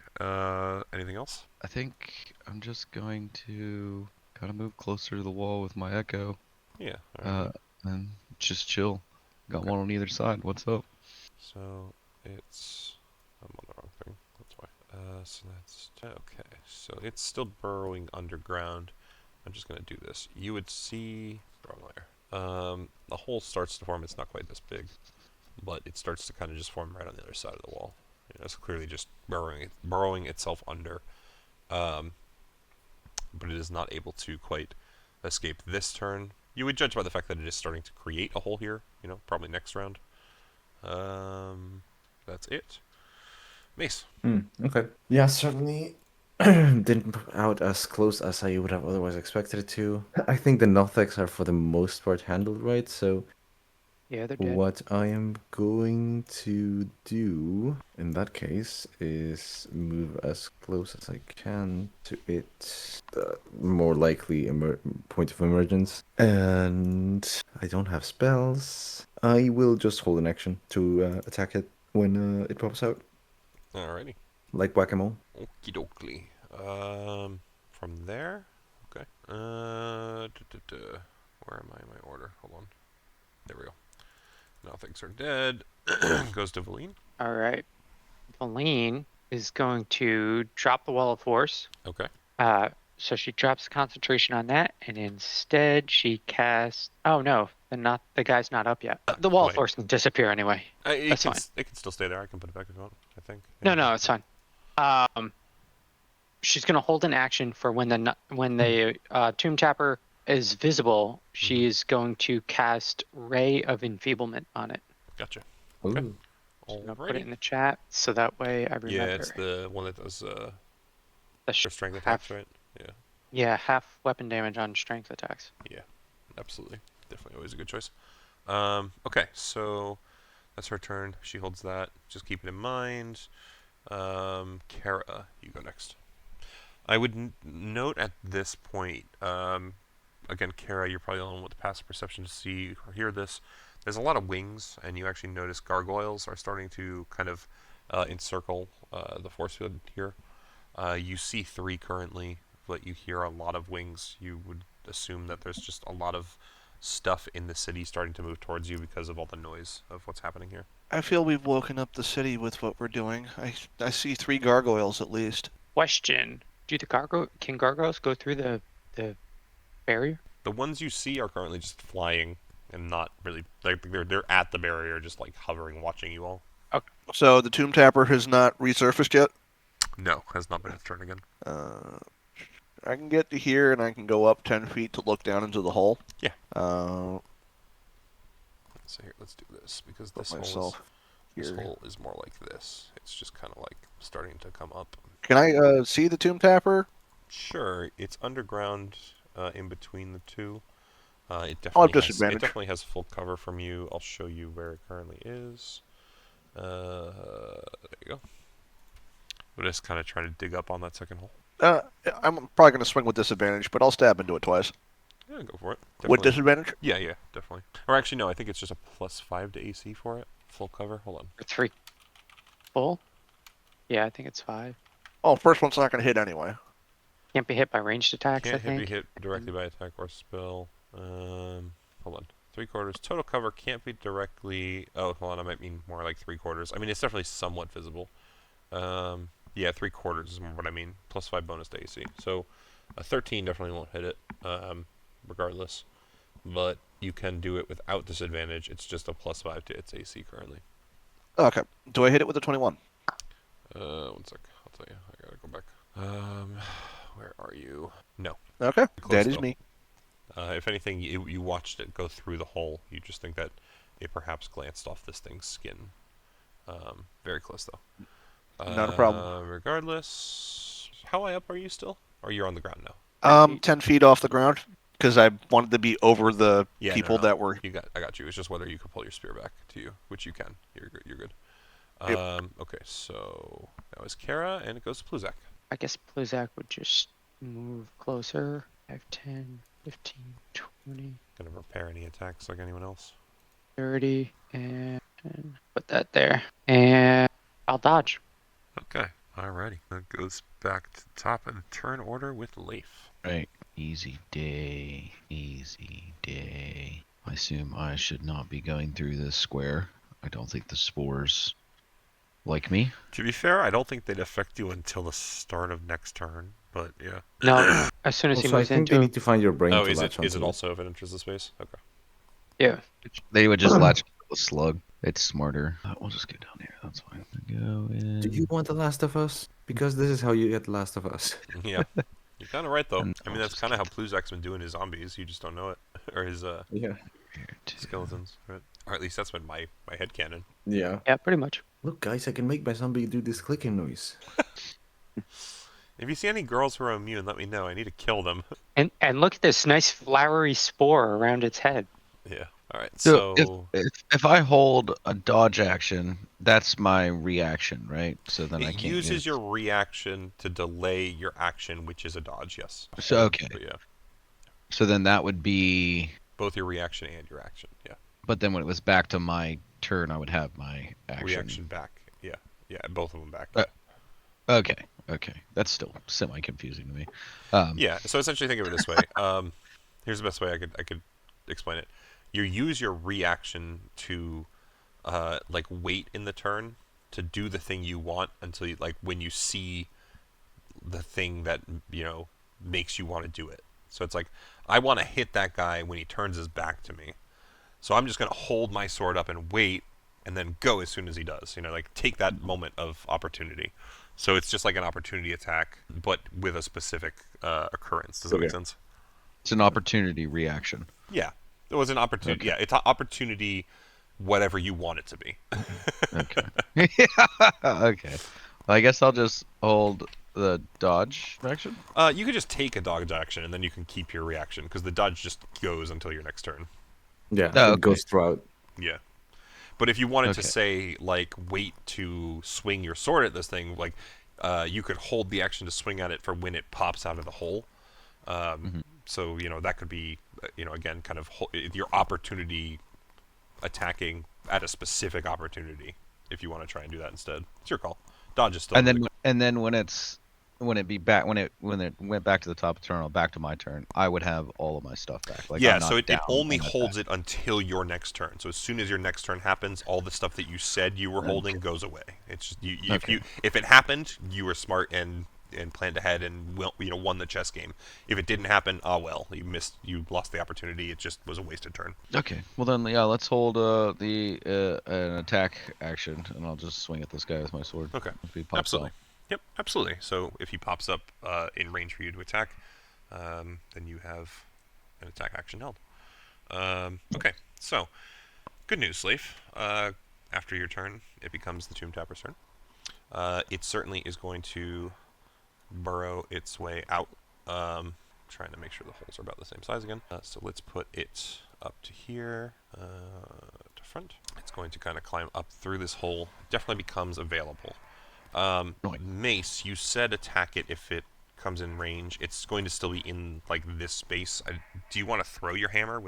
Anything else? I think I'm just going to kind of move closer to the wall with my echo. Yeah. Right. And just chill. Got one on either side. What's up? So it's I'm on the wrong thing. That's why. So that's okay. So it's still burrowing underground. I'm just gonna do this. You would see wrong layer. The hole starts to form. It's not quite this big, but it starts to kind of just form right on the other side of the wall. You know, it's clearly just burrowing itself under. But it is not able to quite escape this turn. You would judge by the fact that it is starting to create a hole here. You know, probably next round. That's it. Mace. Okay. Yeah, certainly didn't put out as close as I would have otherwise expected it to. I think the Notheks are for the most part handled right, so Yeah, they're dead. what I am going to do in that case is move as close as I can to it, the more likely point of emergence. And I don't have spells. I will just hold an action to attack it when it pops out, Alrighty. like whack-a-mole. Okie dokie. From there. Okay. Where am I in my order? Hold on. There we go. Now things are dead. Goes to Valine. All right. Valine is going to drop the Wall of Force. Okay. So she drops the concentration on that, and instead she casts. Oh no, the guy's not up yet. The Wall of Force can disappear anyway. That's fine. It can still stay there. I can put it back if you want. I think. No, it's fine. She's gonna hold an action for when the Tomb Tapper is visible. She's going to cast Ray of Enfeeblement on it. Gotcha. Okay. I'm gonna put it in the chat so that way I remember. Yeah, it's the one that does The strength attacks, right? Yeah. Yeah, half weapon damage on strength attacks. Yeah, absolutely. Definitely always a good choice. Okay, so That's her turn. She holds that. Just keep it in mind. Kara, you go next. I would note at this point, again, Kara, you're probably the one with the passive perception to see or hear this. There's a lot of wings, and you actually notice gargoyles are starting to kind of encircle the force field here. You see 3 currently, but you hear a lot of wings. You would assume that there's just a lot of stuff in the city starting to move towards you because of all the noise of what's happening here. I feel we've woken up the city with what we're doing. I see 3 gargoyles at least. Question: can gargoyles go through the barrier? The ones you see are currently just flying and not really. They're at the barrier, just like hovering, watching you all. Okay. So the Tomb Tapper has not resurfaced yet? No, has not been its turn again. I can get to here, and I can go up 10 feet to look down into the hole. Yeah. So here, let's do this because put this myself hole is more like this. It's just kind of like starting to come up. Can I see the Tomb Tapper? Sure, it's underground, in between the two. It I'll have definitely disadvantage. has full cover from you. I'll show you where it currently is. There you go. We're just kind of trying to dig up on that second hole. I'm probably going to swing with disadvantage, but I'll stab into it twice. Yeah, go for it. With Definitely. disadvantage? Yeah, definitely. Or actually, no, I think it's just a +5 to AC for it. Full cover. Hold on. 3 full? Yeah, I think it's 5. Oh, first one's not going to hit anyway. Can't be hit by ranged attacks, I Can't think. be hit directly by attack or spell. Hold on. 3/4. Total cover can't be directly. Oh, hold on. I might mean more like 3/4. I mean, it's definitely somewhat visible. Yeah, 3/4 is more what I mean. +5 bonus to AC. So, a 13 definitely won't hit it, regardless. But you can do it without disadvantage. It's just a +5 to its AC currently. Okay. Do I hit it with a 21? 1 sec. I'll tell you. I gotta go back. Where are you? No. Okay. Close That is though. me. If anything, you watched it go through the hole. You just think that it perhaps glanced off this thing's skin. Very close though. Not a problem. Regardless, how high up are you still? Or you're on the ground now? 10 feet off the ground, because I wanted to be over the Yeah, people no. that were... I got you. It's just whether you can pull your spear back to you, which you can. You're good. Yep. Okay, so that was Kara, and it goes to Pluzak. I guess Pluzak would just move closer. 5, 10, 15, 20, Gonna repair any attacks like anyone else. 30, and put that there. And I'll dodge. Okay, alrighty. That goes back to the top of the turn order with Leif. Right. Easy day. Easy day. I assume I should not be going through this square. I don't think the spores like me. To be fair, I don't think they'd affect you until the start of next turn, but yeah. No, as soon as he Also, I moves think into they it. need to find your brain Oh, to is latch it onto. also if it enters the space? Okay. Yeah. They would just latch a slug. It's smarter. We'll just go down here. That's fine. Go in. Do you want The Last of Us? Because this is how you get The Last of Us. Yeah. You're kind of right, though. And I mean, I'll that's just kind of how Pluzak's been doing his zombies. You just don't know it. Or his Yeah. Here too. skeletons, right? Or at least that's been my headcanon. Yeah. Yeah, pretty much. Look, guys, I can make my zombie do this clicking noise. If you see any girls who are immune, let me know. I need to kill them. And look at this nice flowery spore around its head. Yeah. All right. So So if I hold a dodge action, that's my reaction, right? So then I it can't uses use... your reaction to delay your action, which is a dodge. Yes. So okay. But yeah, So then that would be. both your reaction and your action. Yeah. But then when it was back to my turn, I would have my action. Reaction back. Yeah. Yeah. Both of them back. Okay. That's still semi-confusing to me. Yeah. So essentially, think of it this way. Here's the best way I could explain it. You use your reaction to like wait in the turn to do the thing you want until you, like, when you see the thing that makes you want to do it. So it's like, I want to hit that guy when he turns his back to me. So I'm just gonna hold my sword up and wait, and then go as soon as he does. Like take that moment of opportunity. So it's just like an opportunity attack, but with a specific occurrence. Does that make sense? It's an opportunity reaction. Yeah. It was an opportunity. Okay. Yeah, it's an opportunity, whatever you want it to be. Okay. Okay. Well, I guess I'll just hold the dodge action. You could just take a dodge action, and then you can keep your reaction, because the dodge just goes until your next turn. Yeah, Oh, it okay. goes throughout. Yeah. But if you wanted to say, like, wait to swing your sword at this thing, like, you could hold the action to swing at it for when it pops out of the hole. So, you know, that could be, you know, again, kind of your opportunity attacking at a specific opportunity, if you want to try and do that instead. It's your call. Dodge is still And then when it went back to the top of turn, or back to my turn, I would have all of my stuff back. Like, yeah, so it only holds it until your next turn. So as soon as your next turn happens, all the stuff that you said you were holding goes away. It's just if it happened, you were smart and planned ahead and won the chess game. If it didn't happen, you lost the opportunity. It just was a wasted turn. Okay, well then, yeah, let's hold an attack action, and I'll just swing at this guy with my sword. Okay, if he pops absolutely. Out. Yep, absolutely. So if he pops up in range for you to attack, then you have an attack action held. Okay, so good news, Slave. After your turn, it becomes the Tomb Tapper's turn. It certainly is going to burrow its way out. Trying to make sure the holes are about the same size again. So let's put it up to here, to front. It's going to kind of climb up through this hole. Definitely becomes available. Mace, you said attack it if it comes in range. It's going to still be in like this space. Do you want to throw your hammer?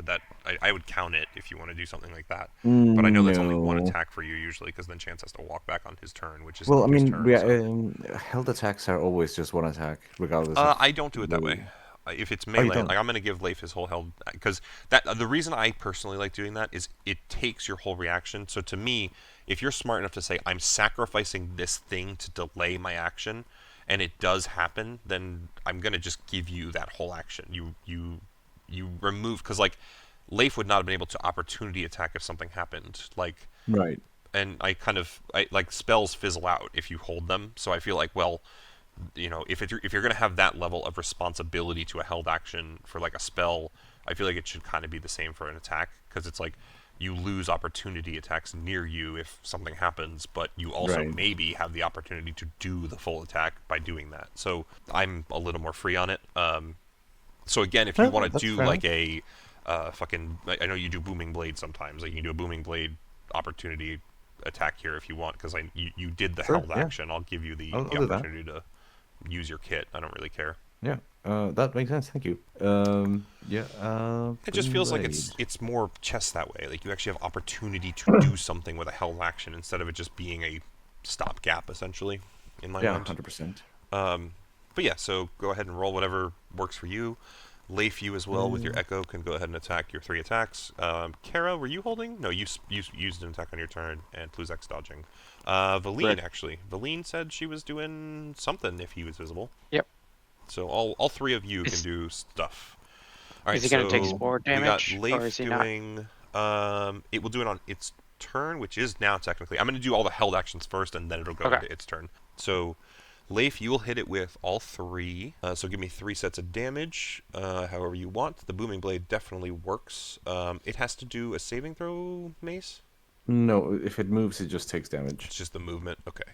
I would count it if you want to do something like that. But I know that's only one attack for you usually, because then Chance has to walk back on his turn, which is well. I mean, turn, held attacks are always just one attack, regardless. I don't do it that way. If it's melee, like I'm going to give Leif his whole held, because the reason I personally like doing that is it takes your whole reaction. So to me, if you're smart enough to say I'm sacrificing this thing to delay my action, and it does happen, then I'm going to just give you that whole action. You remove, because like Leif would not have been able to opportunity attack if something happened. Like right. And I like spells fizzle out if you hold them. So I feel like, well, you know, if you're going to have that level of responsibility to a held action for like a spell, I feel like it should kind of be the same for an attack, because it's like you lose opportunity attacks near you if something happens, but you also maybe have the opportunity to do the full attack by doing that. So I'm a little more free on it. So again, if you want to do like a I know you do Booming Blade sometimes. Like you can do a Booming Blade opportunity attack here if you want, because you did the held action. I'll give you the opportunity to use your kit. I don't really care. Yeah, that makes sense. Thank you. It just feels like it's more chess that way. Like you actually have opportunity to do something with a held action instead of it just being a stopgap, essentially. In my mind. 100%. But yeah, so go ahead and roll whatever works for you. Leif, you as well with your Echo can go ahead and attack your 3 attacks. Kara, were you holding? No, you used an attack on your turn, and Pluzak's dodging. Valine, actually. Valine said she was doing something if he was visible. Yep. So all 3 of you can do stuff. All right, is he going to take spore damage? We got Leif or is he doing... it will do it on its turn, which is now technically... I'm going to do all the held actions first, and then it'll go into its turn. So... Leif, you will hit it with all 3. So give me 3 sets of damage, however you want. The Booming Blade definitely works. It has to do a saving throw, Mace? No, if it moves, it just takes damage. It's just the movement? Okay.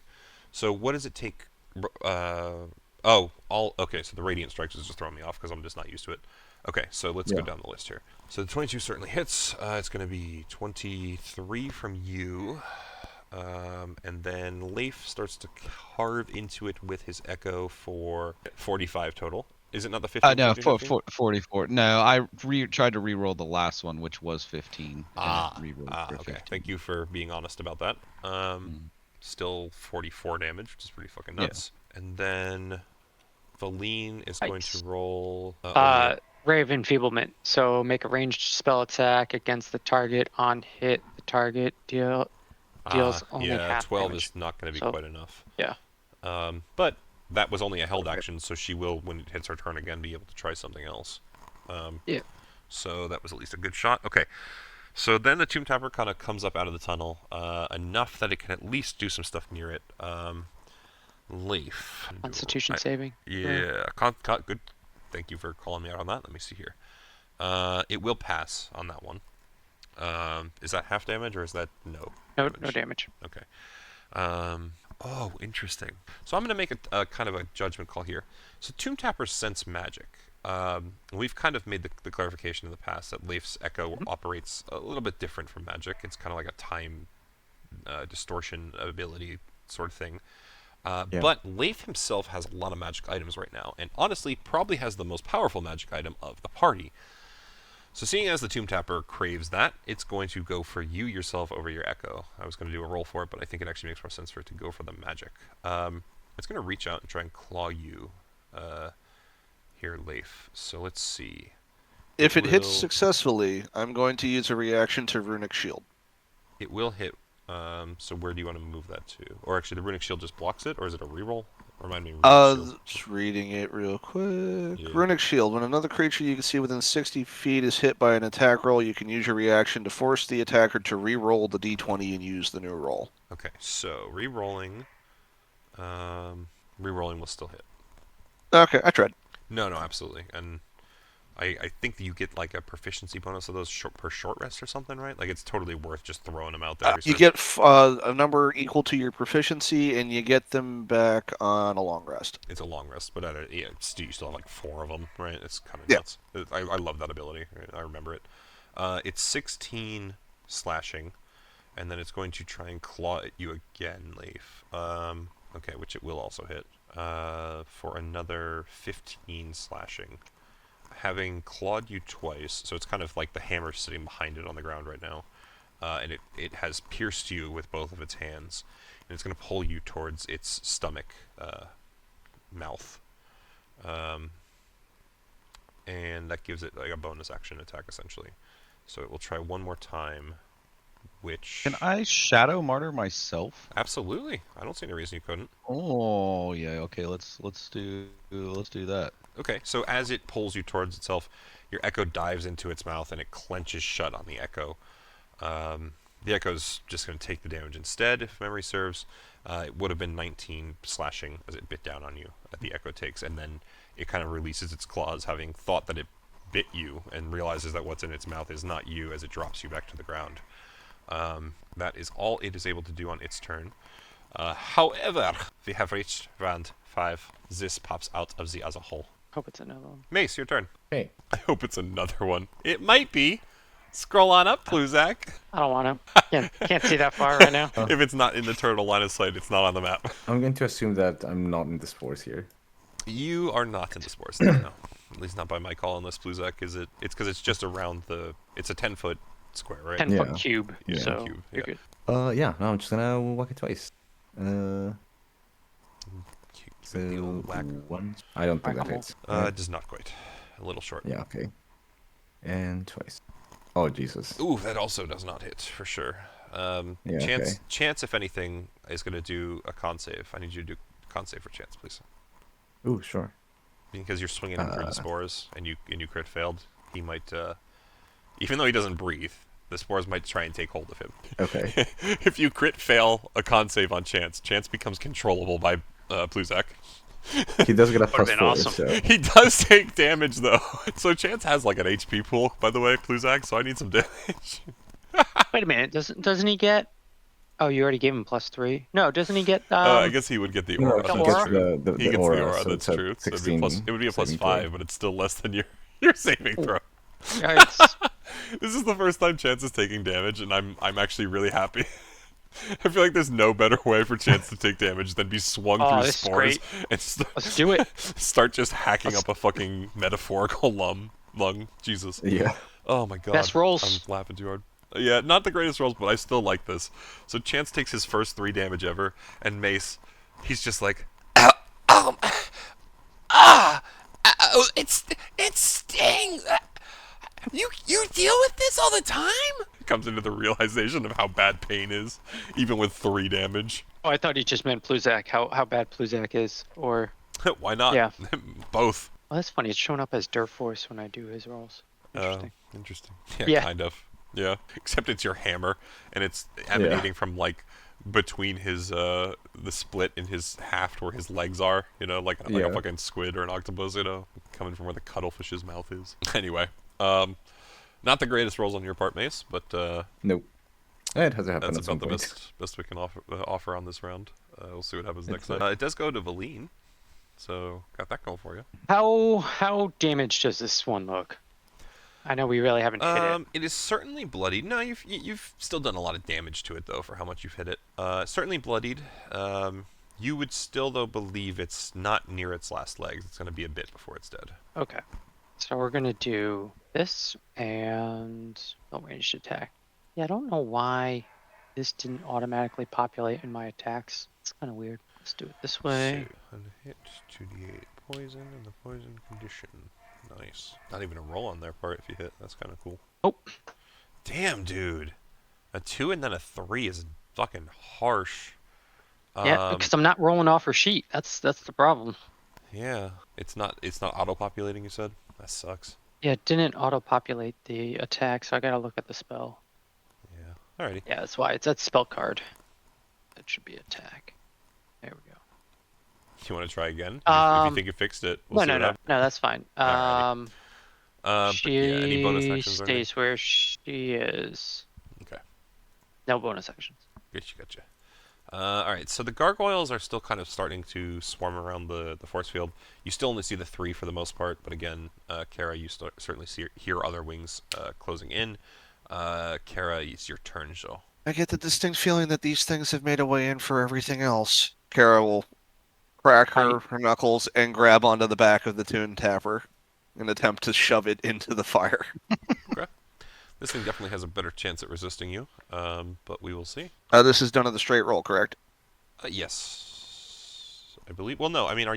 So what does it take? Okay, so the Radiant Strikes is just throwing me off because I'm just not used to it. Okay, so let's go down the list here. So the 22 certainly hits. It's going to be 23 from you. And then Leif starts to carve into it with his Echo for 45 total. Is it not the 15? No, 44. No, I tried to re-roll the last one, which was 15. Okay. 15. Thank you for being honest about that. Still 44 damage, which is pretty fucking nuts. Yeah. And then Valine is going to roll... Ray of Enfeeblement. So make a ranged spell attack against the target. On hit, the target deals only half 12 damage. is not going to be quite enough. Yeah. But that was only a held action, so she will, when it hits her turn again, be able to try something else. Yeah. So that was at least a good shot. Okay. So then the Tomb Tapper kind of comes up out of the tunnel, enough that it can at least do some stuff near it. Leif. Constitution saving. Yeah. Good. Thank you for calling me out on that. Let me see here. It will pass on that one. Is that half damage, or is that no? No damage. Okay. Oh, interesting. So I'm going to make a kind of a judgment call here. So Tomb Tappers sense magic. We've kind of made the clarification in the past that Leif's Echo operates a little bit different from magic. It's kind of like a time distortion ability sort of thing. Yeah. But Leif himself has a lot of magic items right now, and honestly, probably has the most powerful magic item of the party. So seeing as the Tomb Tapper craves that, it's going to go for you yourself over your Echo. I was going to do a roll for it, but I think it actually makes more sense for it to go for the magic. It's going to reach out and try and claw you here, Leif. So let's see. If it hits successfully, I'm going to use a reaction to Runic Shield. It will hit. So where do you want to move that to? Or actually, the Runic Shield just blocks it, or is it a reroll? Remind me. Just reading it real quick. Yeah. Runic Shield. When another creature you can see within 60 feet is hit by an attack roll, you can use your reaction to force the attacker to re-roll the d20 and use the new roll. Okay, so re-rolling. Re-rolling will still hit. Okay, I tried. No, absolutely. And I think that you get like a proficiency bonus of those per short rest or something, right? Like it's totally worth just throwing them out there. You get a number equal to your proficiency, and you get them back on a long rest. It's a long rest, but you still have like 4 of them, right? It's kind of nuts. I love that ability. Right? I remember it. It's 16 slashing, and then it's going to try and claw at you again, Leif. Okay, which it will also hit. For another 15 slashing. Having clawed you twice, so it's kind of like the hammer sitting behind it on the ground right now, and it has pierced you with both of its hands, and it's going to pull you towards its stomach, mouth, and that gives it like a bonus action attack essentially. So it will try one more time, which... Can I Shadow Martyr myself? Absolutely. I don't see any reason you couldn't. Oh yeah. Okay. Let's do that. Okay, so as it pulls you towards itself, your Echo dives into its mouth and it clenches shut on the Echo. The Echo's just going to take the damage instead, if memory serves. It would have been 19 slashing as it bit down on you that the Echo takes, and then it kind of releases its claws, having thought that it bit you, and realizes that what's in its mouth is not you as it drops you back to the ground. That is all it is able to do on its turn. However, we have reached round 5. This pops out of the other hole. Hope it's another one. Mace, your turn. Hey. I hope it's another one. It might be. Scroll on up, Pluzak. I don't want to. Can't see that far right now. If it's not in the turtle line of sight, it's not on the map. I'm going to assume that I'm not in the spores here. You are not in the spores, no. At least not by my call, unless Pluzak is it. It's because it's just around the... It's a 10-foot square, right? 10-foot cube. Yeah, so cube. you're good. Yeah, no, I'm just gonna whack it twice. So one. I don't think that hits. It does not quite. A little short. Yeah, okay. And twice. Oh, Jesus. Ooh, that also does not hit, for sure. Chance, if anything, is going to do a con save. I need you to do a con save for Chance, please. Ooh, sure. Because you're swinging him through the spores, and you crit failed, he might, even though he doesn't breathe, the spores might try and take hold of him. Okay. If you crit fail a con save on Chance, Chance becomes controllable by Pluzak. He does get a plus 4. Awesome. So. He does take damage, though. So Chance has like an HP pool, by the way, Pluzak, so I need some damage. Wait a minute. Doesn't he get... Oh, you already gave him +3? No, doesn't he get... I guess he would get the aura. No, he gets true. He gets aura, the aura, so that's true. So it would be a +5, throw. but it's still less than your saving throw. Yikes. This is the first time Chance is taking damage, and I'm actually really happy. I feel like there's no better way for Chance to take damage than be swung through spores and Let's do it. Start just hacking up a fucking metaphorical lung. Jesus. Yeah. Oh my god. Best rolls. I'm laughing too hard. Yeah, not the greatest rolls, but I still like this. So Chance takes his first 3 damage ever, and Mace, he's just like, it stings. You deal with this all the time? Comes into the realization of how bad pain is, even with 3 damage. Oh, I thought he just meant Pluzak, how bad Pluzak is, or... Why not? Yeah. Both. Well, that's funny. It's showing up as Durforce when I do his rolls. Interesting. Interesting. Yeah. Kind of. Yeah. Except it's your hammer, and it's emanating from, like, between his, the split in his haft where his legs are, you know, like a fucking squid or an octopus, you know, coming from where the cuttlefish's mouth is. Anyway. Not the greatest rolls on your part, Mace, but nope. It has to happen. That's about the best we can offer on this round. We'll see what happens next time. It does go to Valine, so got that going for you. How damaged does this one look? I know we really haven't hit it. It is certainly bloodied. No, you've still done a lot of damage to it though for how much you've hit it. Certainly bloodied. You would still though believe it's not near its last legs. It's going to be a bit before it's dead. Okay. So we're gonna do this and ranged attack. Yeah, I don't know why this didn't automatically populate in my attacks. It's kind of weird. Let's do it this way. So, hit 2d8 poison and the poison condition. Nice. Not even a roll on their part if you hit. That's kind of cool. Oh. Damn, dude. A 2 and then a 3 is fucking harsh. Yeah, because I'm not rolling off her sheet. That's the problem. Yeah. It's not auto-populating, you said? That sucks. Yeah, it didn't auto-populate the attack, so I gotta look at the spell. Yeah. Alrighty. Yeah, that's why. It's that spell card. That should be attack. There we go. You want to try again? If you think you fixed it, we'll see No, that's fine. Alrighty. She any bonus actions? stays where she is. Okay. No bonus actions. Gotcha. Alright, so the gargoyles are still kind of starting to swarm around the force field. You still only see the 3 for the most part, but again, Kara, you certainly hear other wings closing in. Kara, it's your turn, so. I get the distinct feeling that these things have made a way in for everything else. Kara will crack her knuckles and grab onto the back of the tune tapper and attempt to shove it into the fire. Okay. This thing definitely has a better chance at resisting you, but we will see. This is done at the straight roll, correct? Yes. I believe. Well, no. I mean, have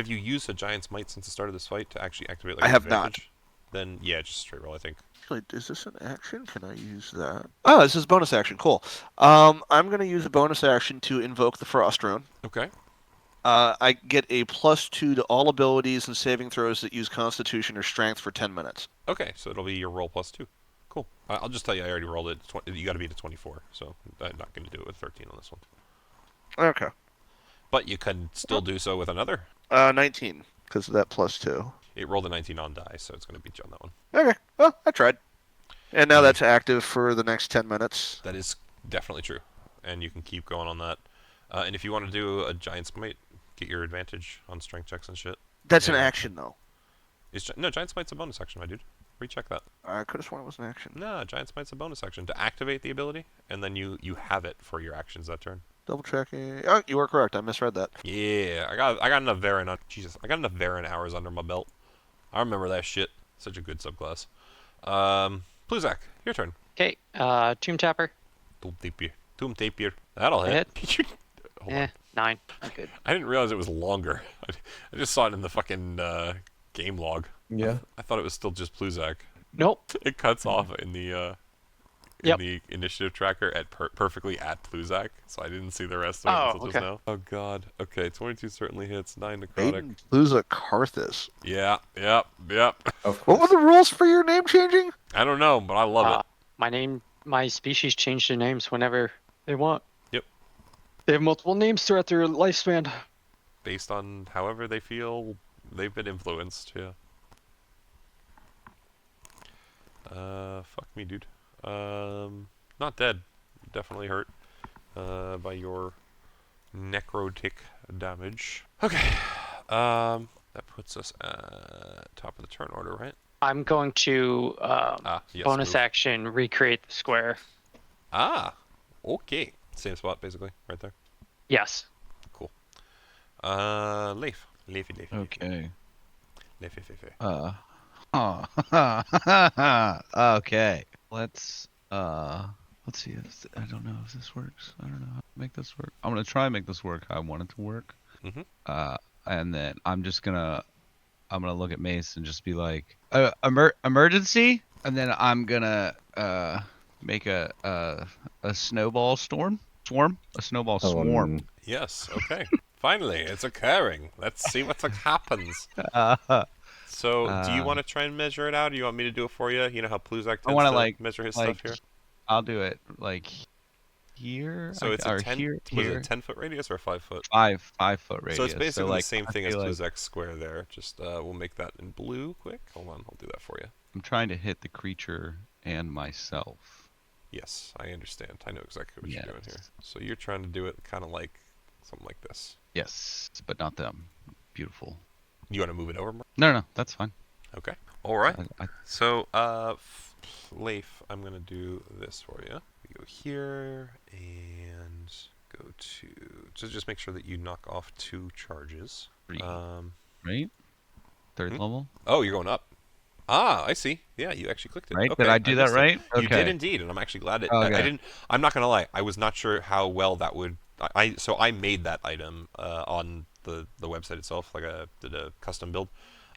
you used a Giant's Might since the start of this fight to actually activate like I an have advantage? Then, yeah, just straight roll, I think. Wait, is this an action? Can I use that? Oh, this is bonus action. Cool. I'm going to use a bonus action to invoke the Frost Rune. Okay. I get a +2 to all abilities and saving throws that use Constitution or Strength for 10 minutes. Okay, so it'll be your roll +2. Cool. I'll just tell you, I already rolled it. You got to beat a 24, so I'm not going to do it with 13 on this one. Okay. But you can still do so with another. 19, because of that +2. It rolled a 19 on die, so it's going to beat you on that one. Okay. Well, I tried. And now that's active for the next 10 minutes. That is definitely true. And you can keep going on that. And if you want to do a Giant's Might, get your advantage on strength checks and shit. That's an action, though. No, Giant's Might's a bonus action, my dude. Recheck that. I could have sworn it was an action. No, Giant's Might's a bonus action to activate the ability, and then you have it for your actions that turn. Double checking. Oh, you were correct. I misread that. Yeah, I got enough Varen on. Jesus, I got enough Varen hours under my belt. I remember that shit. Such a good subclass. Pluzak, your turn. Okay, Tomb Tapper. Tomb Tapir. That'll hit. Hold on. 9. Not good. I didn't realize it was longer. I just saw it in the fucking game log. Yeah. I thought it was still just Pluzak. Nope. It cuts off in the the initiative tracker at perfectly at Pluzak, so I didn't see the rest of it until just now. Oh god. Okay, 22 certainly hits. 9 necrotic. Pluzak Karthus. Yeah. Yep. What were the rules for your name changing? I don't know, but I love it. My species change their names whenever they want. Yep. They have multiple names throughout their lifespan. Based on however they feel they've been influenced, yeah. Fuck me, dude. Not dead. Definitely hurt by your necrotic damage. Okay. That puts us at top of the turn order, right? I'm going to yes, bonus move. action recreate the square. Okay. Same spot, basically, right there. Yes. Cool. Leif. Okay. Leif. Okay. Let's see. I don't know if this works. I don't know how to make this work. I'm gonna try and make this work how I want it to work. And then I'm gonna look at Mace and just be like, emergency, and then I'm gonna make a snowball swarm. Yes. Okay. Finally, it's occurring. Let's see what happens. So, do you want to try and measure it out, or do you want me to do it for you? You know how Pluzak tends to measure his stuff here? I'll do it, here. So it's a 10, was it a 10-foot radius or a 5-foot? 5-foot radius. So it's basically the same I thing as feel Pluzak's square there. Just, we'll make that in blue quick. Hold on, I'll do that for you. I'm trying to hit the creature and myself. Yes, I understand. I know exactly what you're doing here. So you're trying to do it kind of like something like this. Yes, but not them. Beautiful. You want to move it over more? No, that's fine. Okay. All right. I- So, Leif, I'm gonna do this for you. We go here and go to just make sure that you knock off 2 charges. Three. Right? Third level? Oh, you're going up. Ah, I see. Yeah, you actually clicked it. Right? Okay, Did I do that missed it. right? You did Okay. indeed, and I'm actually glad it. I Okay. didn't. I'm not gonna lie. I was not sure how well that would. So I made that item on the website itself. Like I did a custom build.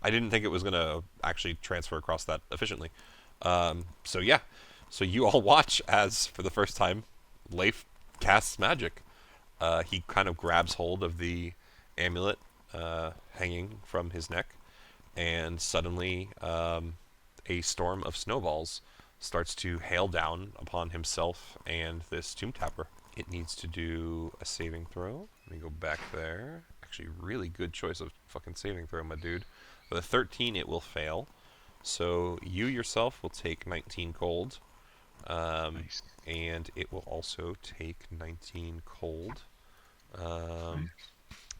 I didn't think it was gonna actually transfer across that efficiently. So yeah. So you all watch as for the first time, Leif casts magic. He kind of grabs hold of the amulet hanging from his neck, and suddenly a storm of snowballs starts to hail down upon himself and this tomb tapper. It needs to do a saving throw. Let me go back there. Actually, really good choice of fucking saving throw, my dude. With a 13, it will fail. So you yourself will take 19 cold. Nice. And it will also take 19 cold.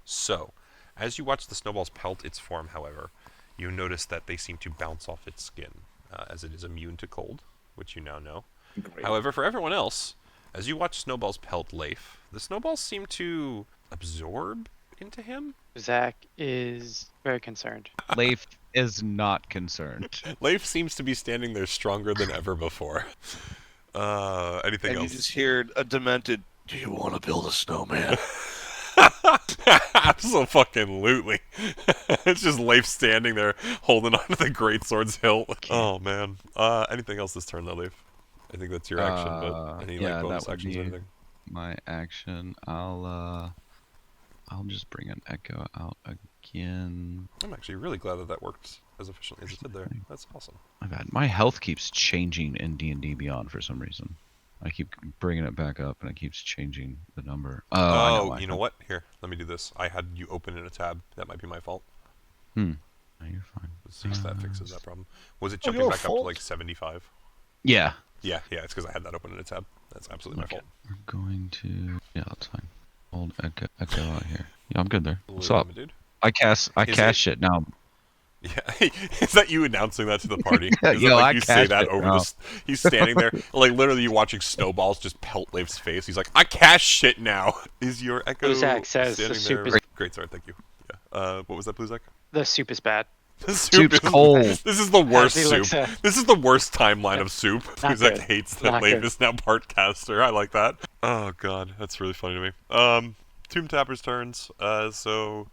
So, as you watch the snowballs pelt its form, however, you notice that they seem to bounce off its skin, as it is immune to cold, which you now know. Great. However, for everyone else, as you watch snowballs pelt Leif, the snowballs seem to absorb into him. Zach is very concerned. Leif is not concerned. Leif seems to be standing there stronger than ever before. Anything And else? you just hear a demented, "Do you want to build a snowman?" Absolutely. It's just Leif standing there holding onto the greatsword's hilt. Oh man. Anything else this turn though, Leif? I think that's your action, but any yeah, like bonus that would actions or be anything? my action. I'll just bring an echo out again. I'm actually really glad that that worked as efficiently as it did there. That's awesome. My bad. My health keeps changing in D&D Beyond for some reason. I keep bringing it back up, and it keeps changing the number. Oh, I know why. You know what? Here, let me do this. I had you open in a tab. That might be my fault. No, you're fine. Let's see if that fixes that problem. Was it Oh, jumping your back up to fault. like 75? Yeah. Yeah, it's because I had that open in a tab. That's absolutely my fault. We're going to... Yeah, that's fine. Hold echo out here. Yeah, I'm good there. What's Blue up? Limited. I cast Is shit now. Yeah, is that you announcing that to the party? Yeah, Is yo, that like I you say cashed that it, over bro. this? He's standing there, like literally you watching snowballs just pelt Leif's face. He's like, I cast shit now. Is your echo Bluzak says the standing soup there? is- Great, sorry, thank you. Yeah. What was that, Bluzak? The soup is bad. The soup Soup's is cold. This is the worst As he looks soup. at- This is the worst timeline of soup. Not Bluzak good. hates that Not Leif good. is now part caster. I like that. Oh god, that's really funny to me. Tomb Tapper's turns. So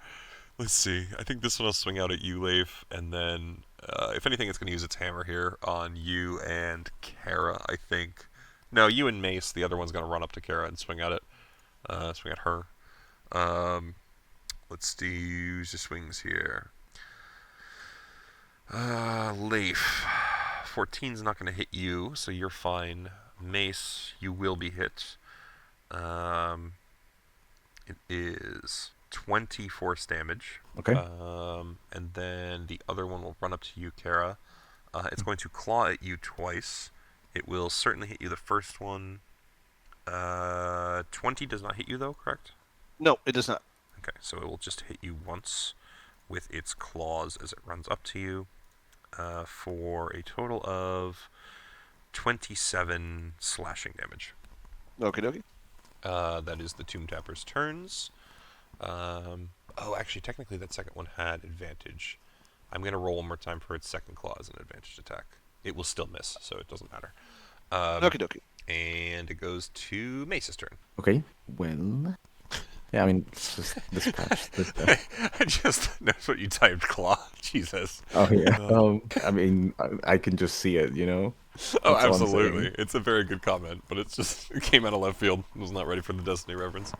let's see. I think this one will swing out at you, Leif, and then if anything, it's going to use its hammer here on you and Kara, I think. No, you and Mace. The other one's going to run up to Kara and swing at it. Swing at her. Let's do the swings here. Leif. 14's not going to hit you, so you're fine. Mace, you will be hit. It is 20 force damage. Okay. And then the other one will run up to you, Kara. It's going to claw at you twice. It will certainly hit you the first one. 20 does not hit you, though, correct? No, it does not. Okay, so it will just hit you once with its claws as it runs up to you for a total of 27 slashing damage. Okie dokie. That is the Tomb Tapper's turns. Actually, technically that second one had advantage. I'm going to roll one more time for its second claw as an advantage attack. It will still miss, so it doesn't matter. Okie dokie. And it goes to Mace's turn. Okay. Well. Yeah, I mean, it's just dispatch this guy. I just noticed what you typed, claw. Jesus. Oh yeah. I mean, I can just see it, you know. Oh, That's all I'm absolutely. saying. It's a very good comment, but it came out of left field. I was not ready for the Destiny reference.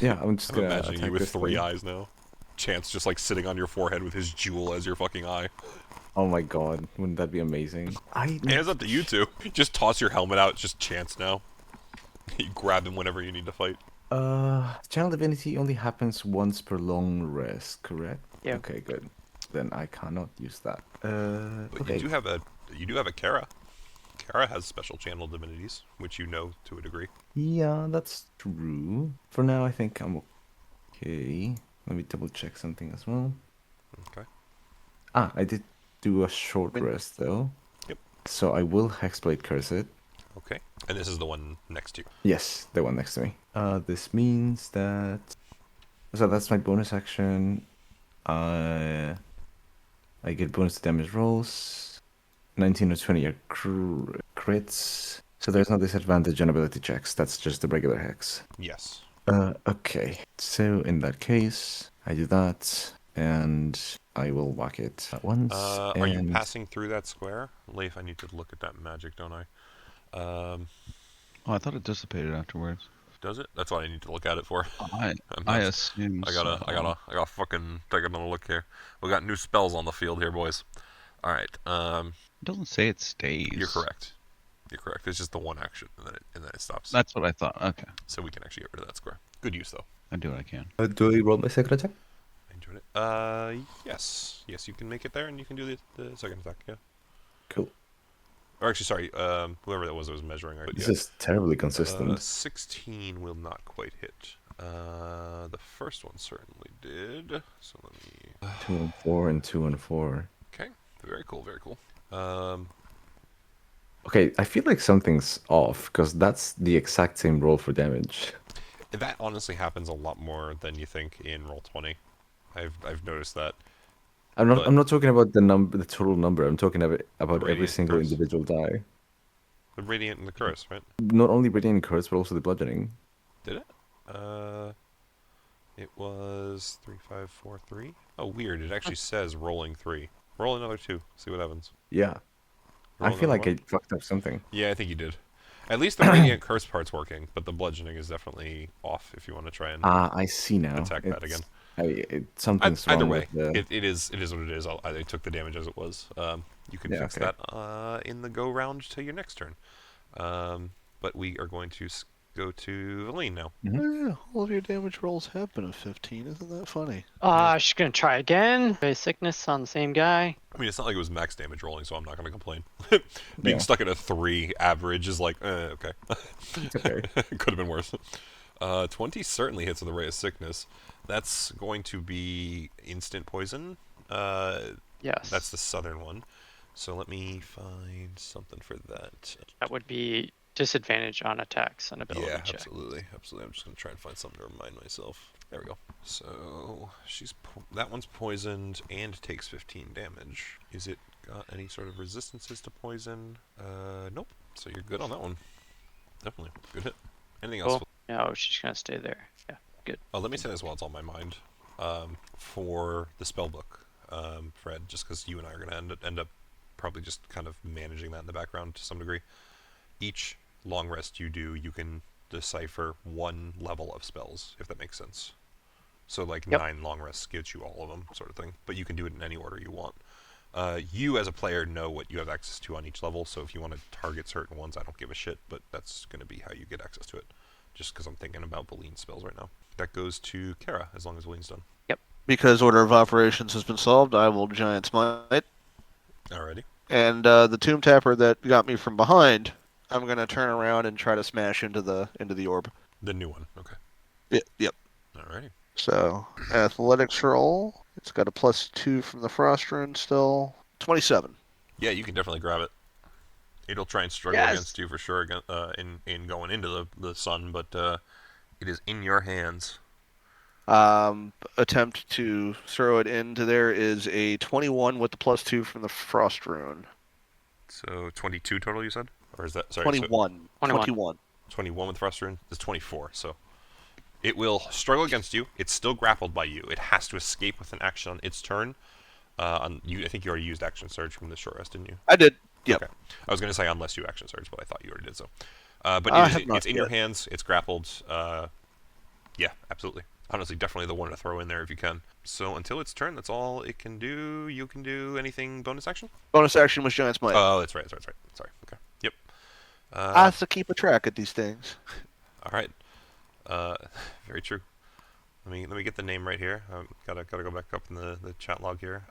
Yeah, I'm just I'm gonna imagining attack you with this 3 thing. eyes now. Chance just like sitting on your forehead with his jewel as your fucking eye. Oh my god, wouldn't that be amazing? And it's up to you two. Just toss your helmet out. It's just Chance now. You grab him whenever you need to fight. Channel Divinity only happens once per long rest, correct? Yeah. Okay, good. Then I cannot use that. But Okay. you do have a Kara. Kara has special channel divinities, which you know to a degree. Yeah, that's true. For now, I think I'm okay. Let me double check something as well. Okay. I did do a short rest though. Yep. So I will Hexblade Curse it. Okay. And this is the one next to you. Yes, the one next to me. This means that. So that's my bonus action. I get bonus to damage rolls. 19 or 20 are crits. So there's no disadvantage on ability checks. That's just the regular hex. Yes. Okay. So in that case, I do that, and I will whack it once. Are you passing through that square? Leif, I need to look at that magic, don't I? Oh, I thought it dissipated afterwards. Does it? That's what I need to look at it for. I assume I gotta fucking take another look here. We got new spells on the field here, boys. All right. It doesn't say it stays. You're correct. You're correct. It's just the one action, and then it stops. That's what I thought. Okay. So we can actually get rid of that square. Good use, though. I do what I can. Do I roll my second attack? I enjoyed it. Yes. Yes, you can make it there, and you can do the second attack, yeah. Cool. Or actually, sorry, whoever that was measuring. This is terribly consistent. 16 will not quite hit. The first one certainly did. So let me... 2 and 4 and 2 and 4. Okay. Very cool, very cool. Okay, I feel like something's off, because that's the exact same roll for damage. That honestly happens a lot more than you think in Roll20. I've noticed that. I'm not talking about the total number. I'm talking about every single curse. individual die. The Radiant and the Curse, right? Not only Radiant Curse, but also the bludgeoning. Did it? It was 3, 5, 4, 3. Oh, weird. It actually says rolling 3. Roll another 2. See what happens. Yeah. Roll I feel like another I fucked up something. Yeah, I think you did. At least the Radiant Curse part's working, but the bludgeoning is definitely off if you want to try and I see now. attack that again. Something's Either wrong way, with it is what it is. I took the damage as it was. You can fix okay. that in the go round to your next turn. But we are going to go to Valine now. Oh, yeah, all of your damage rolls have been a 15. Isn't that funny? She's gonna try again. A sickness on the same guy. I mean, it's not like it was max damage rolling, so I'm not going to complain. Being Yeah. stuck at a 3 average is like, okay. It's okay. Could have been worse. 20 certainly hits with a ray of sickness. That's going to be instant poison. Yes. That's the southern one. So let me find something for that. That would be disadvantage on attacks and ability Yeah, check. absolutely. I'm just going to try and find something to remind myself. There we go. So that one's poisoned and takes 15 damage. Is it got any sort of resistances to poison? Nope. So you're good on that one. Definitely. Good hit. Anything else? Cool. No, she's gonna stay there. Yeah, good. Oh, let me say this while it's on my mind. For the spell book, Fred, just because you and I are going to end up probably just kind of managing that in the background to some degree. Each long rest you do, you can decipher one level of spells, if that makes sense. So like 9 long rests gives you all of them, sort of thing. But you can do it in any order you want. You as a player know what you have access to on each level, so if you want to target certain ones, I don't give a shit, but that's going to be how you get access to it. Just because I'm thinking about Valine's spells right now. That goes to Kara, as long as Valine's done. Yep. Because Order of Operations has been solved, I will Giant Smite. Alrighty. And the Tomb Tapper that got me from behind, I'm going to turn around and try to smash into the orb. The new one, okay. Yep. Alrighty. So, athletics roll. It's got a +2 from the Frost Rune still. 27. Yeah, you can definitely grab it. It'll try and struggle against you for sure in going into the sun, but it is in your hands. Attempt to throw it into there is a 21 with the +2 from the Frost Rune. So 22 total, you said? Or is that... Sorry, 21. 21. 21 with Frost Rune is 24, so... It will struggle against you. It's still grappled by you. It has to escape with an action on its turn. I think you already used Action Surge from the short rest, didn't you? I did. Yep. Okay. I was going to say unless you Action Surge, but I thought you already did so. But it's in your hands. It's grappled. Yeah, absolutely. Honestly, definitely the one to throw in there if you can. So until its turn, that's all it can do. You can do anything bonus action? Bonus action was Giant Smite. Oh, that's right. Sorry. Okay. Yep. I have to keep a track of these things. All right. Very true. Let me get the name right here. Gotta go back up in the chat log here.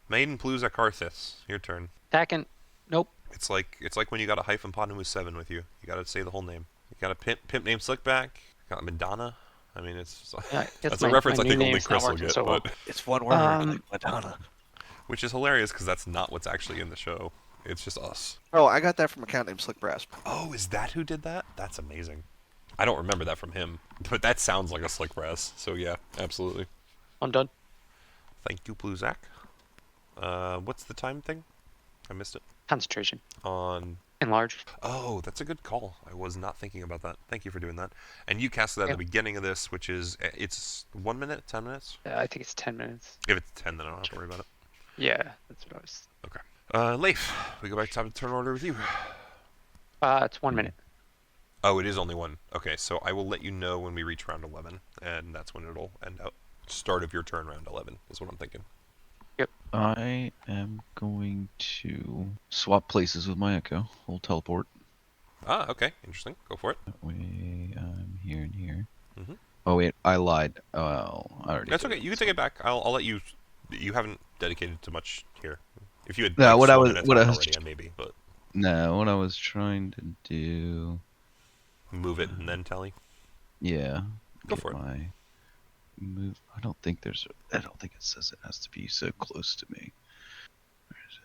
Maiden Plusa Karthis. Your turn. Second. Nope. It's like when you got a Hyphen Potamus 7 with you. You gotta say the whole name. You got a pimp named Slickback. Got Madonna. I mean, it's Yeah, that's a reference I think only Chris will get, so well. but It's one word, like Madonna. which is hilarious because that's not what's actually in the show. It's just us. Oh, I got that from a account named Slick Brass. Oh, is that who did that? That's amazing. I don't remember that from him, but that sounds like a Slick Brass. So yeah, absolutely. I'm done. Thank you, Bluzak. What's the time thing? I missed it. Concentration. On Enlarge. Oh, that's a good call. I was not thinking about that. Thank you for doing that. And you casted that at the beginning of this, which is it's 1 minute, 10 minutes. I think it's 10 minutes. If it's 10, then I don't have to worry about it. Yeah, that's what I was. Okay. Leif, we go back to top of the turn order with you. It's 1 minute. Oh, it is only one. Okay, so I will let you know when we reach round 11, and that's when it'll end out. Start of your turn, round 11, is what I'm thinking. Yep. I am going to swap places with my Echo. We'll teleport. Ah, okay. Interesting. Go for it. That way I'm here and here. Mhm. Oh, wait. I lied. Oh, I already That's did okay. it. You can take it back. I'll let you... You haven't dedicated to much here. If you had No, what I was- swung in a what I time was- already, maybe, but... No, what I was trying to do... Move it and then tally. Yeah. Go get for it. my move. I don't think it says it has to be so close to me. Where is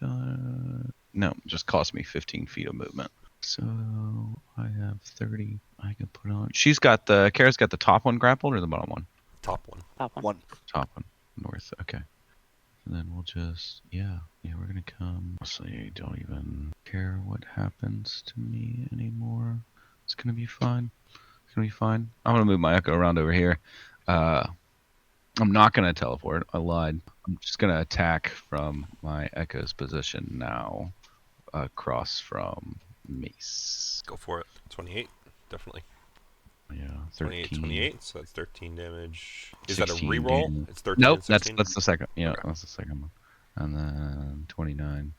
it? No, it just cost me 15 feet of movement. So I have 30 I can put on. Kara's got the top one grappled or the bottom one? Top one. Top one. One. Top one. North, okay. And then we'll just, yeah, we're gonna come. Honestly, don't even care what happens to me anymore. It's gonna be fine. It's gonna be fine. I'm gonna move my Echo around over here. I'm not gonna teleport. I lied. I'm just gonna attack from my Echo's position now, across from Mace. Go for it. 28. Definitely. Yeah, 28, 13. 28, so that's 13 damage. Is that a 16 reroll? damage. It's 13 Nope, and 16? that's the second. Yeah, Okay. that's the second one. And then 29,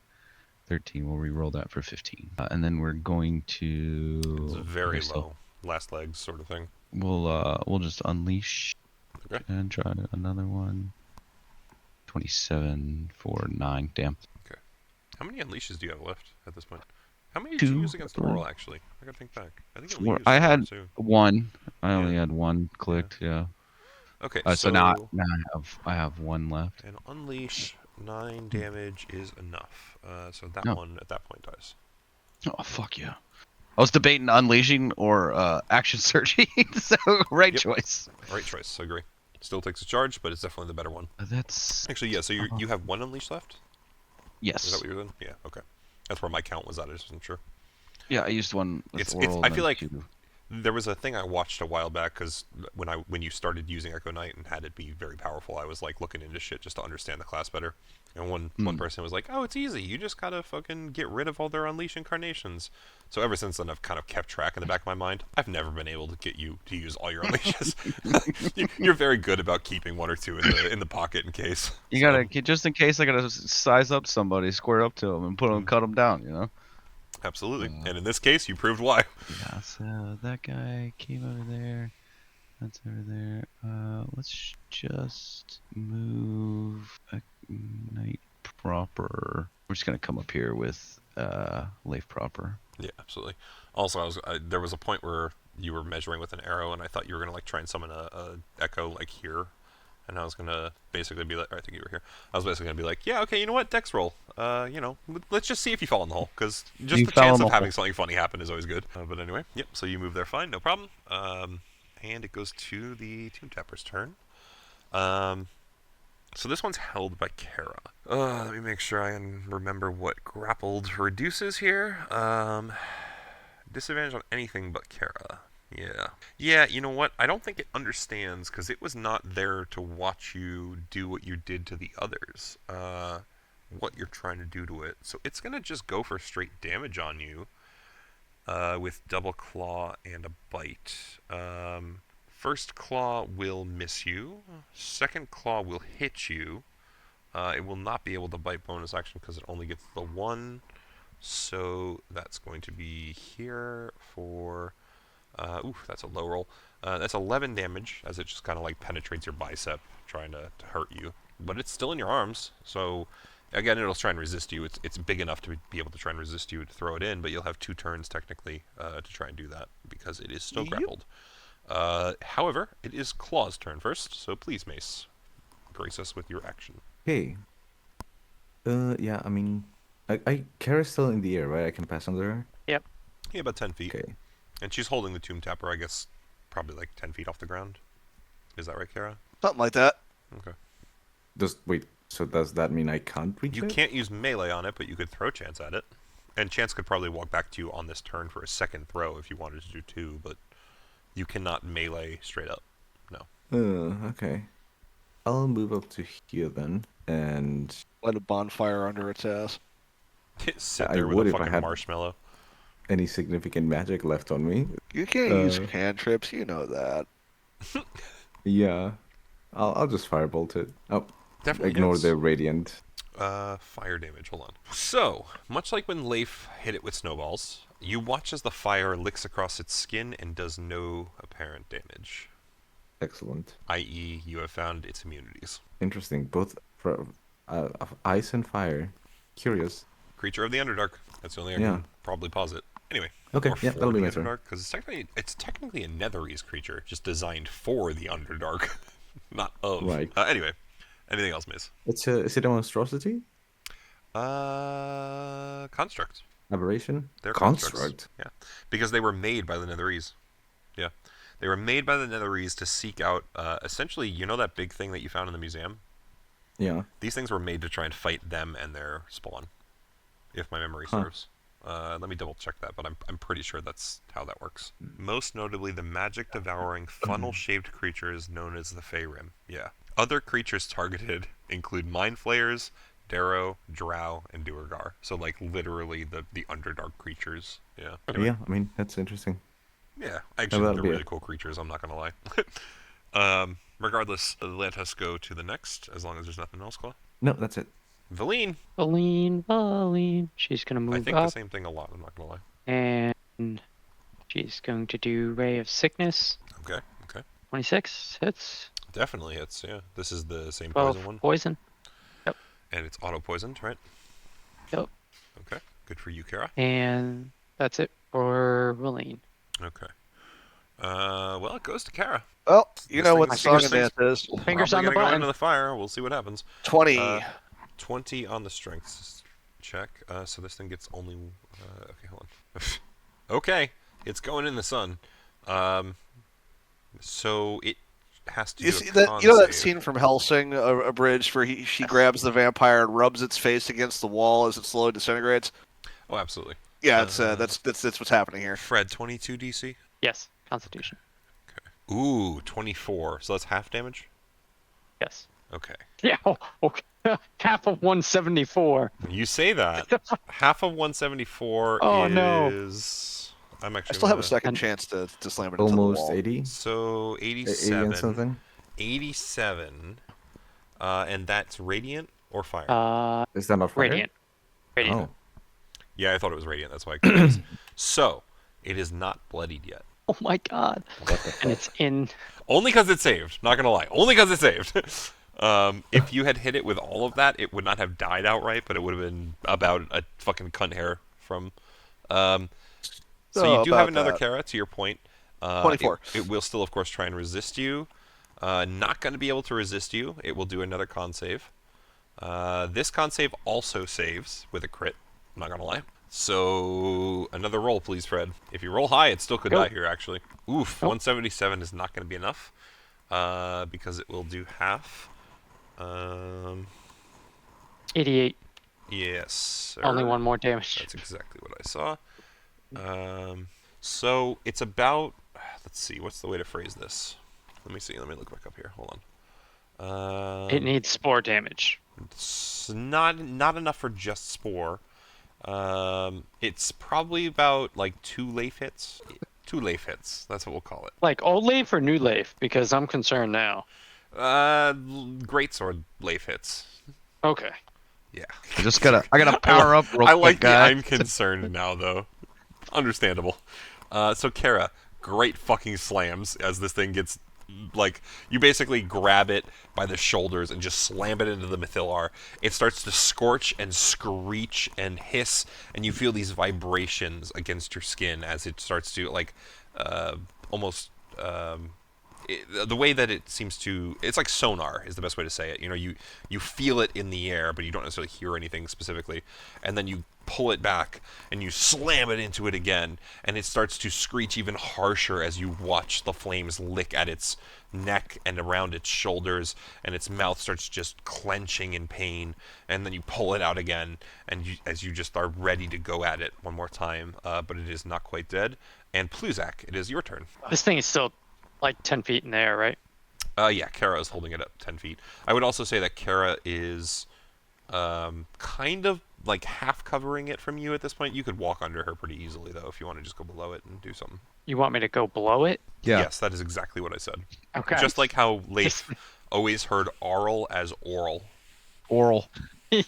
13. We'll re-roll that for 15. And then we're going to. It's very okay, so low. Last legs sort of thing. We'll just unleash. Okay. And try another one. 27 for 9. Damn. How many unleashes do you have left at this point? How many did you 2, use against 3. Auril, actually? I gotta think back. I think you only Four. used I four, had too. 1. I only Yeah. had 1 clicked. Yeah. Okay, So now I have 1 left. And unleash 9 damage is enough. So that No. one at that point dies. Oh fuck yeah! I was debating unleashing or action searching, so right Yep. choice. Right choice. I agree. Still takes a charge, but it's definitely the better one. That's Actually, yeah. So you have 1 unleash left. yes. Is that what you're doing? Yeah. Okay. That's where my count was at. I just wasn't sure. Yeah, I used 1 with It's. Auril I and feel then like 2. there was a thing I watched a while back because when you started using Echo Knight and had it be very powerful, I was like looking into shit just to understand the class better. And one person was like, "Oh, it's easy. You just gotta fucking get rid of all their unleash incarnations." So ever since then, I've kind of kept track in the back of my mind. I've never been able to get you to use all your unleashes. You're very good about keeping 1 or 2 in the pocket in case. You gotta just in case I gotta size up somebody, square up to them, and cut them down. You know. Absolutely. And in this case, you proved why. Yeah. So that guy came over there. That's over there. Let's just move a knight proper. We're just gonna come up here with Leif proper. Yeah, absolutely. Also, there was a point where you were measuring with an arrow, and I thought you were gonna like try and summon a echo like here, and I was gonna basically be like, I think you were here. I was basically gonna be like, yeah, okay, you know what, Dex roll. Let's just see if you fall in the hole, because just the chance of having something funny happen is always good. But anyway, yep. So you move there, fine, no problem. And it goes to the Tomb Tapper's turn. So this one's held by Kara. Let me make sure I can remember what grappled reduces here. Disadvantage on anything but Kara. Yeah. Yeah, you know what? I don't think it understands, because it was not there to watch you do what you did to the others. What you're trying to do to it. So it's going to just go for straight damage on you. With double claw and a bite. First claw will miss you. Second claw will hit you. It will not be able to bite bonus action because it only gets the 1. So that's going to be here for... that's a low roll. That's 11 damage as it just kind of like penetrates your bicep, trying to hurt you. But it's still in your arms, so... Again, it'll try and resist you. It's big enough to be able to try and resist you to throw it in, but you'll have 2 turns technically to try and do that because it is still grappled. However, it is Claw's turn first, so please, Mace, grace us with your action. Okay. Yeah, I mean, Kara's still in the air, right? I can pass under her? Yep. Yeah, about 10 feet. Okay. And she's holding the Tomb Tapper, I guess, probably like 10 feet off the ground. Is that right, Kara? Something like that. Okay. Wait, so does that mean I can't reach You it? can't use melee on it, but you could throw Chance at it. And Chance could probably walk back to you on this turn for a second throw if you wanted to do 2, but you cannot melee straight up. No. Okay. I'll move up to here then, and... Light a bonfire under its ass. Sit I there with would a if I fucking had- marshmallow. Any significant magic left on me? You can't use cantrips, you know that. Yeah. I'll just firebolt it. Oh, Definitely ignore hits. the radiant. Fire damage, hold on. So, much like when Leif hit it with snowballs, you watch as the fire licks across its skin and does no apparent damage. Excellent. I.e., you have found its immunities. Interesting. Both of ice and fire. Curious. Creature of the Underdark. That's the only I Yeah. can probably pause it. Anyway. Okay, or yeah, for that'll be the my turn. Underdark, because it's technically a Netherese creature, just designed for the Underdark, not of. Right. Anyway, anything else, Mace? Is it a monstrosity? Construct. Aberration? They're Construct. constructs. Yeah, because they were made by the Netherese. Yeah, they were made by the Netherese to seek out, essentially, you know that big thing that you found in the museum? Yeah. These things were made to try and fight them and their spawn, if my memory Huh. serves. Let me double check that, but I'm pretty sure that's how that works. Most notably, the magic devouring funnel-shaped creatures known as the Rim. Yeah. Other creatures targeted include Mind Flayers, Darrow, Drow, and Duergar. So like literally the Underdark creatures. Yeah. Anyway. Yeah, I mean, that's interesting. Yeah. Actually, that'll they're be really it. cool creatures. I'm not gonna lie. Regardless, let us go to the next. As long as there's nothing else, Claw. No, that's it. Valine. Valine. She's going to I move think the up. same thing a lot. I'm not gonna lie. And she's going to do Ray of Sickness. Okay. Okay. 26 hits. Definitely hits. Yeah. This is the same 12 poison one, poison. and it's auto poisoned, right? Yep. Okay. Good for you, Kara. And that's it for Valine. Okay. Well, it goes to Kara. Well, you This know thing what the is- song this and thing's dance is. Fingers Probably on the gonna go button. into the fire. We'll see what happens. 20. 20 on the strength check. So this thing gets only. Okay, hold on. Okay, it's going in the sun. So it has to. You do see a that? con You know that save. scene from Hellsing, Abridged, where she grabs the vampire and rubs its face against the wall as it slowly disintegrates. Oh, absolutely. Yeah, it's that's what's happening here. Fred, 22 DC. Yes. Constitution. Okay. Ooh, 24. So that's half damage. Yes. Okay. Yeah. Okay. Half of 174. You say that. Half of 174 Oh, is. no. I'm I actually. still have a gonna- second chance to slam it into the Almost wall. 80? So 80 87. and something? 87. And that's radiant or fire? Is that not fire? Radiant. Radiant. Oh. Yeah, I thought it was radiant. That's why I confused. So it is not bloodied yet. Oh my god. And it's in. Only because it's saved. Not gonna lie. Only because it's saved. If you had hit it with all of that, it would not have died outright, but it would have been about a fucking cunt hair from. So you do have about another that. Kara, to your point. 24. It will still, of course, try and resist you. Not going to be able to resist you. It will do another con save. This con save also saves with a crit. I'm not going to lie. So another roll, please, Fred. If you roll high, it still could Go. die here, actually. Oof, 177 is not going to be enough. Because it will do half. 88. Yes. Sir. Only one more damage. That's exactly what I saw. So it's about. Let's see. What's the way to phrase this? Let me see. Let me look back up here. Hold on. It needs spore damage. It's not enough for just spore. It's probably about like 2 Leif hits. 2 Leif hits. That's what we'll call it. Like old Leif or new Leif? Because I'm concerned now. Greatsword Leif hits. Okay. Yeah. I gotta power up real I quick, like the guys. I'm concerned now, though. Understandable. So Kara, great fucking slams as this thing gets, like, you basically grab it by the shoulders and just slam it into the Mythillar. It starts to scorch and screech and hiss, and you feel these vibrations against your skin as it starts to, like, almost the way that it seems to, it's like sonar is the best way to say it. You know, you feel it in the air, but you don't necessarily hear anything specifically, and then you pull it back and you slam it into it again, and it starts to screech even harsher as you watch the flames lick at its neck and around its shoulders, and its mouth starts just clenching in pain, and then you pull it out again, and as you just are ready to go at it one more time, but it is not quite dead. And Pluzak, it is your turn. This thing is still like 10 feet in the air, right? Yeah, Kara is holding it up 10 feet. I would also say that Kara is kind of like half covering it from you at this point. You could walk under her pretty easily, though, if you want to just go below it and do something. You want me to go below it? Yeah. Yes, that is exactly what I said. Okay. Just like how Leif always heard Auril as Oral. Oral. Yeah.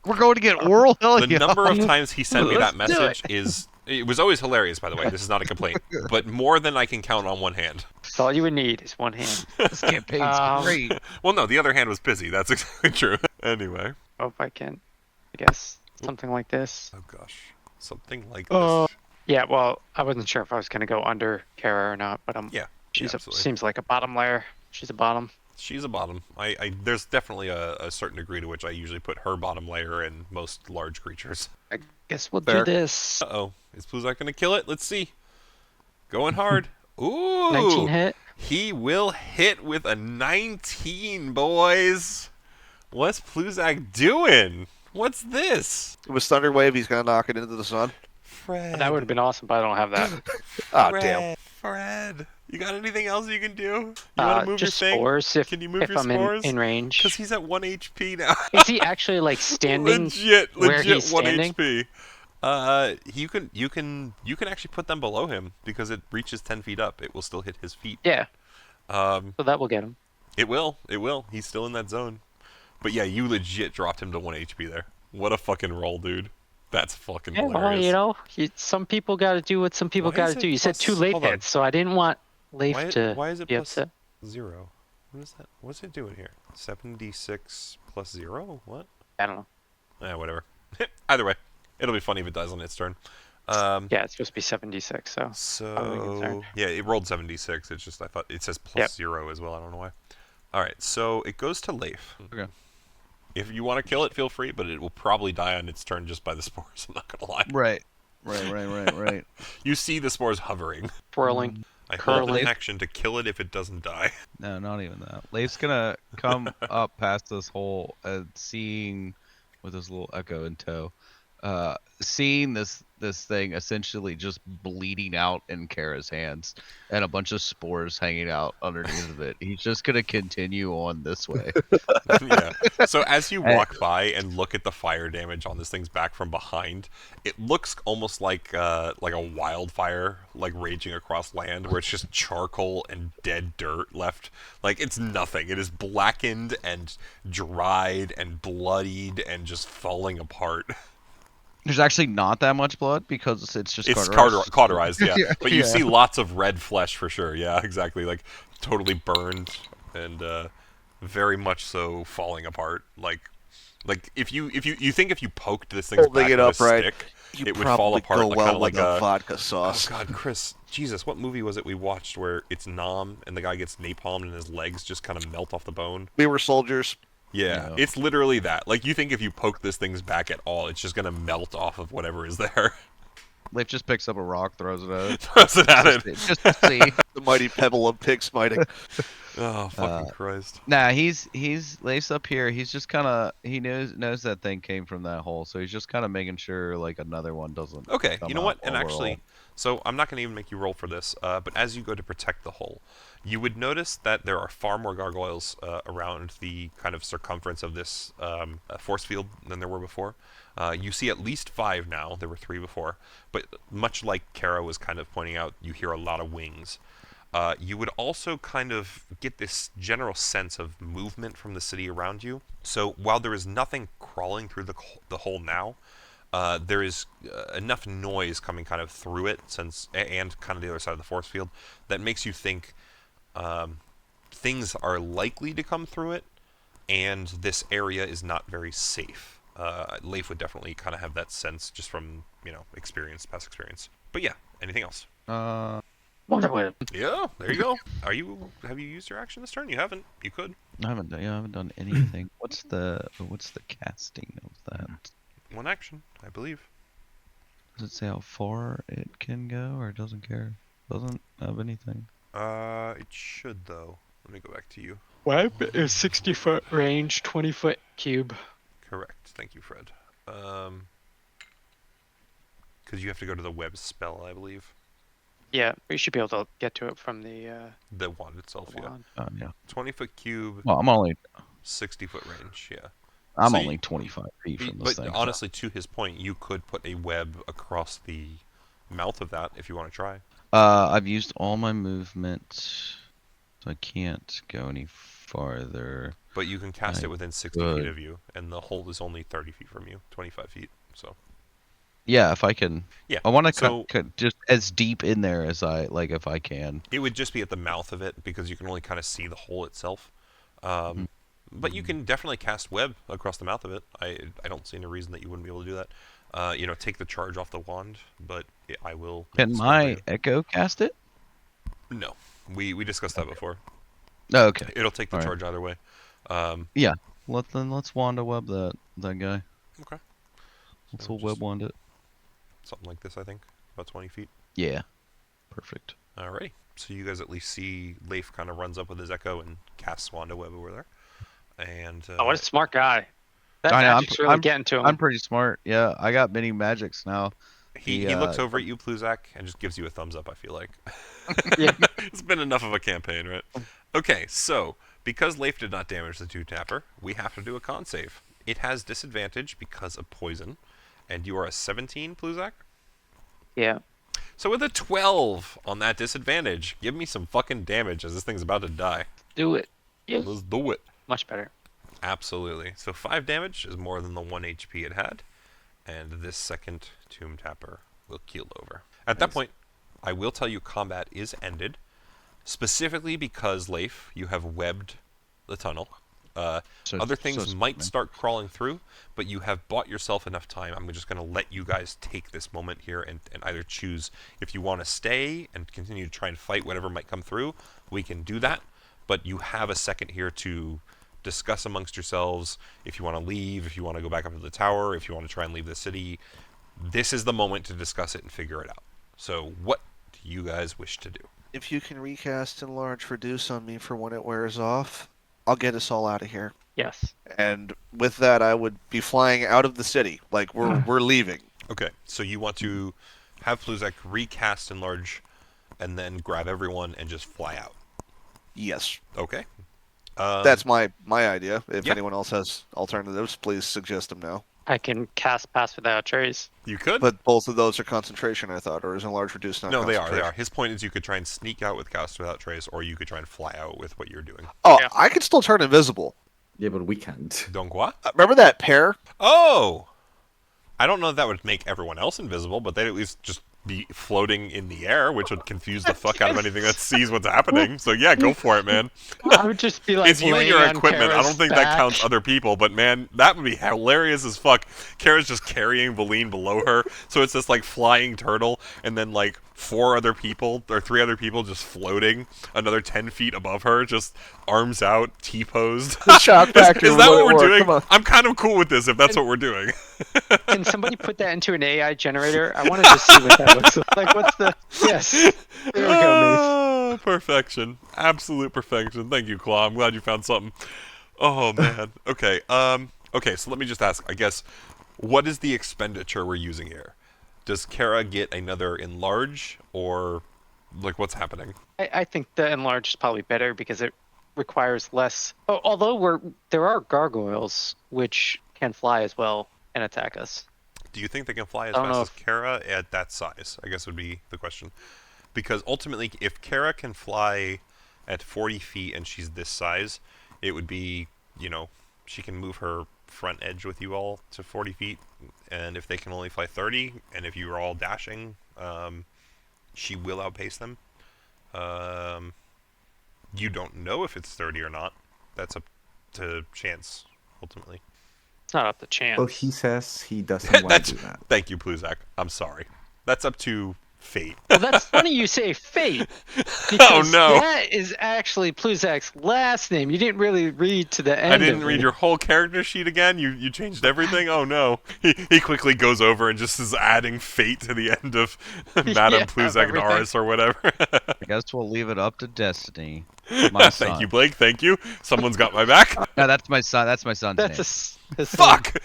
We're going to get Oral? Hell The yeah. number of times he sent me that Let's do message is... It was always hilarious, by the way. This is not a complaint. But more than I can count on one hand. That's all you would need is one hand. This campaign's great. Well, no, the other hand was busy. That's exactly true. Anyway. Oh, if I can, I guess something like this. Oh, gosh. Something like this. Yeah, well, I wasn't sure if I was going to go under Kara or not, but Yeah. she's absolutely. seems like a bottom layer. She's a bottom. She's a bottom. There's definitely a certain degree to which I usually put her bottom layer in most large creatures. I guess we'll Fair. do this. Uh-oh. Is Pluzak going to kill it? Let's see. Going hard. Ooh. 19 hit. He will hit with a 19, boys. What's Pluzak doing? What's this? It was Thunderwave. He's gonna knock it into the sun. Fred. That would have been awesome, but I don't have that. Ah, Fred. damn. Fred. You got anything else you can do? You want to move just your thing? spores if, Can you move if your I'm spores? in range. Because he's at 1 HP now. Is he actually like standing legit where he's 1 standing? HP. You can actually put them below him because it reaches 10 feet up. It will still hit his feet. Yeah, So that will get him. It will. He's still in that zone. But yeah, you legit dropped him to 1 HP there. What a fucking roll, dude. That's fucking Yeah, hilarious. well, some people got to do what some people Why got is to it do. You said plus- 2 late hold on. hits, so I didn't want Leif Why is to it be plus upset. 0? What is that? What's it doing here? 7d6 plus 0? What? I don't know. Whatever. Either way, it'll be funny if it dies on its turn. Yeah, it's supposed to be 76, so. So concerned. yeah, it rolled 76. It's just I thought it says plus Yep. 0 as well. I don't know why. All right, so it goes to Leif. Okay. If you want to kill it, feel free, but it will probably die on its turn just by the spores. I'm not gonna lie. Right. You see the spores hovering. Twirling. I hold Curling. an action to kill it if it doesn't die. No, not even that. Leif's gonna come up past this hole and seeing, with his little echo in tow, seeing this thing essentially just bleeding out in Kara's hands and a bunch of spores hanging out underneath of it. He's just gonna continue on this way. Yeah. So as you walk by and look at the fire damage on this thing's back from behind, it looks almost like a wildfire like raging across land, where it's just charcoal and dead dirt left. Like it's nothing. It is blackened and dried and bloodied and just falling apart. There's actually not that much blood because it's just It's cauterized. cauterized, yeah. Yeah, But you yeah. see lots of red flesh for sure. Yeah, exactly. Like totally burned and very much so falling apart. Like if you think if you poked this thing's Holding back it with a upright, stick, You it would fall probably apart go like well kind of with like a a vodka Oh sauce. God, Chris, Jesus, what movie was it we watched where it's Nom and the guy gets napalmed and his legs just kind of melt off the bone? We were soldiers. Yeah, No. it's literally that. Like you think if you poke this thing's back at all, it's just gonna melt off of whatever is there. Leif just picks up a rock, throws it at it. Throws it at it. Just to see. The mighty pebble of pig smiting. Oh fucking Christ! Nah, he's Leif's up here. He's just kind of he knows that thing came from that hole, so he's just kind of making sure like another one doesn't. Okay, come you know out what? And while we're actually, all- so I'm not going to even make you roll for this, but as you go to protect the hole, you would notice that there are far more gargoyles around the kind of circumference of this force field than there were before. You see at least 5 now. There were 3 before. But much like Kara was kind of pointing out, you hear a lot of wings. You would also kind of get this general sense of movement from the city around you. So while there is nothing crawling through the hole now, there is enough noise coming kind of through it, and kind of the other side of the force field, that makes you think things are likely to come through it, and this area is not very safe. Leif would definitely kind of have that sense just from past experience. But yeah, anything else? Wonder Web. Yeah, there you go. Have you used your action this turn? You haven't. You could. I haven't done anything. What's the casting of that? One action, I believe. Does it say how far it can go, or it doesn't care? Doesn't have anything. It should though. Let me go back to you. Web is 60-foot range, 20-foot cube. Correct. Thank you, Fred. Because you have to go to the web spell, I believe. Yeah, we should be able to get to it from the wand itself. wand. Yeah. 20-foot cube. Well, I'm only 60-foot range. Yeah. I'm So only 25 feet from this but thing. honestly, to his point, you could put a web across the mouth of that if you want to try. I've used all my movement, so I can't go any farther. But you can cast I it within 60 feet of you, and the hole is only 30 feet from you, 25 feet. So. Yeah, if I can. Yeah. I want to so cut just as deep in there as if I can. It would just be at the mouth of it because you can only kind of see the hole itself. But you can definitely cast web across the mouth of it. I don't see any reason that you wouldn't be able to do that. Take the charge off the wand, but I will. Can my echo cast it? No, we discussed that before. Oh, okay. It'll take the All right. charge either way. Yeah. Let's wand a web that guy. Okay. Let's So web wand it. Something like this, I think, about 20 feet. Yeah. Perfect. Alrighty. So you guys at least see Leif kind of runs up with his echo and casts wand a web over there. And what a smart guy. That I know, magic's really getting to him. I'm pretty smart. Yeah, I got many magics now. he looks over at you, Pluzak, and just gives you a thumbs up, I feel like. Yeah. It's been enough of a campaign, right? Okay, so, because Leif did not damage the two-tapper, we have to do a con save. It has disadvantage because of poison, and you are a 17, Pluzak? Yeah. So with a 12 on that disadvantage, give me some fucking damage as this thing's about to die. Do it. Yeah. Let's do it. Much better. Absolutely. So 5 damage is more than the 1 HP it had, and this second Tomb Tapper will keel over. At that point, I will tell you combat is ended, specifically because, Leif, you have webbed the tunnel. Other things might start crawling through, but you have bought yourself enough time. I'm just going to let you guys take this moment here and either choose if you want to stay and continue to try and fight whatever might come through. We can do that, but you have a second here to discuss amongst yourselves if you want to leave, if you want to go back up to the tower, if you want to try and leave the city. This is the moment to discuss it and figure it out. So what do you guys wish to do? If you can recast Enlarge Reduce on me for when it wears off, I'll get us all out of here. Yes. And with that, I would be flying out of the city. Like, we're leaving. Okay, so you want to have Pluzak recast Enlarge and then grab everyone and just fly out. Yes. Okay. That's my idea. If yeah. anyone else has alternatives, please suggest them now. I can cast Pass Without Trace. You could. But both of those are concentration, I thought, or is Enlarge Reduce not No, they concentration? are. His point is you could try and sneak out with Cast Without Trace, or you could try and fly out with what you're doing. Oh, Yeah. I could still turn invisible. Yeah, but we can't. Donc quoi? Remember that pair? Oh! I don't know if that would make everyone else invisible, but they'd at least just be floating in the air, which would confuse the fuck out of anything that sees what's happening. So yeah, go for it, man. I would just be like, It's you and your equipment. I don't think that counts other people, but man, that would be hilarious as fuck. Kara's just carrying Valine below her, so it's this like flying turtle, and then like 3 other people just floating another 10 feet above her, just arms out, T-posed. The shock factor. Is that what we're work. doing? I'm kind of cool with this if that's what we're doing. Can somebody put that into an AI generator? I want to just see what that looks like. Like, what's the... Yes. There we go, Oh, perfection. Absolute perfection. Thank you, Claw. I'm glad you found something. Oh, man. Okay. Okay, so let me just ask, I guess, what is the expenditure we're using here? Does Kara get another enlarge, or, like, what's happening? I think the Enlarge is probably better because it requires less... Oh, although there are gargoyles, which can fly as well and attack us. Do you think they can fly as fast as Kara at that size? I guess would be the question. Because ultimately, if Kara can fly at 40 feet and she's this size, it would be, she can move her front edge with you all to 40 feet. And if they can only fly 30, and if you are all dashing, she will outpace them. You don't know if it's 30 or not. That's up to chance, ultimately. It's not up to chance. Well, he says he doesn't want to do that. Thank you, Pluzak. I'm sorry. That's up to fate. Well, that's funny you say fate. Oh Because no! that is actually Pluzak's last name. You didn't really read to the end. I didn't of read it. your whole character sheet again. You changed everything. Oh no! He quickly goes over and just is adding fate to the end of Madame Yeah, Pluzak everything. Naris or whatever. I guess we'll leave it up to Destiny. My son. Thank you, Blake. Thank you. Someone's got my back. No, that's my son. That's my son's name. His Fuck!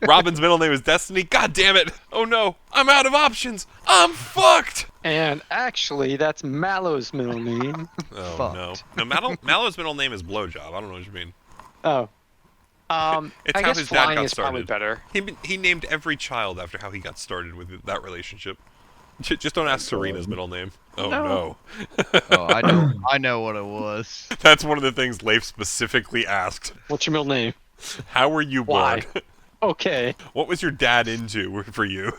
Robin's middle name is Destiny. God damn it! Oh no! I'm out of options. I'm fucked. And actually, that's Mallow's middle name. Oh Fucked. no! No, Mallow's middle name is Blowjob. I don't know what you mean. Oh. It's I how guess his dad flying got is probably started. better. He named every child after how he got started with that relationship. Just don't ask Serena's middle name. Oh no. Oh, I know what it was. That's one of the things Leif specifically asked. What's your middle name? How were you Why? born? Okay. What was your dad into for you?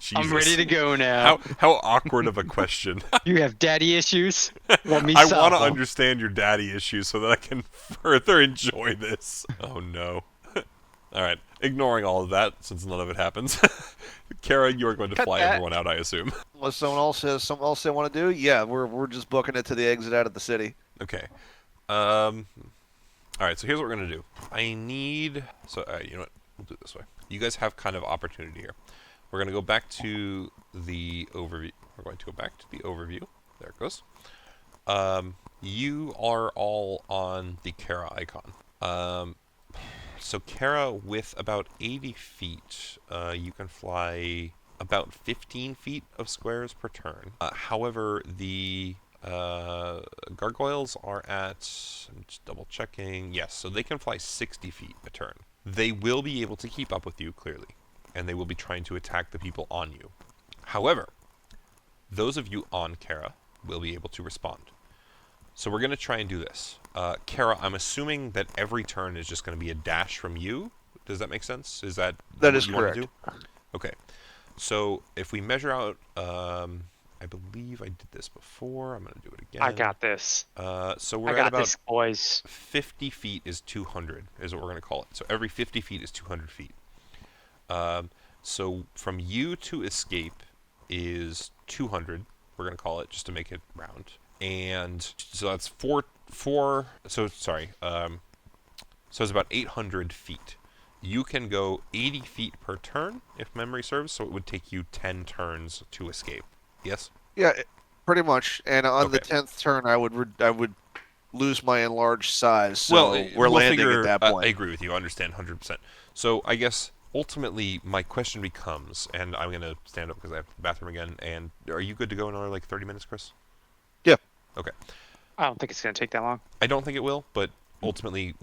Jesus. I'm ready to go now. How awkward of a question. You have daddy issues? Let me I solve want to them. understand your daddy issues so that I can further enjoy this. Oh no. Alright, ignoring all of that, since none of it happens. Kara, you're going to Cut fly that. everyone out, I assume. Unless someone else has something else they want to do, yeah, we're just booking it to the exit out of the city. Okay. Alright, so here's what we're going to do. I need... So, you know what? We'll do it this way. You guys have kind of opportunity here. We're going to go back to the overview. We're going to go back to the overview. There it goes. You are all on the Kara icon. So Kara, with about 80 feet, you can fly about 15 feet of squares per turn. However, the gargoyles are at... I'm just double checking. Yes, so they can fly 60 feet a turn. They will be able to keep up with you, clearly. And they will be trying to attack the people on you. However, those of you on Kara will be able to respond. So we're going to try and do this. Kara, I'm assuming that every turn is just going to be a dash from you. Does that make sense? Is that That what is you correct. want to do? Okay. So if we measure out, I believe I did this before. I'm going to do it again. I got this. So we're I at got about this, boys. 50 feet is 200, is what we're going to call it. So every 50 feet is 200 feet. So from you to escape is 200, we're going to call it, just to make it round. And so that's so it's about 800 feet. You can go 80 feet per turn, if memory serves, so it would take you 10 turns to escape. Yes? Yeah, pretty much. And on the Okay. 10th turn, I would lose my enlarged size. So we're we'll landing figure, at that point. I agree with you. I understand 100%. So I guess ultimately my question becomes, and I'm going to stand up because I have to the bathroom again, and are you good to go in another like 30 minutes, Chris? Yeah. Okay. I don't think it's going to take that long. I don't think it will, but ultimately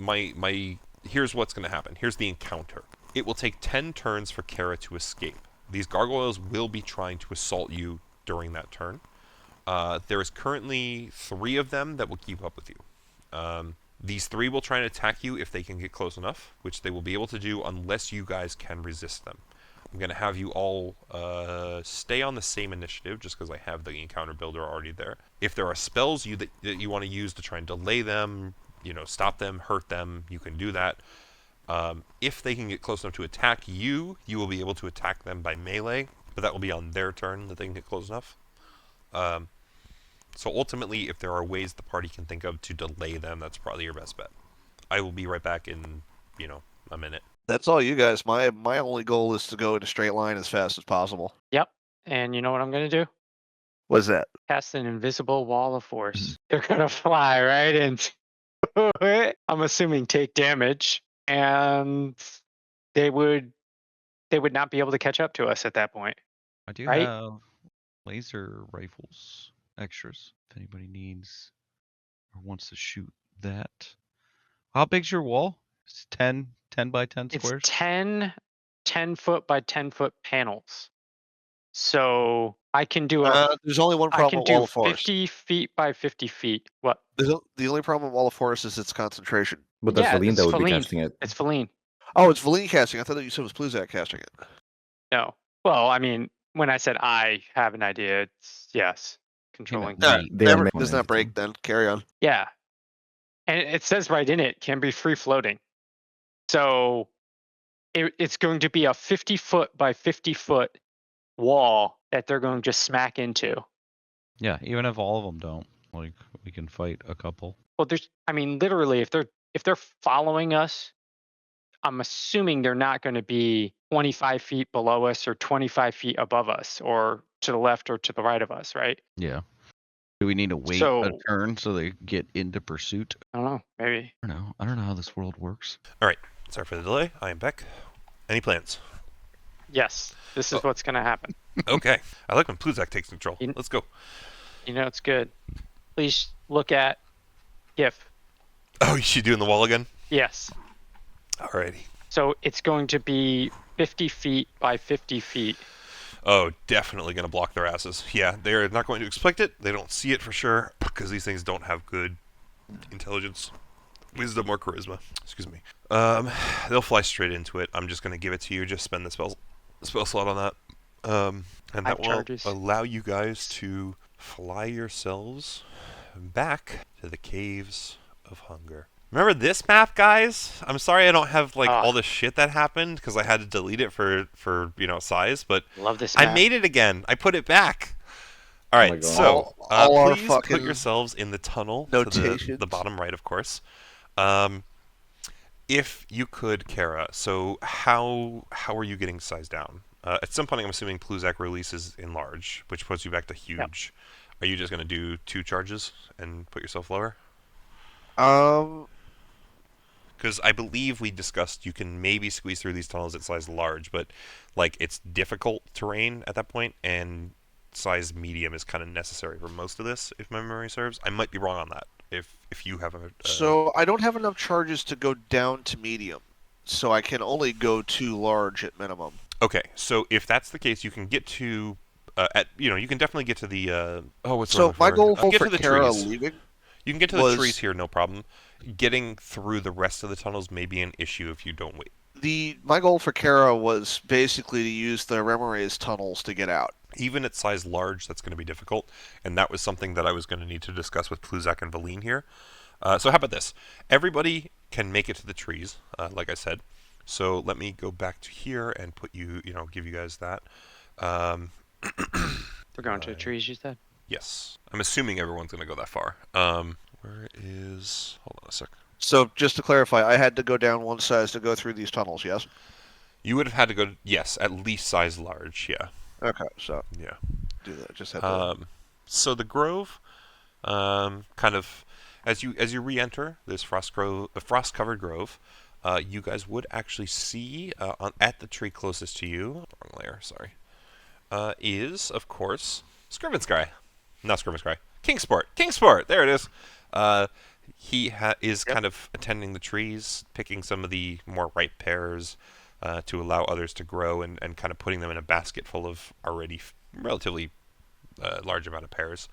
here's what's going to happen. Here's the encounter. It will take 10 turns for Kara to escape. These gargoyles will be trying to assault you during that turn. There is currently 3 of them that will keep up with you. These 3 will try and attack you if they can get close enough, which they will be able to do unless you guys can resist them. I'm going to have you all stay on the same initiative, just because I have the encounter builder already there. If there are spells that you want to use to try and delay them, stop them, hurt them, you can do that. If they can get close enough to attack you, you will be able to attack them by melee, but that will be on their turn that they can get close enough. So ultimately, if there are ways the party can think of to delay them, that's probably your best bet. I will be right back in, a minute. That's all you guys. My only goal is to go in a straight line as fast as possible. Yep. And you know what I'm going to do? What's that? Cast an invisible wall of force. They're going to fly right into it. I'm assuming take damage. And they would not be able to catch up to us at that point. I do Right? have laser rifles extras if anybody needs or wants to shoot that. How big's your wall? It's 10 by 10 squares? It's 10 foot by 10 foot panels. So I can do There's only one I problem can with Wall do of Forest. 50 feet by 50 feet. What? The only problem with Wall of Forest is its concentration. But that's Yeah, Valine it's that would be Valine. casting it. It's Feline. Oh, it's Valine casting. I thought that you said it was Pluzak casting it. No. Well, I mean, when I said I have an idea, it's yes. Controlling. Right. They are Never made does on not break everything. then. Carry on. Yeah. And it says right in it, can be free floating. So it's going to be a 50 foot by 50 foot wall that they're going to just smack into. Yeah, even if all of them don't, like we can fight a couple. Well, literally, if they're following us, I'm assuming they're not going to be 25 feet below us or 25 feet above us or to the left or to the right of us, right? Yeah. Do we need to wait a turn so they get into pursuit? I don't know. Maybe. I don't know how this world works. All right. Sorry for the delay. I am back. Any plans? Yes. This is what's going to happen. Okay. I like when Pluzak takes control. Let's go. You know, it's good. Please look at GIF. Oh, is she doing the wall again? Yes. Alrighty. So it's going to be 50 feet by 50 feet. Oh, definitely going to block their asses. Yeah, they're not going to expect it. They don't see it for sure because these things don't have good intelligence, wisdom, or charisma. Excuse me. They'll fly straight into it. I'm just going to give it to you. Just spend the spell slot on that. And that will allow you guys to fly yourselves back to the Caves of Hunger. Remember this map, guys? I'm sorry I don't have all the shit that happened because I had to delete it for size, but love this map. I made it again. I put it back. All right, so please put yourselves in the tunnel to the bottom right, of course. If you could, Kara, so how are you getting size down? At some point, I'm assuming Pluzak releases in large, which puts you back to huge. Yep. Are you just going to do 2 charges and put yourself lower? Because I believe we discussed you can maybe squeeze through these tunnels at size large, but it's difficult terrain at that point, and size medium is kind of necessary for most of this, if my memory serves. I might be wrong on that. If you have a so I don't have enough charges to go down to medium, so I can only go to large at minimum. Okay, so if that's the case, you can get to you can definitely get to the so my goal for Kara leaving. You can get to the trees here, no problem. Getting through the rest of the tunnels may be an issue if you don't wait. My goal for Kara was basically to use the Remorays tunnels to get out. Even at size large, that's going to be difficult, and that was something that I was going to need to discuss with Pluzak and Valine here. So how about this? Everybody can make it to the trees, like I said. So let me go back to here and put you, give you guys that. We're going to the trees, you said? Yes. I'm assuming everyone's going to go that far. Where is... Hold on a sec. So, just to clarify, I had to go down one size to go through these tunnels, yes? You would have had to go... Yes, at least size large, yeah. Okay, so... Yeah. Do that, just have to... So the grove, kind of... As you re-enter this frost-covered grove, you guys would actually see at the tree closest to you... Wrong layer, sorry. Is, of course, Scrivenskry. Not Scrivenskry. Kingsport! There it is. He is kind of attending the trees, picking some of the more ripe pears to allow others to grow, and kind of putting them in a basket full of already relatively large amount of pears.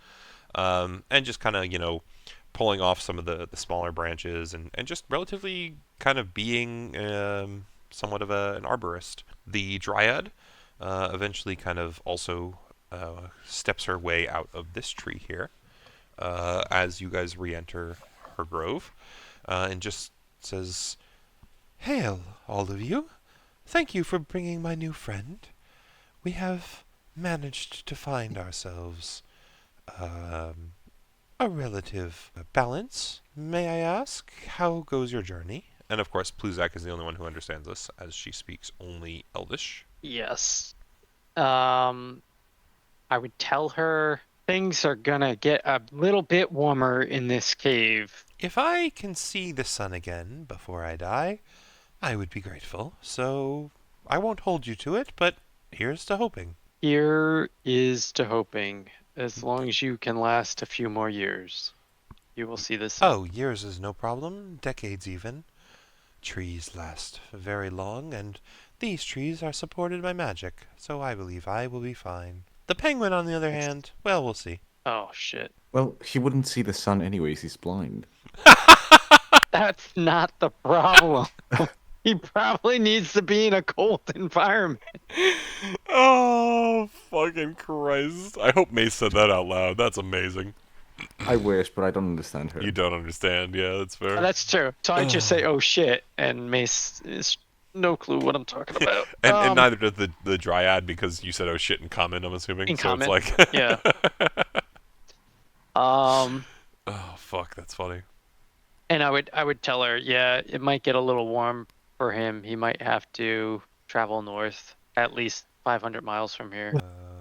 And just kind of, pulling off some of the smaller branches and just relatively kind of being somewhat of an arborist. The Dryad eventually kind of also steps her way out of this tree here as you guys re-enter her grove and just says, "Hail, all of you. Thank you for bringing my new friend. We have managed to find ourselves a relative balance. May I ask, how goes your journey?" And of course, Pluzak is the only one who understands this, as she speaks only Elvish. Yes. I would tell her things are gonna get a little bit warmer in this cave. If I can see the sun again before I die, I would be grateful. So I won't hold you to it, but here's to hoping. Here is to hoping. As long as you can last a few more years, you will see the sun. Oh, years is no problem. Decades even. Trees last very long, and these trees are supported by magic, so I believe I will be fine. The penguin, on the other hand, well, we'll see. Oh, shit. Well, he wouldn't see the sun anyways, he's blind. That's not the problem. He probably needs to be in a cold environment. Oh, fucking Christ. I hope Mace said that out loud. That's amazing. I wish, but I don't understand her. You don't understand. Yeah, that's fair. That's true. So I just say, oh shit, and Mace is no clue what I'm talking about. And neither did the Dryad, because you said "oh shit" in common, I'm assuming. In so common, it's like yeah. Oh fuck, that's funny. And I would tell her, yeah, it might get a little warm for him. He might have to travel north at least 500 miles from here.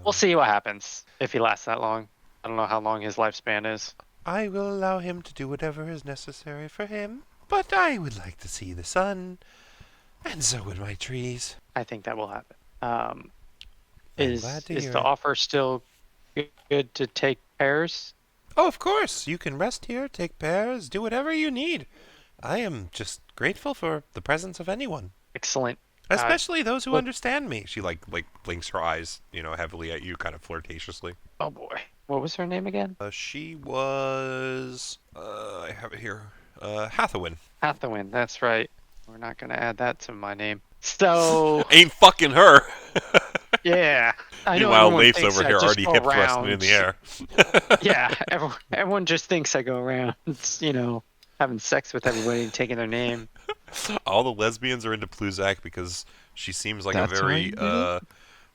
We'll see what happens if he lasts that long. I don't know how long his lifespan is. I will allow him to do whatever is necessary for him, but I would like to see the sun, and so would my trees. I think that will happen. I'm Is glad to is hear the it. offer still good to take pairs? Oh, of course. You can rest here, take pairs, do whatever you need. I am just grateful for the presence of anyone. Excellent. Especially those who look- understand me. She like blinks her eyes, heavily at you, kind of flirtatiously. Oh boy, what was her name again? She was I have it here. Hathawin. Hathawin. That's right. We're not gonna add that to my name. So Ain't fucking her. yeah, I know. Meanwhile, everyone Leif's thinks over I here just already go hip thrusting around- in the air. Yeah, everyone just thinks I go around, having sex with everybody and taking their name. All the lesbians are into Pluzak because she seems like That's a very right,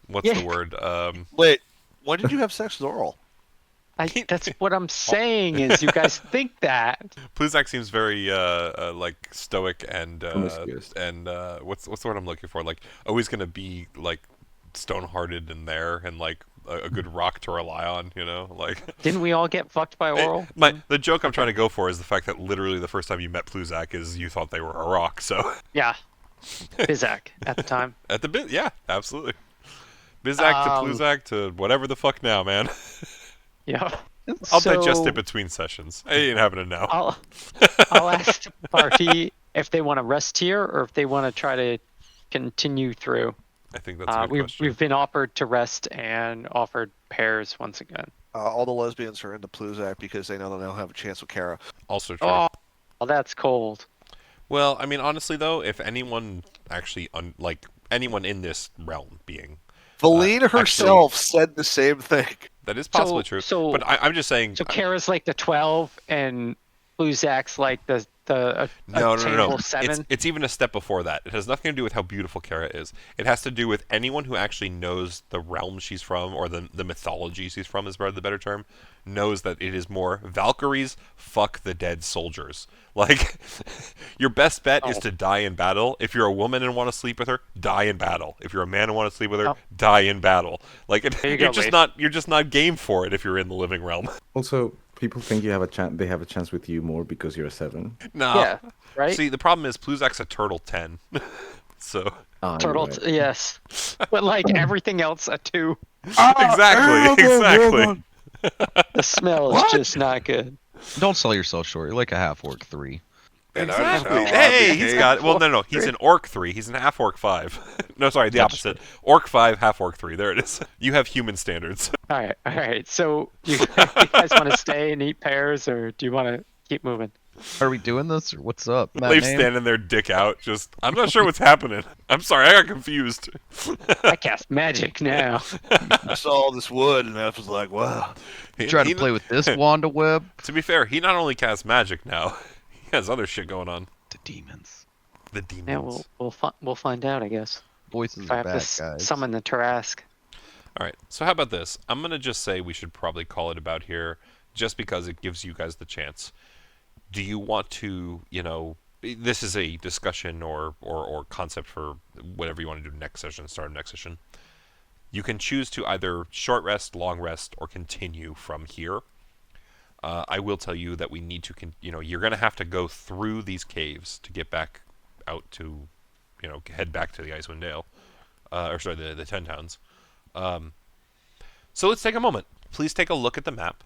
what's Yeah. the word? Wait, when did you have sex with Auril? That's what I'm saying. Is you guys think that? Pluzak seems very like stoic and Promiscuous. what's the word I'm looking for? Like always gonna be like stone-hearted and there and like a good rock to rely on, like. Didn't we all get fucked by Oral? The joke I'm trying to go for is the fact that literally the first time you met Pluzak is you thought they were a rock. So Yeah, Bizak at the time. at the bit, yeah, absolutely. Bizak to Pluzak to whatever the fuck now, man. Yeah. I'll digest it between sessions. I ain't having it now. I'll ask the party if they want to rest here or if they want to try to continue through. I think that's a good question. We've been offered to rest and offered pairs once again. All the lesbians are into Pluzak because they know they'll have a chance with Kara. Also true. Oh, well, that's cold. Well, I mean, honestly though, if anyone actually anyone in this realm being Valine herself said the same thing. that is possibly true. But I'm just saying. So Kara's like the 12 and Bluzak's like the No. table 7. It's even a step before that. It has nothing to do with how beautiful Kara is. It has to do with anyone who actually knows the realm she's from, or the mythology she's from, is probably the better term, knows that it is more Valkyries fuck the dead soldiers. Like, your best bet is to die in battle. If you're a woman and want to sleep with her, die in battle. If you're a man and want to sleep with her, die in battle. Like, you're just not game for it if you're in the living realm. Also, people think you have a chance. They have a chance with you more because you're a 7. No. Yeah, right? See, the problem is Pluzak's a turtle 10. So. Turtle, right. yes. But like everything else, a 2. Exactly. The smell is just not good. Don't sell yourself short. You're like a half orc 3. Exactly. Hey, he's got. Well, no. He's an orc 3. He's an half orc 5. No, sorry, the opposite. Orc 5, half orc 3. There it is. You have human standards. All right. So you guys want to stay and eat pears, or do you want to keep moving? Are we doing this, or what's up? Leif's standing there, dick out. Just, I'm not sure what's happening. I'm sorry, I got confused. I cast magic now. I saw all this wood, and I was like, wow. Trying to play with this wand of web. To be fair, he not only casts magic now, he has other shit going on. The demons. The demons. Yeah, we'll find out, I guess. Voices If I are have back, to guys. summon the Tarask. All right. So how about this? I'm gonna just say we should probably call it about here, just because it gives you guys the chance. Do you want to, this is a discussion or concept for whatever you want to do next session, start of next session. You can choose to either short rest, long rest, or continue from here. I will tell you that we need to, you're going to have to go through these caves to get back out to, head back to the Icewind Dale. The 10 towns. So let's take a moment. Please take a look at the map.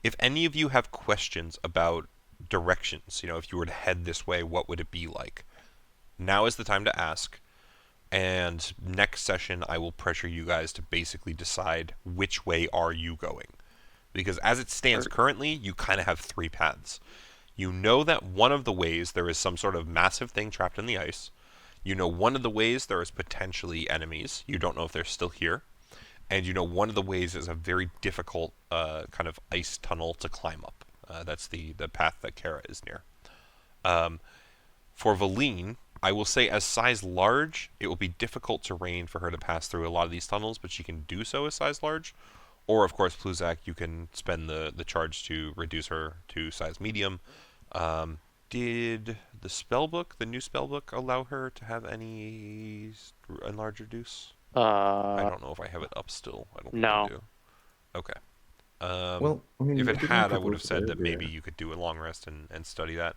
If any of you have questions about directions, if you were to head this way, what would it be like? Now is the time to ask. And next session, I will pressure you guys to basically decide which way are you going. Because as it stands currently, you kind of have 3 paths. You know that one of the ways there is some sort of massive thing trapped in the ice. You know one of the ways there is potentially enemies. You don't know if they're still here. And one of the ways is a very difficult kind of ice tunnel to climb up. That's the path that Kara is near. For Valine, I will say, as size large, it will be difficult terrain for her to pass through a lot of these tunnels, but she can do so as size large. Or, of course, Pluzak, you can spend the charge to reduce her to size medium. Did the spellbook, the new spellbook, allow her to have any enlarge reduce? I don't know if I have it up still. I don't think I do. Okay. Well, I mean, if it we didn't had, I would propose have said it that maybe earlier. you could do a long rest and study that.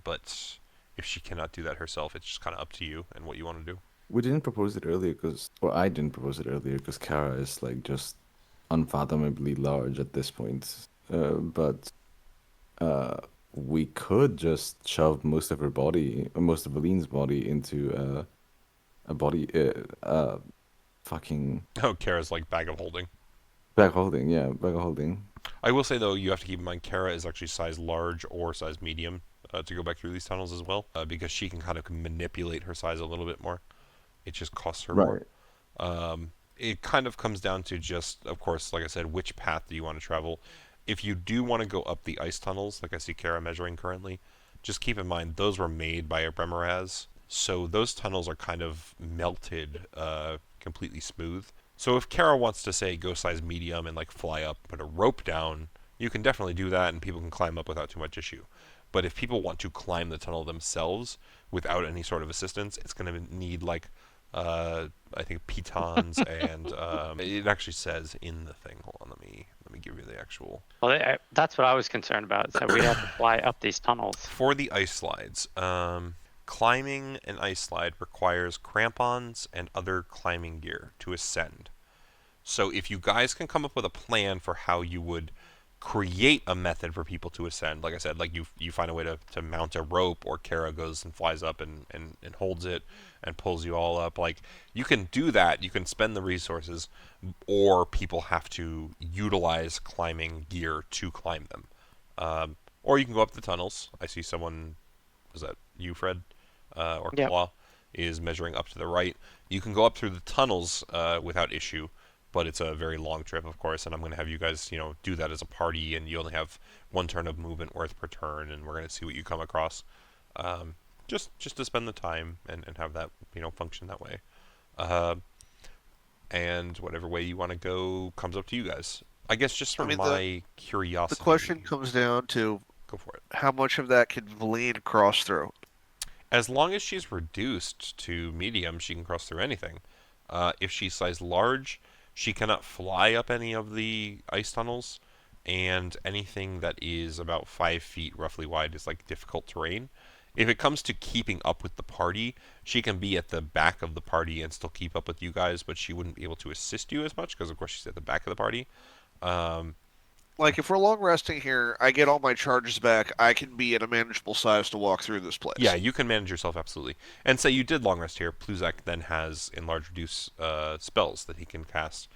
But if she cannot do that herself, it's just kind of up to you and what you want to do. We didn't propose it earlier or I didn't propose it earlier because Kara is like just unfathomably large at this point. But we could just shove most of most of Aline's body into a body, fucking Oh, Kara's like bag of holding. bag holding. Yeah, bag of holding. I will say though, you have to keep in mind Kara is actually size large or size medium to go back through these tunnels as well, because she can kind of manipulate her size a little bit more. It just costs her more. It kind of comes down to just, of course, like I said, which path do you want to travel. If you do want to go up the ice tunnels, like I see Kara measuring currently, just keep in mind those were made by a Bremeraz, so those tunnels are kind of melted, completely smooth. So if Kara wants to say go size medium and like fly up, put a rope down, you can definitely do that, and people can climb up without too much issue. But if people want to climb the tunnel themselves without any sort of assistance, it's going to need like I think pitons and it actually says in the thing. Hold on, let me give you the actual. Well, that's what I was concerned about. So we have to fly up these tunnels. For the ice slides, climbing an ice slide requires crampons and other climbing gear to ascend. So if you guys can come up with a plan for how you would create a method for people to ascend, like I said, like you find a way to mount a rope, or Kara goes and flies up and holds it and pulls you all up, like you can do that, you can spend the resources, or people have to utilize climbing gear to climb them. Or you can go up the tunnels. I see someone, was that you, Fred? Or Yep. Claw is measuring up to the right. You can go up through the tunnels without issue, but it's a very long trip, of course, and I'm going to have you guys, do that as a party, and you only have one turn of movement worth per turn, and we're going to see what you come across. Just to spend the time and have that, function that way. And whatever way you want to go comes up to you guys. I guess just from my curiosity. The question comes down to, go for it. How much of that can Valine cross through? As long as she's reduced to medium, she can cross through anything. If she's size large, she cannot fly up any of the ice tunnels, and anything that is about 5 feet roughly wide is like difficult terrain. If it comes to keeping up with the party, she can be at the back of the party and still keep up with you guys, but she wouldn't be able to assist you as much because, of course, she's at the back of the party. Like, if we're long resting here, I get all my charges back, I can be at a manageable size to walk through this place. Yeah, you can manage yourself, absolutely. And say you did long rest here, Pluzak then has enlarge reduce spells that he can cast.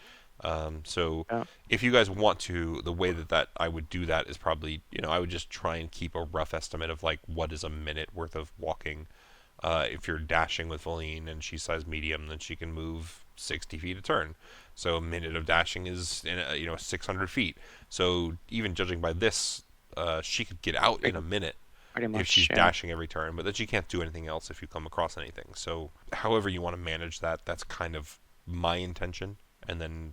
So if you guys want to, the way that I would do that is probably, I would just try and keep a rough estimate of like what is a minute worth of walking. If you're dashing with Valine and she's size medium, then she can move 60 feet a turn. So a minute of dashing is 600 feet. So even judging by this, she could get out in a minute if she's dashing every turn, but then she can't do anything else if you come across anything. So however you want to manage that, that's kind of my intention. And then,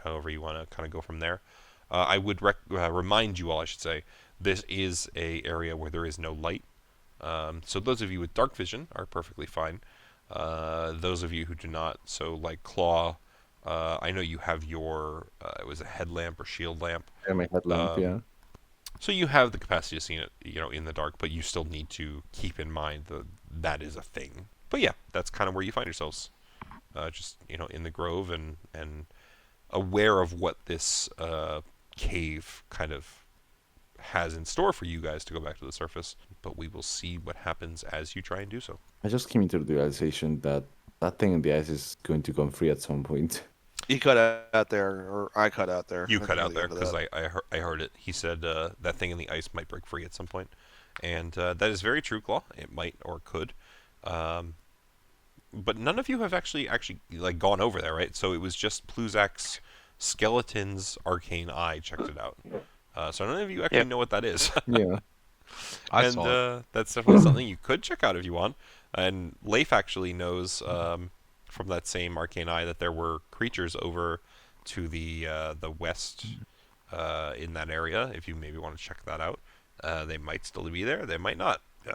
however you want to kind of go from there. I would remind you all, I should say, this is a area where there is no light. So those of you with dark vision are perfectly fine. Those of you who do not, so like Claw, I know you have your, it was a headlamp or shield lamp. Yeah, my headlamp, yeah. So you have the capacity to see it, in the dark, but you still need to keep in mind that is a thing. But yeah, that's kind of where you find yourselves. Just, in the grove and aware of what this cave kind of has in store for you guys to go back to the surface. But we will see what happens as you try and do so. I just came into the realization that thing in the ice is going to come free at some point. You cut out there, or I cut out there. You cut out there because I heard it. He said that thing in the ice might break free at some point. And that is very true, Claw. It might or could. But none of you have actually like gone over there, right? So it was just Pluzak's skeleton's arcane eye checked it out. So none of you actually know what that is. Yeah. I and saw it. that's definitely something you could check out if you want. And Leif actually knows from that same arcane eye that there were creatures over to the west in that area. If you maybe want to check that out, they might still be there. They might not. If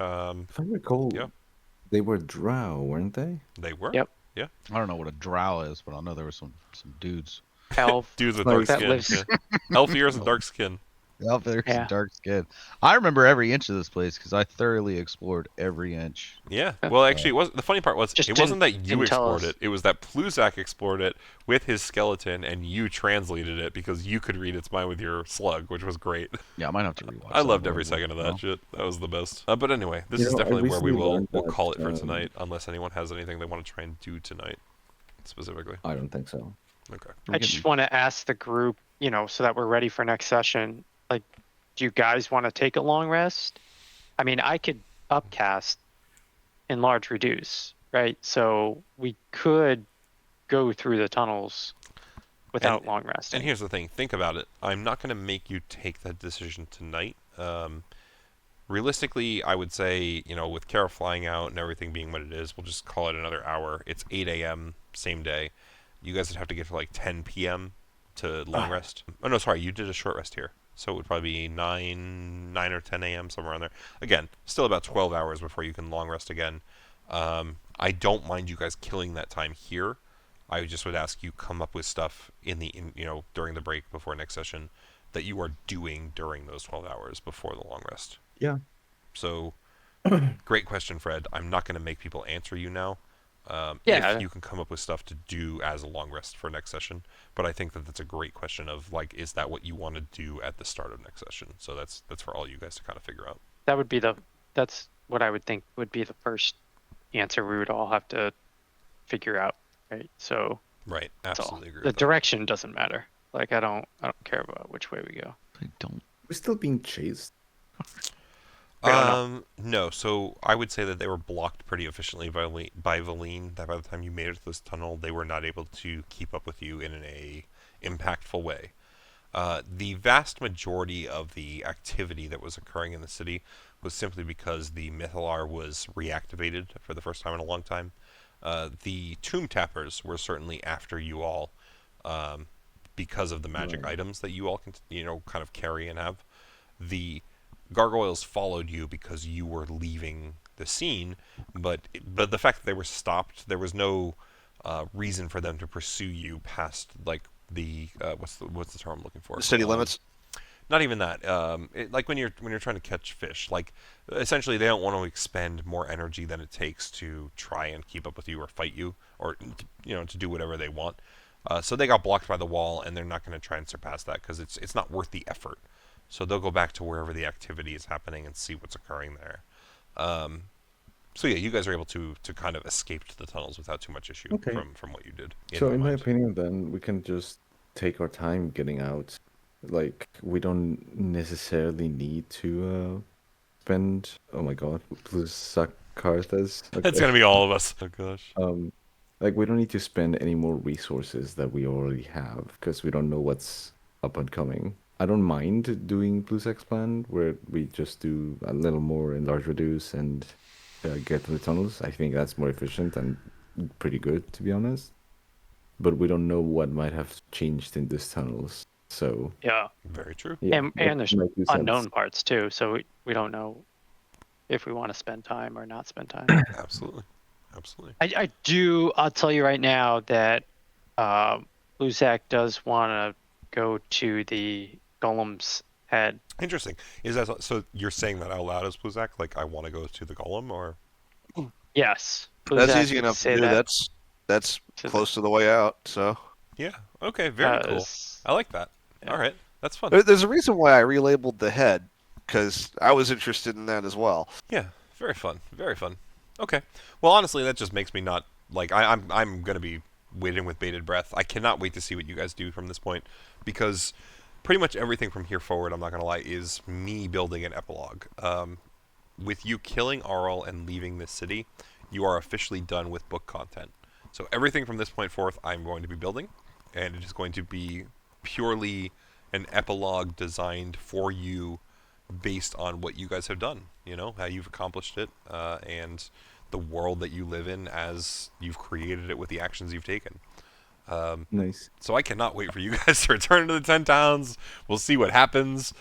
I recall, Yeah. they were drow, weren't they? They were. Yep. Yeah. I don't know what a drow is, but I know there were some dudes. Elf. Dudes with Like dark that skin. lives- Yeah. Elf ears and dark skin. Out there, Yeah. dark skin. I remember every inch of this place because I thoroughly explored every inch. Yeah. Well, actually, it was the funny part was Just it wasn't that you didn't tell explored us. it. It was that Pluzak explored it with his skeleton, and you translated it because you could read its mind with your slug, which was great. Yeah, I might have to rewatch. I loved that every one second of that well. shit. That was the best. But anyway, this You is know, I definitely where we recently will learned we'll that, call it for tonight, unless anyone has anything they want to try and do tonight, specifically. I don't think so. Okay. I just want to ask the group, so that we're ready for next session. Like, do you guys want to take a long rest? I mean, I could upcast and large reduce, right? So we could go through the tunnels without long resting. And here's the thing: think about it. I'm not going to make you take that decision tonight. Realistically, I would say, with Kara flying out and everything being what it is, we'll just call it another hour. It's 8 a.m. same day. You guys would have to get to like 10 p.m. to long rest. Oh no, sorry, you did a short rest here. So it would probably be 9 or 10 a.m., somewhere around there. Again, still about 12 hours before you can long rest again. I don't mind you guys killing that time here. I just would ask you come up with stuff during the break before next session that you are doing during those 12 hours before the long rest. Yeah. So, great question, Fred. I'm not going to make people answer you now. Yeah. If you can come up with stuff to do as a long rest for next session, but I think that that's a great question of like, is that what you want to do at the start of next session? So that's for all you guys to kind of figure out. That would be that's what I would think would be the first answer we would all have to figure out, right? So Right, that's all. absolutely agree. The with that. direction doesn't matter. Like I don't care about which way we go. I don't. We're still being chased. No, so I would say that they were blocked pretty efficiently by Valine. That by the time you made it to this tunnel, they were not able to keep up with you in a impactful way. The vast majority of the activity that was occurring in the city was simply because the Mythillar was reactivated for the first time in a long time. The Tomb Tappers were certainly after you all because of the magic items that you all can, kind of carry and have. The Gargoyles followed you because you were leaving the scene, but the fact that they were stopped, there was no reason for them to pursue you past like the what's the term I'm looking for? The city limits. Not even that. Like when you're trying to catch fish, like essentially they don't want to expend more energy than it takes to try and keep up with you or fight you or to do whatever they want. So they got blocked by the wall, and they're not going to try and surpass that because it's not worth the effort. So they'll go back to wherever the activity is happening and see what's occurring there. So yeah, you guys are able to kind of escape to the tunnels without too much issue from what you did. So in my mind. opinion, then we can just take our time getting out. Like we don't necessarily need to spend. Oh my god, plus suck cartas. That's gonna be all of us. Oh gosh. Like we don't need to spend any more resources that we already have because we don't know what's up and coming. I don't mind doing Blue's X plan where we just do a little more in large reduce and get to the tunnels. I think that's more efficient and pretty good, to be honest. But we don't know what might have changed in these tunnels. So Yeah. Very true. yeah, and that there's might do sense. unknown parts too, so we don't know if we want to spend time or not spend time. Absolutely. Absolutely. I'll tell you right now that Luzak does want to go to the Golem's head. Interesting. Is that so? You're saying that out loud as Pluzak? Like, I want to go to the Golem, or Yes. That's Luzak easy would enough say to do. that That's to close to the way out. So yeah? Okay, very cool. because- I like that. Yeah. All right, that's fun. there's a reason why I relabeled the head because I was interested in that as well. Yeah, very fun. Very fun. Okay. Well, honestly, that just makes me not like I'm gonna be waiting with bated breath. I cannot wait to see what you guys do from this point because pretty much everything from here forward, I'm not gonna lie, is me building an epilogue. With you killing Auril and leaving this city, you are officially done with book content. So everything from this point forth, I'm going to be building, and it is going to be purely an epilogue designed for you based on what you guys have done. You know how you've accomplished it, and the world that you live in as you've created it with the actions you've taken. Nice. So I cannot wait for you guys to return to the 10 towns. We'll see what happens.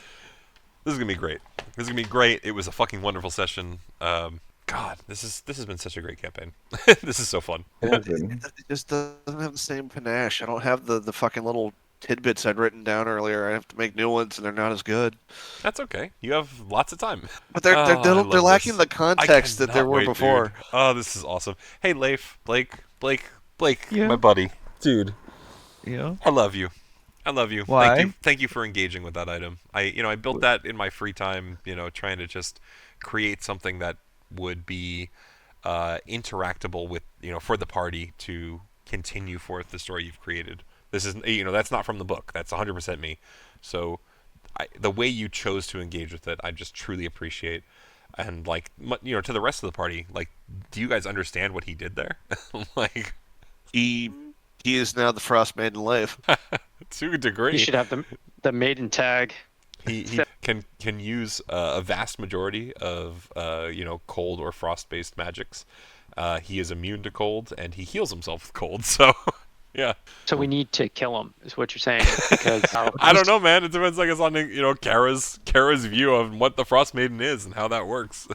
This is gonna be great. This is gonna be great. It was a fucking wonderful session. God, this has been such a great campaign. This is so fun. It just doesn't have the same panache. I don't have the fucking little tidbits I'd written down earlier. I have to make new ones, and they're not as good. That's okay. You have lots of time. But they're lacking the context that there were before. Dude. Oh, this is awesome. Hey, Leif, Blake, Yeah. my buddy, dude. Yeah. I love you. I love you. Why? Thank you for engaging with that item. I built that in my free time. Trying to just create something that would be interactable with for the party to continue forth the story you've created. This is that's not from the book. That's 100% me. So the way you chose to engage with it, I just truly appreciate. And to the rest of the party, do you guys understand what he did there? He is now the Frostmaiden Leif. To a degree. You should have the maiden tag. He can use a vast majority of cold or frost based magics. He is immune to cold and he heals himself with cold. So yeah. So we need to kill him, is what you're saying? Because I don't know, man. It depends, I guess, on Kara's view of what the Frostmaiden is and how that works.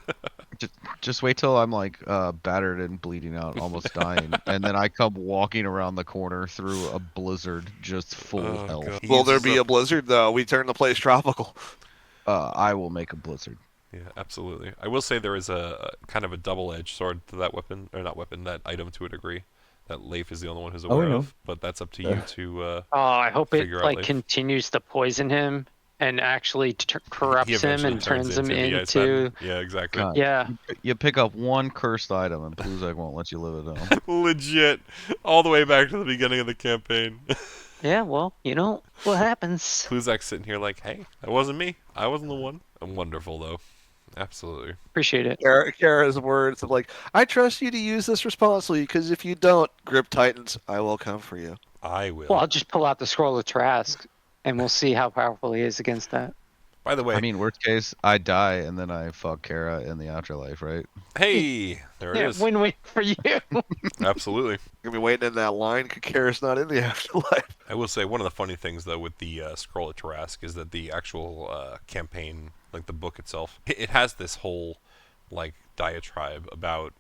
Just wait till I'm battered and bleeding out, almost dying, and then I come walking around the corner through a blizzard, just full health. God. Will there be a blizzard though? We turn the place tropical. I will make a blizzard. Yeah, absolutely. I will say there is a kind of a double-edged sword to that weapon, or not weapon, that item to a degree. That Leif is the only one who's aware of, but that's up to you to. I hope it figure out, Leif. continues to poison him and actually corrupts him and turns him into. Yeah, exactly. God. Yeah. You pick up one cursed item, and Pluzak won't let you live it down. Legit, all the way back to the beginning of the campaign. Yeah, well, what happens. Pluzak's sitting here like, hey, that wasn't me. I wasn't the one. I'm wonderful though. Absolutely. Appreciate it. Kara's words of I trust you to use this responsibly, because if you don't, Grip Titans, I will come for you. I will. Well, I'll just pull out the Scroll of Trask, and we'll see how powerful he is against that. By the way, I mean, worst case, I die and then I fuck Kara in the afterlife, right? hey, there it is. Win-win for you. Absolutely. You're gonna be waiting in that line because Kara's not in the afterlife. I will say one of the funny things though with the Scroll of Trask is that the actual campaign, the book itself, it has this whole diatribe about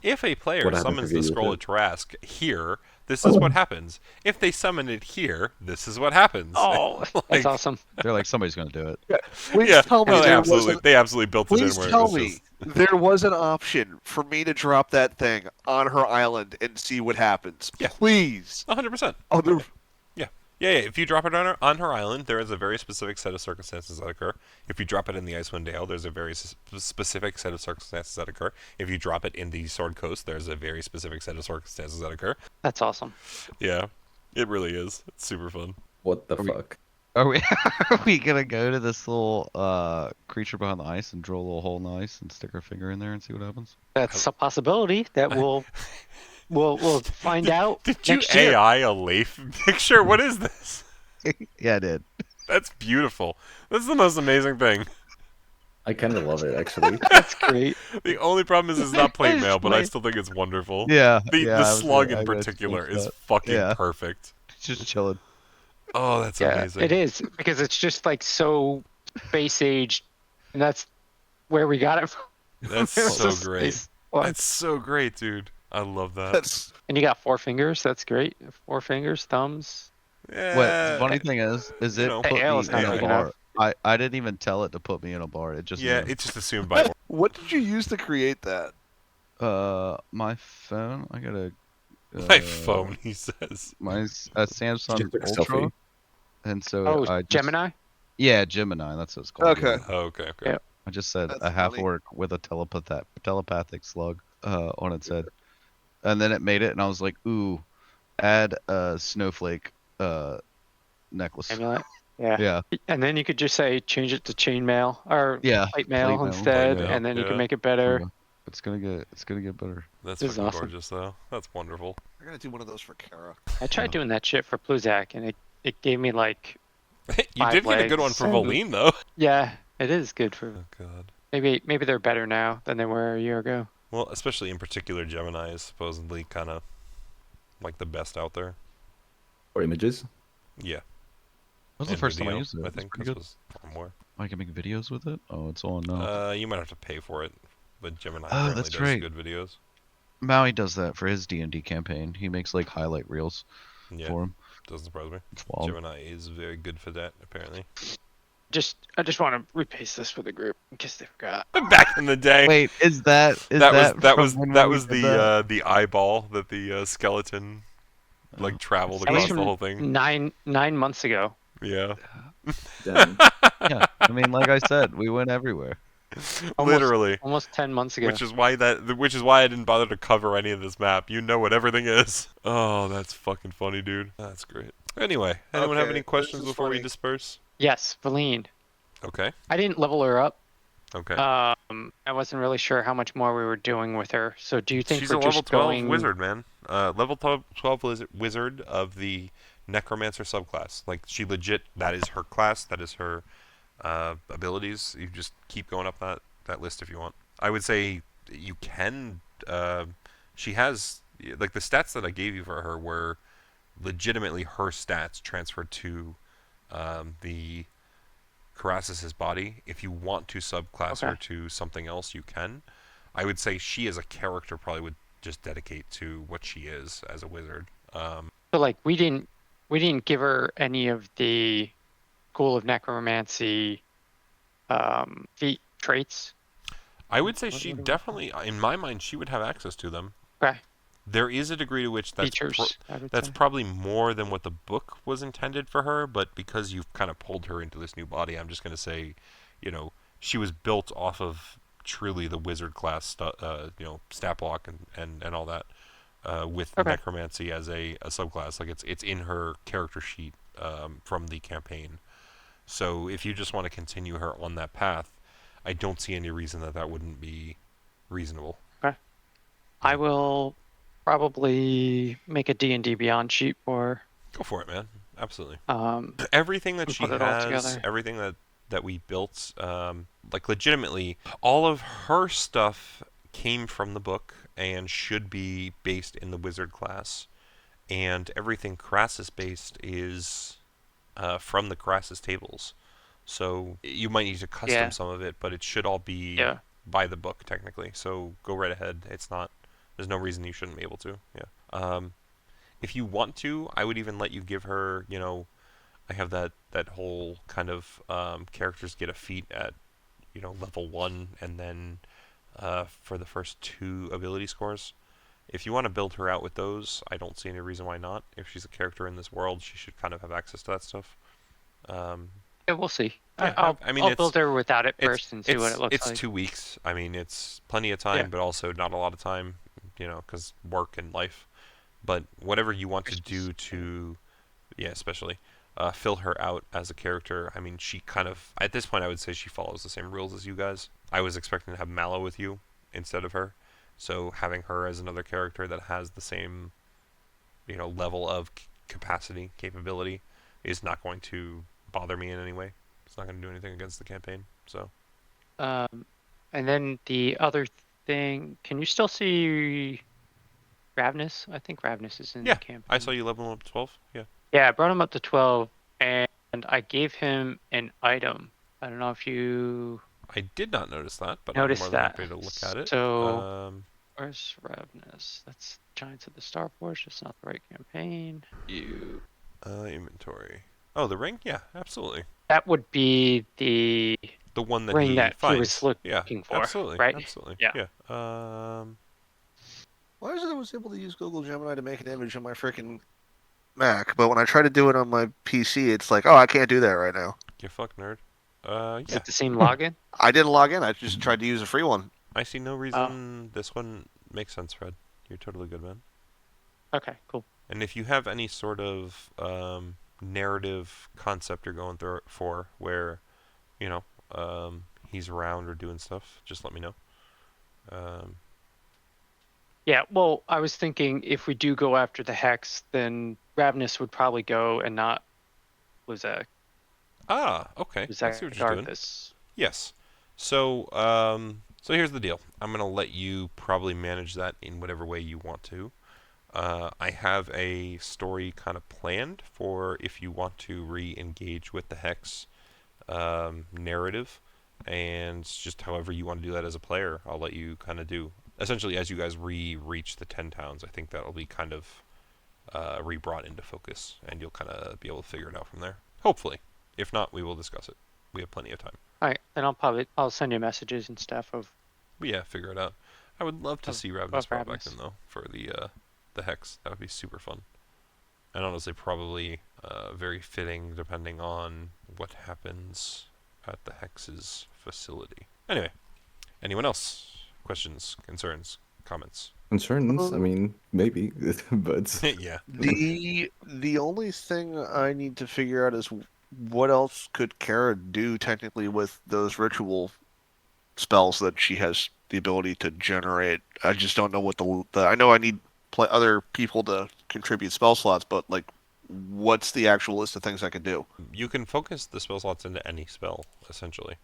if a player summons the Scroll of Trask here, this is what happens. If they summon it here, this is what happens. Oh, that's awesome. They're like, somebody's gonna do it. Please tell me they absolutely built it in Please where tell it was me just... there was an option for me to drop that thing on her island and see what happens. Yeah. Please. 100%. Oh, Yeah. If you drop it on her island, there is a very specific set of circumstances that occur. If you drop it in the Icewind Dale, there's a very specific set of circumstances that occur. If you drop it in the Sword Coast, there's a very specific set of circumstances that occur. That's awesome. Yeah, it really is. It's super fun. What the fuck? Are we gonna go to this little creature behind the ice and drill a little hole in the ice and stick our finger in there and see what happens? That's a possibility that we'll find out. Did you next year. AI a Leif picture? What is this? Yeah, I did. That's beautiful. This is the most amazing thing. I kind of love it, actually. That's great. The only problem is it's not plate mail, but I still think it's wonderful. Yeah. The slug in particular is fucking perfect. Just chilling. Oh, that's amazing. It is, because it's just so space aged, and that's where we got it from. That's so great. That's so great, dude. I love that. And you got 4 fingers. That's great. 4 fingers, thumbs. Yeah. What the funny thing is it put me L is not in a big bar. enough. I didn't even tell it to put me in a bar. It just knew. it's just assumed by. what did you use to create that? My phone. I got a. My phone, he says. My Samsung Just like a Ultra. selfie. And so I just, Gemini? Yeah, Gemini. That's what it's called. Okay. Oh, okay. Yeah. I just said That's a half funny. orc with a telepathic slug on its head, and then it made it, and I was like, "Ooh, add a snowflake necklace." Amulet? Yeah. Yeah, And then you could just say change it to chainmail or yeah. plate mail Plate mail, instead, plate mail, and then you yeah. can make it better. Yeah. It's gonna get better. That's This is fucking awesome. gorgeous, though. That's wonderful. I'm gonna do one of those for Kara. I tried doing that shit for Pluzak, and it gave me You did get a good one for Valine, though. Yeah, it is good for. Oh god. Maybe they're better now than they were a year ago. Well, especially in particular, Gemini is supposedly kind of like the best out there. Or images. Yeah. That was the first time I used it. I think pretty this good. was far more. I can make videos with it. Oh, it's on now. You might have to pay for it, but Gemini Oh, apparently that's does right. good videos. Maui does that for his D&D campaign. He makes like highlight reels Yeah, for him. doesn't surprise me. It's wild. Gemini is very good for that, apparently. I just want to repaste this for the group in case they forgot. Back in the day. Wait, is that was the eyeball that the skeleton like traveled That was across the from whole thing. 9 months ago. Yeah. Damn. Yeah, I mean, like I said, we went everywhere. Literally. Almost 10 months ago. Which is why I didn't bother to cover any of this map. You know what everything is. Oh, that's fucking funny, dude. That's great. Anyway, anyone have Okay, any questions this is before we funny. disperse? Yes, Valine. Okay. I didn't level her up. Okay. I wasn't really sure how much more we were doing with her. So do you think She's we're a level just 12 going... wizard, man. Level 12 wizard of the necromancer subclass. Like, she legit, that is her class, that is her abilities. You just keep going up that list if you want. I would say you can, she has, like, the stats that I gave you for her were legitimately her stats transferred to the Karasis' body. If you want to subclass her to something else, you can. I would say she as a character probably would just dedicate to what she is as a wizard. So like we didn't give her any of the School of Necromancy feat traits. I would say she definitely, in my mind, she would have access to them. Okay. There is a degree to which that's probably more than what the book was intended for her, but because you've kind of pulled her into this new body, I'm just going to say, you know, she was built off of truly the wizard class, stat block and all that, with necromancy as a subclass. Like it's in her character sheet from the campaign. So if you just want to continue her on that path, I don't see any reason that wouldn't be reasonable. Okay. I will probably make a D&D Beyond sheet for. Go for it, man. Absolutely. Everything that she has, everything that we built, like legitimately, all of her stuff came from the book and should be based in the wizard class, and everything Karasis based is from the Karasis tables. So you might need to custom some of it, but it should all be by the book technically. So go right ahead. It's not. There's no reason you shouldn't be able to. Yeah. If you want to, I would even let you give her. You know, I have that whole kind of characters get a feat at level 1, and then for the first 2 ability scores. If you want to build her out with those, I don't see any reason why not. If she's a character in this world, she should kind of have access to that stuff. Yeah, we'll see. Yeah, I'll build her without it first and see what it looks like. It's 2 weeks. I mean, it's plenty of time, but also not a lot of time, because work and life. But whatever you want to do to, especially, fill her out as a character. I mean, she kind of, at this point, I would say she follows the same rules as you guys. I was expecting to have Mallow with you instead of her. So having her as another character that has the same, level of capability, is not going to bother me in any way. It's not going to do anything against the campaign. So. And then the other thing, can you still see Ravnus? I think Ravnus is in the campaign. I saw you level him up to 12. Yeah. Yeah, I brought him up to 12, and I gave him an item. I don't know if you. I did not notice that, but notice I'm more than happy to look at it. So, where's Ravnus? That's Giants of the Star Forge. That's not the right campaign. Inventory. Oh, the ring? Yeah, absolutely. That would be the one that ring he that finds. he was looking for. Absolutely. Right? Absolutely. Yeah. Why is it I was able to use Google Gemini to make an image on my freaking Mac, but when I try to do it on my PC, it's like, oh, I can't do that right now. You fuck nerd. Is it the same login? I didn't log in. I just tried to use a free one. I see no reason this one makes sense, Fred. You're totally good, man. Okay, cool. And if you have any sort of narrative concept you're going for where, he's around or doing stuff, just let me know. Yeah, well, I was thinking if we do go after the Hex, then Ravnus would probably go and not Luzak. Ah, okay. I see what you're doing. This. Yes. So, so here's the deal. I'm gonna let you probably manage that in whatever way you want to. I have a story kind of planned for if you want to re-engage with the Hex narrative, and just however you want to do that as a player, I'll let you kind of do. Essentially, as you guys reach the 10 towns, I think that'll be kind of re-brought into focus, and you'll kind of be able to figure it out from there. Hopefully. If not, we will discuss it. We have plenty of time. All right, then I'll send you messages and stuff of. But yeah, figure it out. I would love to see Ravenous brought back in though for the Hex. That would be super fun. And honestly, probably very fitting depending on what happens at the Hex's facility. Anyway, anyone else? Questions, concerns, comments? Concerns? I mean, maybe, but yeah. The only thing I need to figure out is what else could Kara do technically with those ritual spells that she has the ability to generate. I just don't know what I know I need other people to contribute spell slots, but like, what's the actual list of things I can do? You can focus the spell slots into any spell, essentially.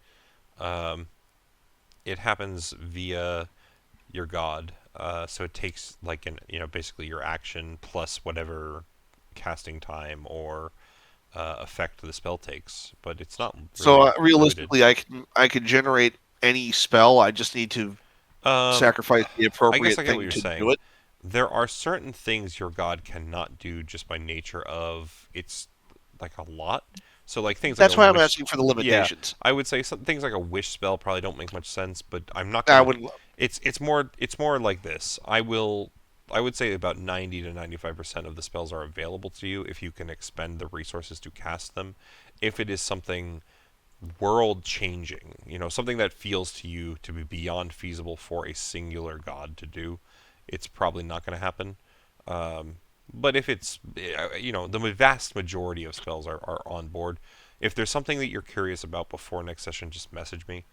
It happens via your god, so it takes like basically your action plus whatever casting time or effect the spell takes, but it's not really so realistically I can generate any spell. I just need to sacrifice the appropriate thing to do it. There are certain things your god cannot do just by nature of it's like a lot. So like things that's like why I'm asking for the limitations. Yeah, I would say some things like a wish spell probably don't make much sense, but I'm not gonna, it's more like this. I would say about 90 to 95% of the spells are available to you if you can expend the resources to cast them. If it is something world changing, something that feels to you to be beyond feasible for a singular god to do, it's probably not going to happen. But if it's, the vast majority of spells are on board. If there's something that you're curious about before next session, just message me.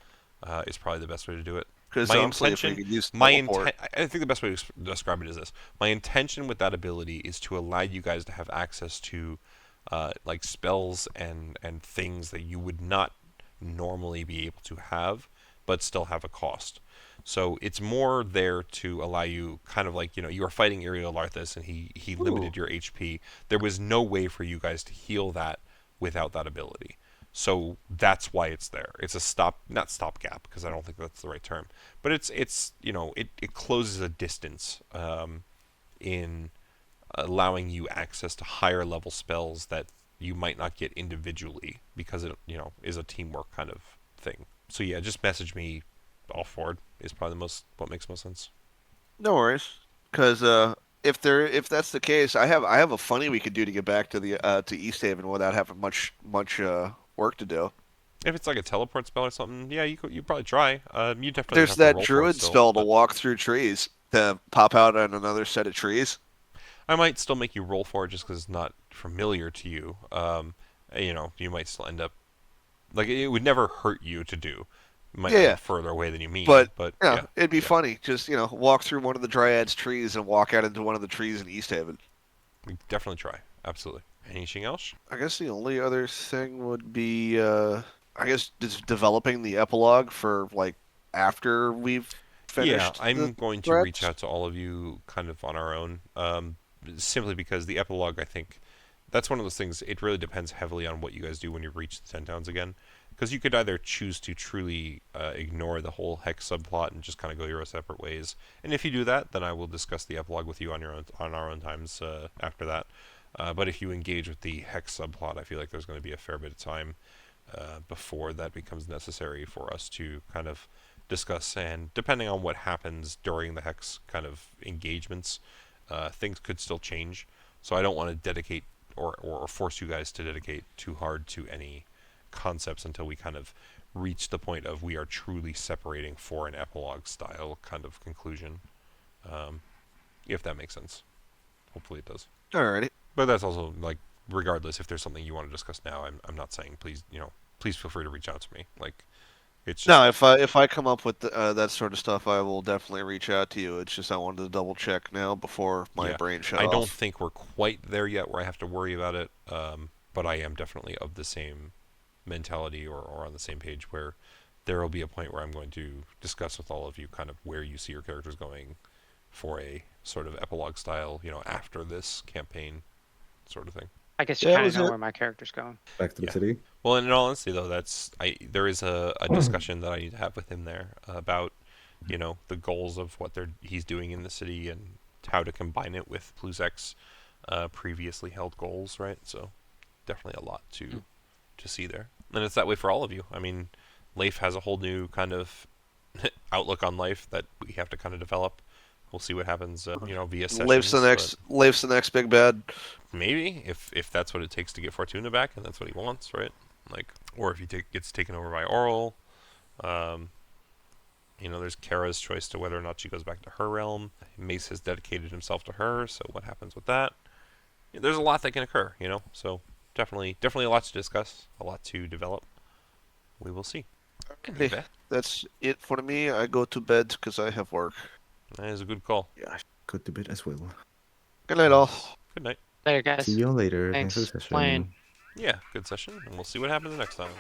Is probably the best way to do it. Because I think the best way to describe it is this. My intention with that ability is to allow you guys to have access to like spells and things that you would not normally be able to have, but still have a cost. So it's more there to allow you kind of like, you were fighting Auril Larthus and he limited your HP. There was no way for you guys to heal that without that ability. So that's why it's there. It's a not stopgap, because I don't think that's the right term, but it closes a distance in allowing you access to higher level spells that you might not get individually, because it is a teamwork kind of thing. So yeah, just message me. All forward is probably what makes most sense. No worries, because if that's the case, I have a funny we could do to get back to the to East Haven without having much work to do. If it's like a teleport spell or something, yeah, you probably try. You definitely there's have that to roll druid for it still, spell to walk through trees to pop out on another set of trees. I might still make you roll for it just because it's not familiar to you. You might still end up like it would never hurt you to do. Might be further away than you mean, but yeah, it'd be funny. Just walk through one of the Dryad's trees and walk out into one of the trees in East Haven. We definitely try. Absolutely. Anything else? I guess the only other thing would be, just developing the epilogue for like after we've finished. Yeah, I'm going to reach out to all of you kind of on our own, simply because the epilogue, I think, that's one of those things. It really depends heavily on what you guys do when you reach the 10 towns again. Because you could either choose to truly ignore the whole Hex subplot and just kind of go your separate ways. And if you do that, then I will discuss the epilogue with you on our own times after that. But if you engage with the Hex subplot, I feel like there's going to be a fair bit of time before that becomes necessary for us to kind of discuss. And depending on what happens during the Hex kind of engagements, things could still change. So I don't want to dedicate or force you guys to dedicate too hard to any concepts until we kind of reach the point of we are truly separating for an epilogue style kind of conclusion, if that makes sense. Hopefully it does. Alrighty. But that's also like, regardless, if there's something you want to discuss now, I'm not saying please feel free to reach out to me. Like, it's just, no, if I come up with that sort of stuff, I will definitely reach out to you. It's just I wanted to double check now before my brain shut off. I don't think we're quite there yet where I have to worry about it, but I am definitely of the same mentality or on the same page where there will be a point where I'm going to discuss with all of you kind of where you see your characters going for a sort of epilogue style, after this campaign sort of thing. I guess you kind of know where my character's going. Back to the city. Well, in all honesty, though, there is a discussion that I need to have with him there about, the goals of what he's doing in the city and how to combine it with Pluzek's previously held goals, right? So definitely a lot to see there. And it's that way for all of you. I mean, Leif has a whole new kind of outlook on life that we have to kind of develop. We'll see what happens, via sessions. Leif's the next big bad. Maybe if that's what it takes to get Fortuna back, and that's what he wants, right? Or if he gets taken over by Auril. There's Kara's choice to whether or not she goes back to her realm. Mace has dedicated himself to her, so what happens with that? There's a lot that can occur, So definitely a lot to discuss, a lot to develop. We will see. Okay, that's it for me. I go to bed because I have work. That is a good call. Yeah, I go to bed as well. Good night, all. Good night. Later, guys. See you later. Thanks for the session. playing. Yeah, good session, and we'll see what happens next time.